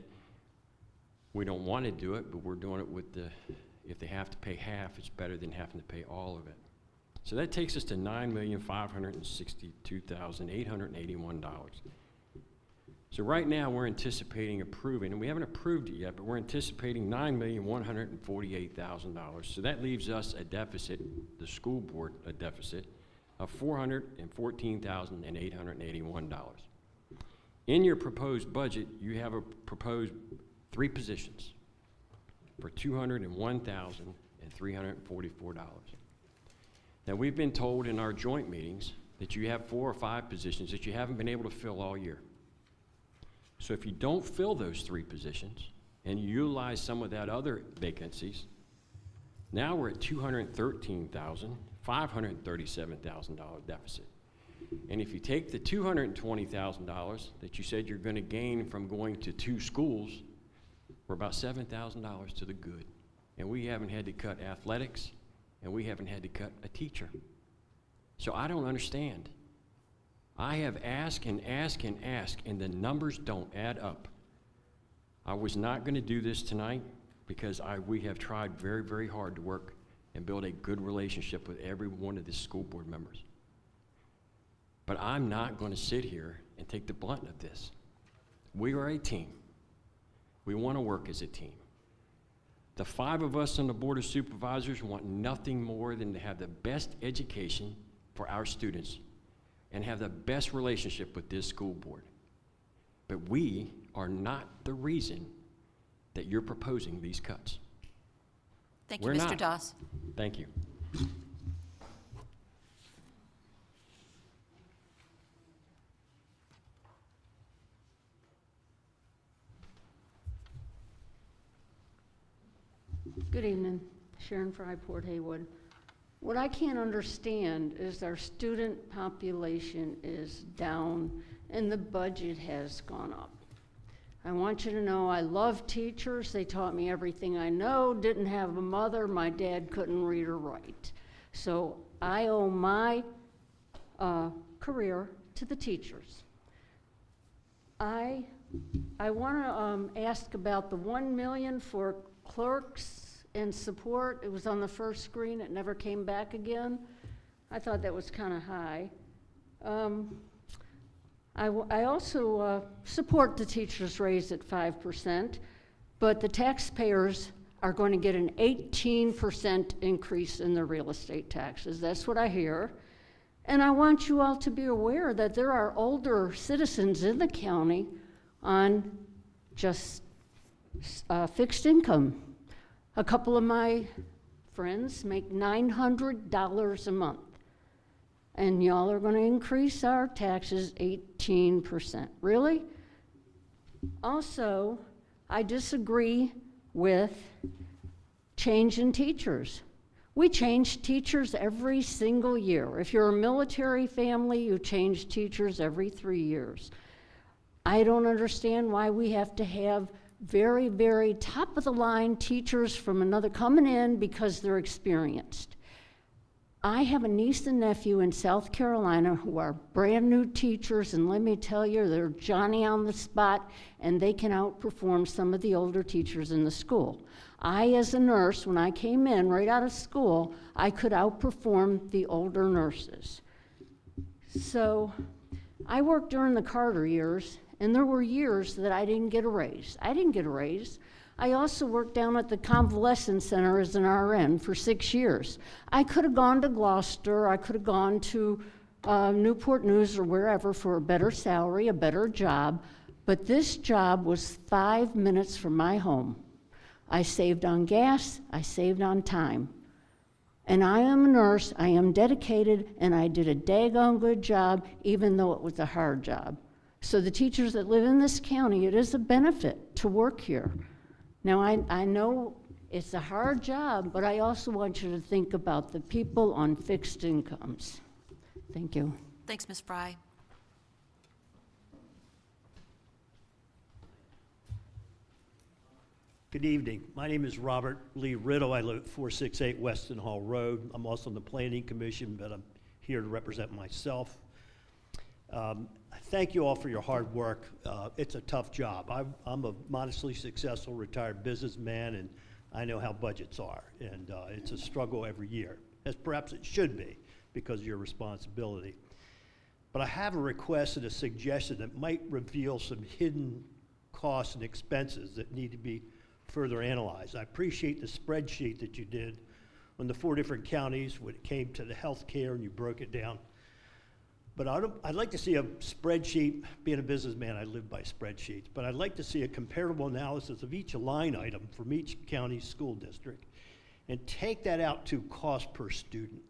we don't want to do it, but we're doing it with if they have to pay half, it's better than having to pay all of it. So that takes us to $9,562,881. So right now we're anticipating approving, and we haven't approved it yet, but we're anticipating $9,148,000. So that leaves us a deficit, the school board a deficit, of $414,881. In your proposed budget, you have a proposed 3 positions for $201,344. Now, we've been told in our joint meetings that you have 4 or 5 positions that you haven't been able to fill all year. So if you don't fill those 3 positions and you utilize some of that other vacancies, now we're at $213,537,000 deficit. And if you take the $220,000 that you said you're going to gain from going to 2 schools, we're about $7,000 to the good. And we haven't had to cut athletics, and we haven't had to cut a teacher. So I don't understand. I have asked and asked and asked, and the numbers don't add up. I was not going to do this tonight because we have tried very, very hard to work and build a good relationship with every one of the school board members. But I'm not going to sit here and take the brunt of this. We are a team. We want to work as a team. The 5 of us on the Board of Supervisors want nothing more than to have the best education for our students and have the best relationship with this school board. But we are not the reason that you're proposing these cuts. Thank you, Mr. Doss. Thank you. Good evening, Sharon Fry, Port Haywood. What I can't understand is our student population is down and the budget has gone up. I want you to know I love teachers. They taught me everything I know. Didn't have a mother. My dad couldn't read or write. So I owe my career to the teachers. I want to ask about the $1 million for clerks and support. It was on the first screen. It never came back again. I thought that was kind of high. I also support the teachers' raise at 5%, but the taxpayers are going to get an 18% increase in their real estate taxes. That's what I hear. And I want you all to be aware that there are older citizens in the county on just fixed income. A couple of my friends make $900 a month. And y'all are going to increase our taxes 18%. Really? Also, I disagree with change in teachers. We change teachers every single year. If you're a military family, you change teachers every 3 years. I don't understand why we have to have very, very top of the line teachers from another coming in because they're experienced. I have a niece and nephew in South Carolina who are brand new teachers, and let me tell you, they're Johnny on the spot, and they can outperform some of the older teachers in the school. I, as a nurse, when I came in right out of school, I could outperform the older nurses. So I worked during the Carter years, and there were years that I didn't get a raise. I didn't get a raise. I also worked down at the convalescent center as an RN for 6 years. I could have gone to Gloucester, I could have gone to Newport News or wherever for a better salary, a better job, but this job was 5 minutes from my home. I saved on gas, I saved on time. And I am a nurse, I am dedicated, and I did a daggone good job, even though it was a hard job. So the teachers that live in this county, it is a benefit to work here. Now, I know it's a hard job, but I also want you to think about the people on fixed incomes. Thank you. Thanks, Ms. Fry. Good evening. My name is Robert Lee Riddle. I live at 468 Weston Hall Road. I'm also on the Planning Commission, but I'm here to represent myself. Thank you all for your hard work. It's a tough job. I'm a modestly successful retired businessman, and I know how budgets are. And it's a struggle every year, as perhaps it should be because of your responsibility. But I have a request and a suggestion that might reveal some hidden costs and expenses that need to be further analyzed. I appreciate the spreadsheet that you did on the 4 different counties when it came to the health care and you broke it down. But I'd like to see a spreadsheet. Being a businessman, I live by spreadsheets. But I'd like to see a comparable analysis of each line item from each county school district and take that out to cost per student.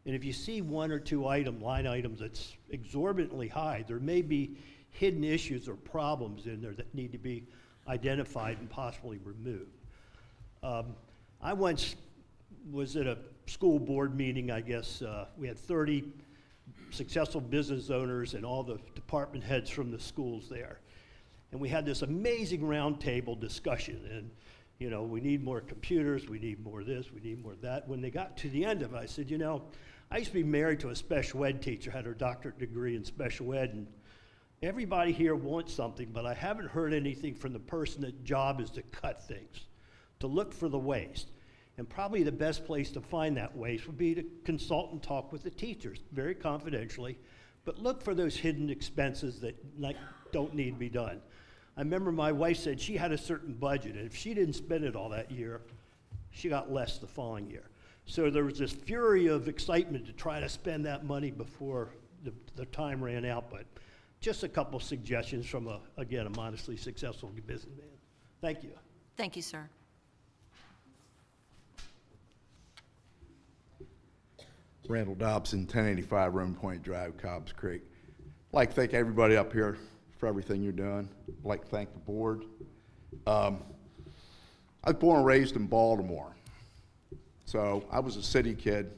And if you see 1 or 2 line items that's exorbitantly high, there may be hidden issues or problems in there that need to be identified and possibly removed. I once was at a school board meeting, I guess. We had 30 successful business owners and all the department heads from the schools there. And we had this amazing roundtable discussion. And, you know, we need more computers, we need more this, we need more that. When they got to the end of it, I said, you know, I used to be married to a special ed teacher, had her doctorate degree in special ed, and everybody here wants something, but I haven't heard anything from the person that's job is to cut things, to look for the waste. And probably the best place to find that waste would be to consult and talk with the teachers, very confidentially, but look for those hidden expenses that don't need to be done. I remember my wife said she had a certain budget, and if she didn't spend it all that year, she got less the following year. So there was this fury of excitement to try to spend that money before the time ran out, but just a couple suggestions from, again, a modestly successful businessman. Thank you. Thank you, sir. Randall Dobson, 1085 Rome Point Drive, Cobbs Creek. I'd like to thank everybody up here for everything you're doing. I'd like to thank the board. I was born and raised in Baltimore. So I was a city kid,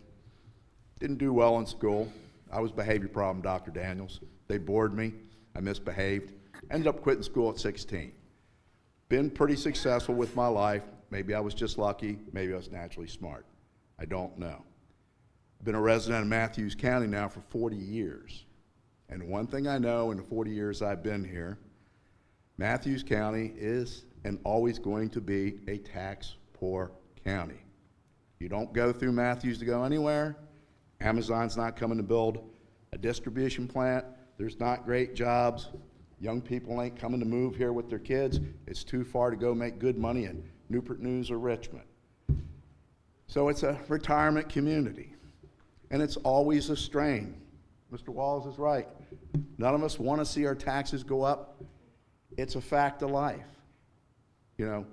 didn't do well in school. I was behavior problem, Dr. Daniels. They bored me, I misbehaved. Ended up quitting school at 16. Been pretty successful with my life. Maybe I was just lucky, maybe I was naturally smart. I don't know. I've been a resident of Matthews County now for 40 years. And one thing I know in the 40 years I've been here, Matthews County is and always going to be a tax-poor county. You don't go through Matthews to go anywhere. Amazon's not coming to build a distribution plant. There's not great jobs. Young people ain't coming to move here with their kids. It's too far to go make good money in Newport News or Richmond. So it's a retirement community, and it's always a strain. Mr. Walls is right. None of us want to see our taxes go up. It's a fact of life. You know,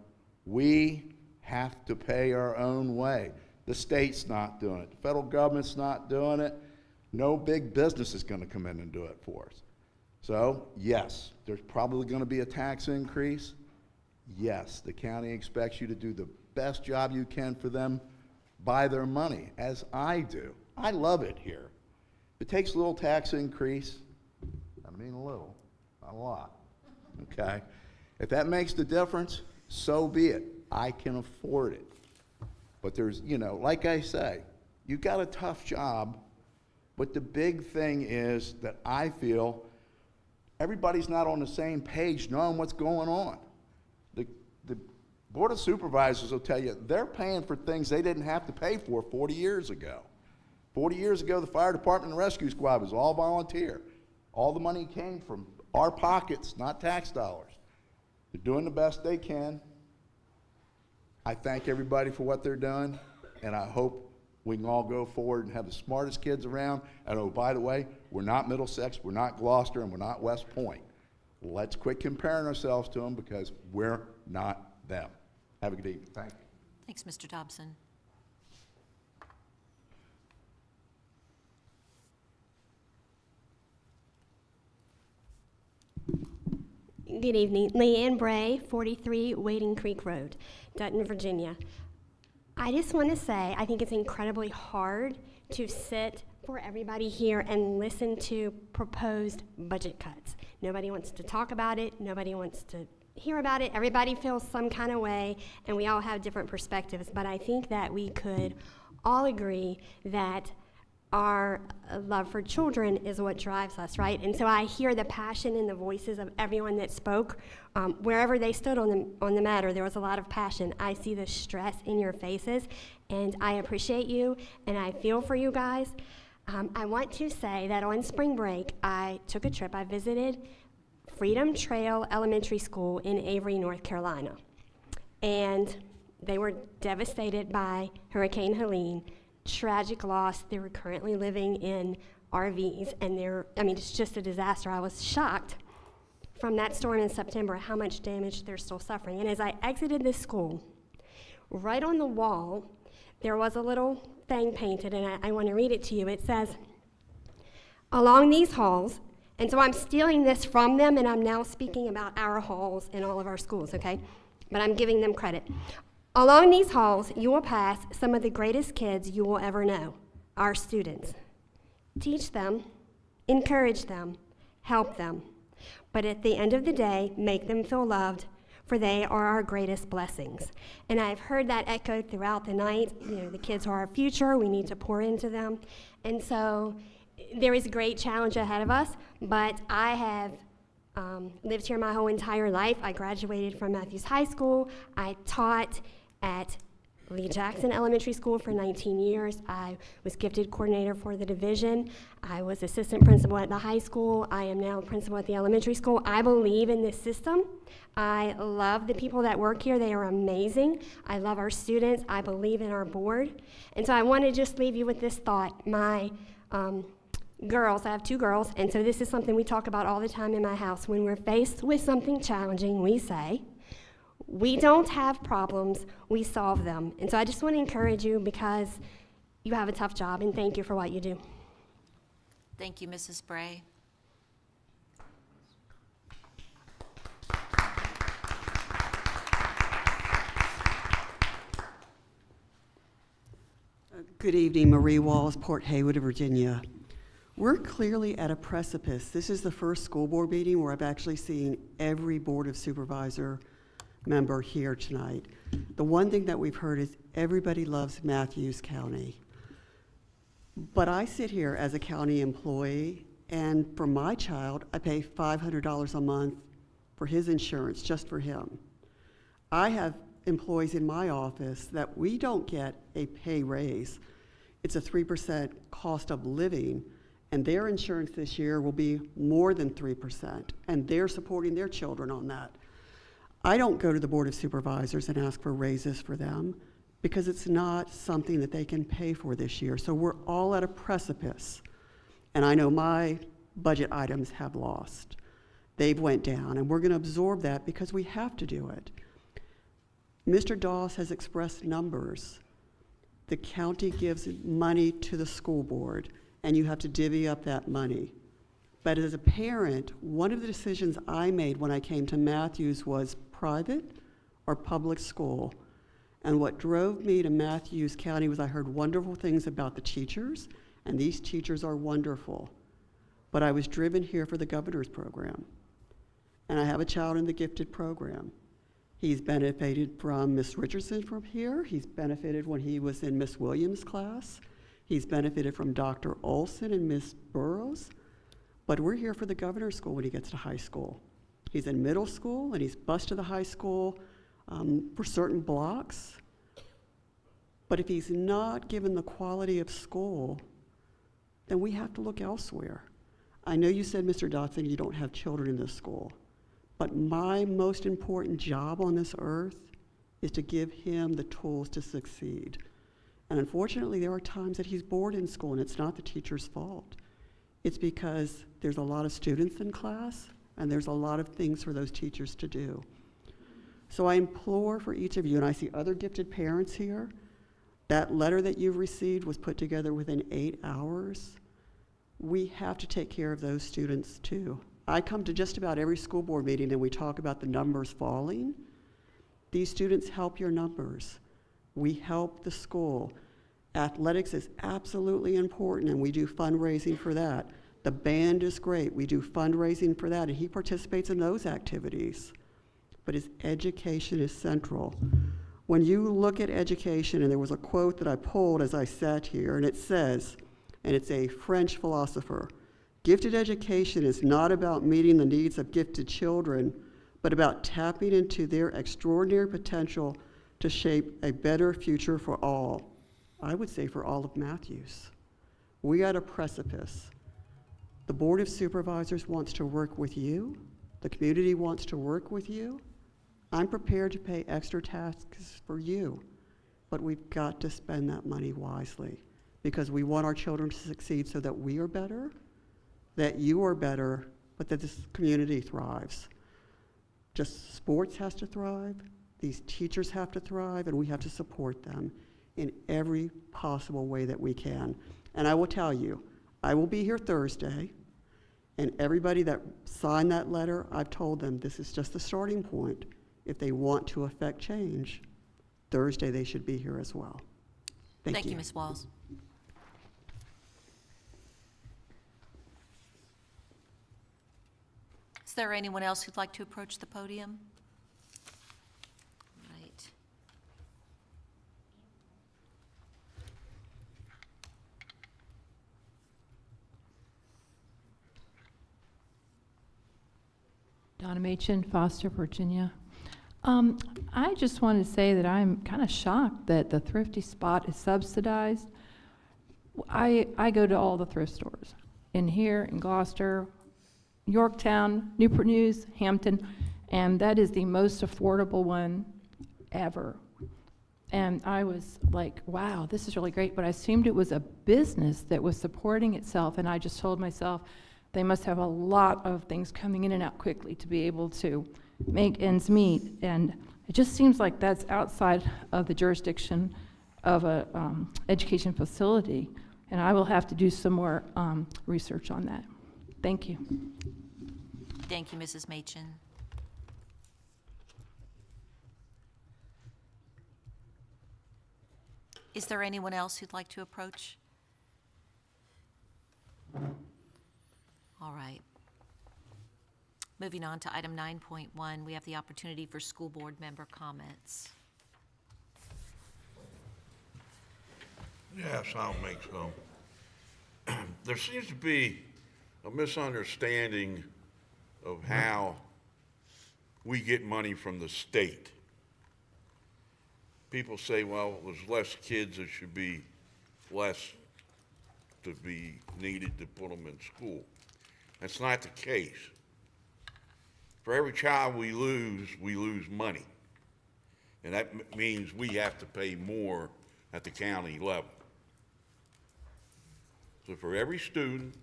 we have to pay our own way. The state's not doing it. The federal government's not doing it. No big business is going to come in and do it for us. So, yes, there's probably going to be a tax increase. Yes, the county expects you to do the best job you can for them by their money, as I do. I love it here. If it takes a little tax increase, I mean a little, not a lot, okay? If that makes the difference, so be it. I can afford it. But there's, you know, like I say, you've got a tough job, but the big thing is that I feel everybody's not on the same page knowing what's going on. The Board of Supervisors will tell you they're paying for things they didn't have to pay for 40 years ago. 40 years ago, the fire department and rescue squad was all volunteer. All the money came from our pockets, not tax dollars. They're doing the best they can. I thank everybody for what they're doing, and I hope we can all go forward and have the smartest kids around. And oh, by the way, we're not Middlesex, we're not Gloucester, and we're not West Point. Let's quit comparing ourselves to them because we're not them. Have a good evening. Thank you. Thanks, Mr. Dobson. Good evening. Leanne Bray, 43 Wading Creek Road, Dutton, Virginia. I just want to say I think it's incredibly hard to sit for everybody here and listen to proposed budget cuts. Nobody wants to talk about it. Nobody wants to hear about it. Everybody feels some kind of way, and we all have different perspectives. But I think that we could all agree that our love for children is what drives us, right? And so I hear the passion in the voices of everyone that spoke. Wherever they stood on the matter, there was a lot of passion. I see the stress in your faces, and I appreciate you, and I feel for you guys. I want to say that on spring break, I took a trip. I visited Freedom Trail Elementary School in Avery, North Carolina. And they were devastated by Hurricane Helene. Tragic loss. They were currently living in RVs, and it's just a disaster. I was shocked from that storm in September how much damage they're still suffering. And as I exited this school, right on the wall, there was a little thing painted, and I want to read it to you. It says, "Along these halls," and so I'm stealing this from them, and I'm now speaking about our halls in all of our schools, okay? But I'm giving them credit. "Along these halls, you will pass some of the greatest kids you will ever know, our students. Teach them, encourage them, help them. But at the end of the day, make them feel loved, for they are our greatest blessings." And I've heard that echoed throughout the night. You know, the kids are our future. We need to pour into them. And so there is a great challenge ahead of us, but I have lived here my whole entire life. I graduated from Matthews High School. I taught at Lee Jackson Elementary School for 19 years. I was gifted coordinator for the division. I was assistant principal at the high school. I am now principal at the elementary school. I believe in this system. I love the people that work here. They are amazing. I love our students. I believe in our board. And so I want to just leave you with this thought. My girls, I have 2 girls, and so this is something we talk about all the time in my house. When we're faced with something challenging, we say, we don't have problems, we solve them. And so I just want to encourage you because you have a tough job, and thank you for what you do. Thank you, Mrs. Bray. Good evening, Marie Walls, Port Haywood, Virginia. We're clearly at a precipice. This is the first school board meeting where I've actually seen every Board of Supervisor member here tonight. The one thing that we've heard is everybody loves Matthews County. But I sit here as a county employee, and for my child, I pay $500 a month for his insurance, just for him. I have employees in my office that we don't get a pay raise. It's a 3% cost of living, and their insurance this year will be more than 3%, and they're supporting their children on that. I don't go to the Board of Supervisors and ask for raises for them because it's not something that they can pay for this year. So we're all at a precipice, and I know my budget items have lost. They've went down, and we're going to absorb that because we have to do it. Mr. Doss has expressed numbers. The county gives money to the school board, and you have to divvy up that money. But as a parent, one of the decisions I made when I came to Matthews was private or public school. And what drove me to Matthews County was I heard wonderful things about the teachers, and these teachers are wonderful. But I was driven here for the governor's program. And I have a child in the gifted program. He's benefited from Miss Richardson from here. He's benefited when he was in Miss Williams' class. He's benefited from Dr. Olson and Miss Burrows. But we're here for the governor's school when he gets to high school. He's in middle school, and he's bused to the high school for certain blocks. But if he's not given the quality of school, then we have to look elsewhere. I know you said, Mr. Dotson, you don't have children in this school. But my most important job on this earth is to give him the tools to succeed. And unfortunately, there are times that he's bored in school, and it's not the teacher's fault. It's because there's a lot of students in class, and there's a lot of things for those teachers to do. So I implore for each of you, and I see other gifted parents here, that letter that you've received was put together within 8 hours. We have to take care of those students too. I come to just about every school board meeting and we talk about the numbers falling. These students help your numbers. We help the school. Athletics is absolutely important, and we do fundraising for that. The band is great. We do fundraising for that, and he participates in those activities. But his education is central. When you look at education, and there was a quote that I pulled as I sat here, and it says, and it's a French philosopher, gifted education is not about meeting the needs of gifted children, but about tapping into their extraordinary potential to shape a better future for all. I would say for all of Matthews. We are at a precipice. The Board of Supervisors wants to work with you. The community wants to work with you. I'm prepared to pay extra taxes for you, but we've got to spend that money wisely because we want our children to succeed so that we are better, that you are better, but that this community thrives. Just sports has to thrive, these teachers have to thrive, and we have to support them in every possible way that we can. And I will tell you, I will be here Thursday, and everybody that signed that letter, I've told them this is just the starting point. If they want to affect change, Thursday they should be here as well. Thank you. Ms. Walls. Is there anyone else who'd like to approach the podium? Right. Donna Machin, Foster, Virginia. I just wanted to say that I'm kind of shocked that the Thrifty Spot is subsidized. I go to all the thrift stores in here, in Gloucester, Yorktown, Newport News, Hampton, and that is the most affordable one ever. And I was like, wow, this is really great, but I assumed it was a business that was supporting itself, and I just told myself they must have a lot of things coming in and out quickly to be able to make ends meet, and it just seems like that's outside of the jurisdiction of a education facility, and I will have to do some more research on that. Thank you. Thank you, Mrs. Machin. Is there anyone else who'd like to approach? All right. Moving on to item 9.1, we have the opportunity for school board member comments. Yes, I'll make some. There seems to be a misunderstanding of how we get money from the state. People say, well, there's less kids, there should be less to be needed to put them in school. That's not the case. For every child we lose money. And that means we have to pay more at the county level. So for every student,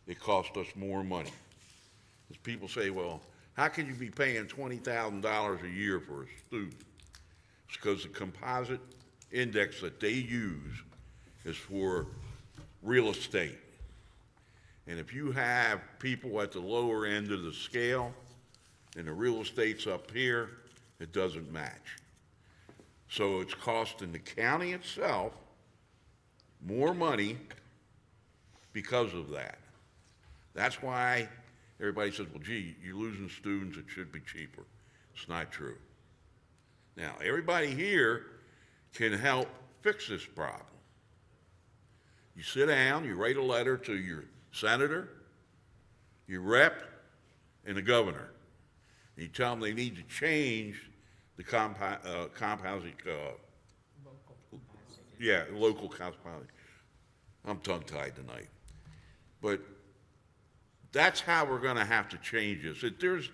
it costs us more money. As people say, well, how can you be paying $20,000 a year for a student? It's because the composite index that they use is for real estate. And if you have people at the lower end of the scale and the real estate's up here, it doesn't match. So it's costing the county itself more money because of that. That's why everybody says, well, gee, you're losing students, it should be cheaper. It's not true. Now, everybody here can help fix this problem. You sit down, you write a letter to your senator, your rep, and the governor. And you tell them they need to change the compounding, local compounding. I'm tongue-tied tonight. But that's how we're going to have to change this.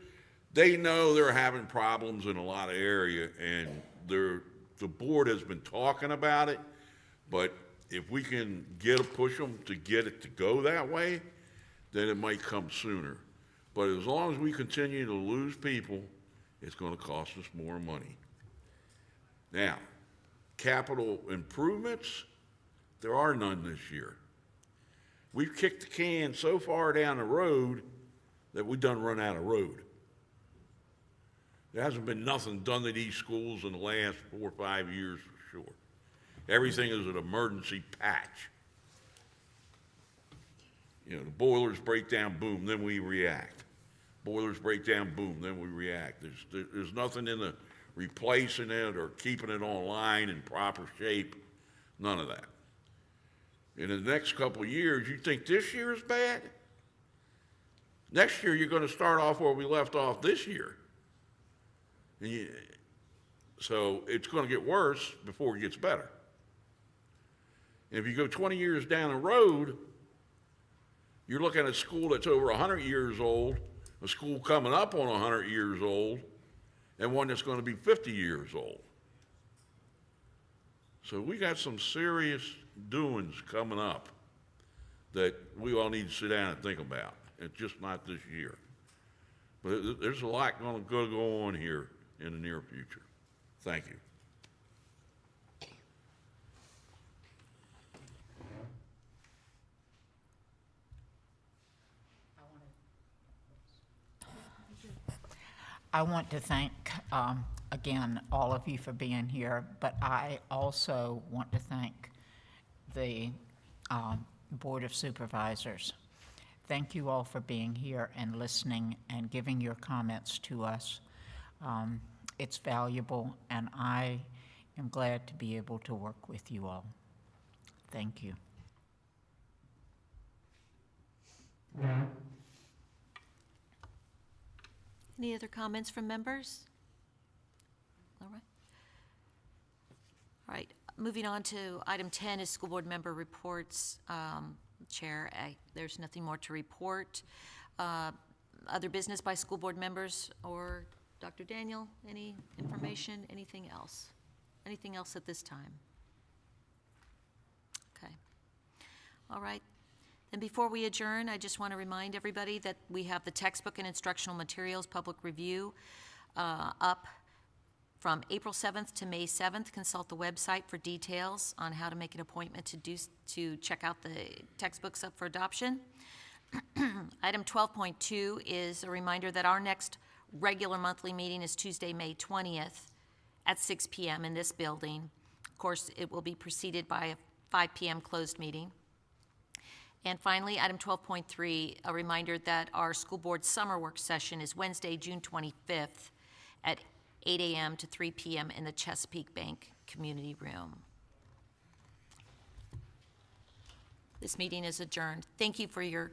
They know they're having problems in a lot of area, and the board has been talking about it, but if we can push them to get it to go that way, then it might come sooner. But as long as we continue to lose people, it's going to cost us more money. Now, capital improvements, there are none this year. We've kicked the can so far down the road that we done run out of road. There hasn't been nothing done to these schools in the last 4 or 5 years for sure. Everything is an emergency patch. You know, the boilers break down, boom, then we react. Boilers break down, boom, then we react. There's nothing in the replacing it or keeping it online in proper shape, none of that. In the next couple of years, you think this year is bad? Next year, you're going to start off where we left off this year. So it's going to get worse before it gets better. And if you go 20 years down the road, you're looking at a school that's over 100 years old, a school coming up on 100 years old, and one that's going to be 50 years old. So we got some serious doings coming up that we all need to sit down and think about. It's just not this year. But there's a lot going to go on here in the near future. Thank you. I want to thank, again, all of you for being here, but I also want to thank the Board of Supervisors. Thank you all for being here and listening and giving your comments to us. It's valuable, and I am glad to be able to work with you all. Thank you. Any other comments from members? All right. All right, moving on to item 10 is school board member reports. Chair, there's nothing more to report. Other business by school board members or Dr. Daniel, any information, anything else? Anything else at this time? Okay. All right. And before we adjourn, I just want to remind everybody that we have the textbook and instructional materials public review up from April 7th to May 7th. Consult the website for details on how to make an appointment to check out the textbooks up for adoption. Item 12.2 is a reminder that our next regular monthly meeting is Tuesday, May 20th at 6 p.m. in this building. Of course, it will be preceded by a 5 p.m. closed meeting. And finally, item 12.3, a reminder that our school board summer work session is Wednesday, June 25th at 8 a.m. to 3 p.m. in the Chesapeake Bank Community Room. This meeting is adjourned. Thank you for your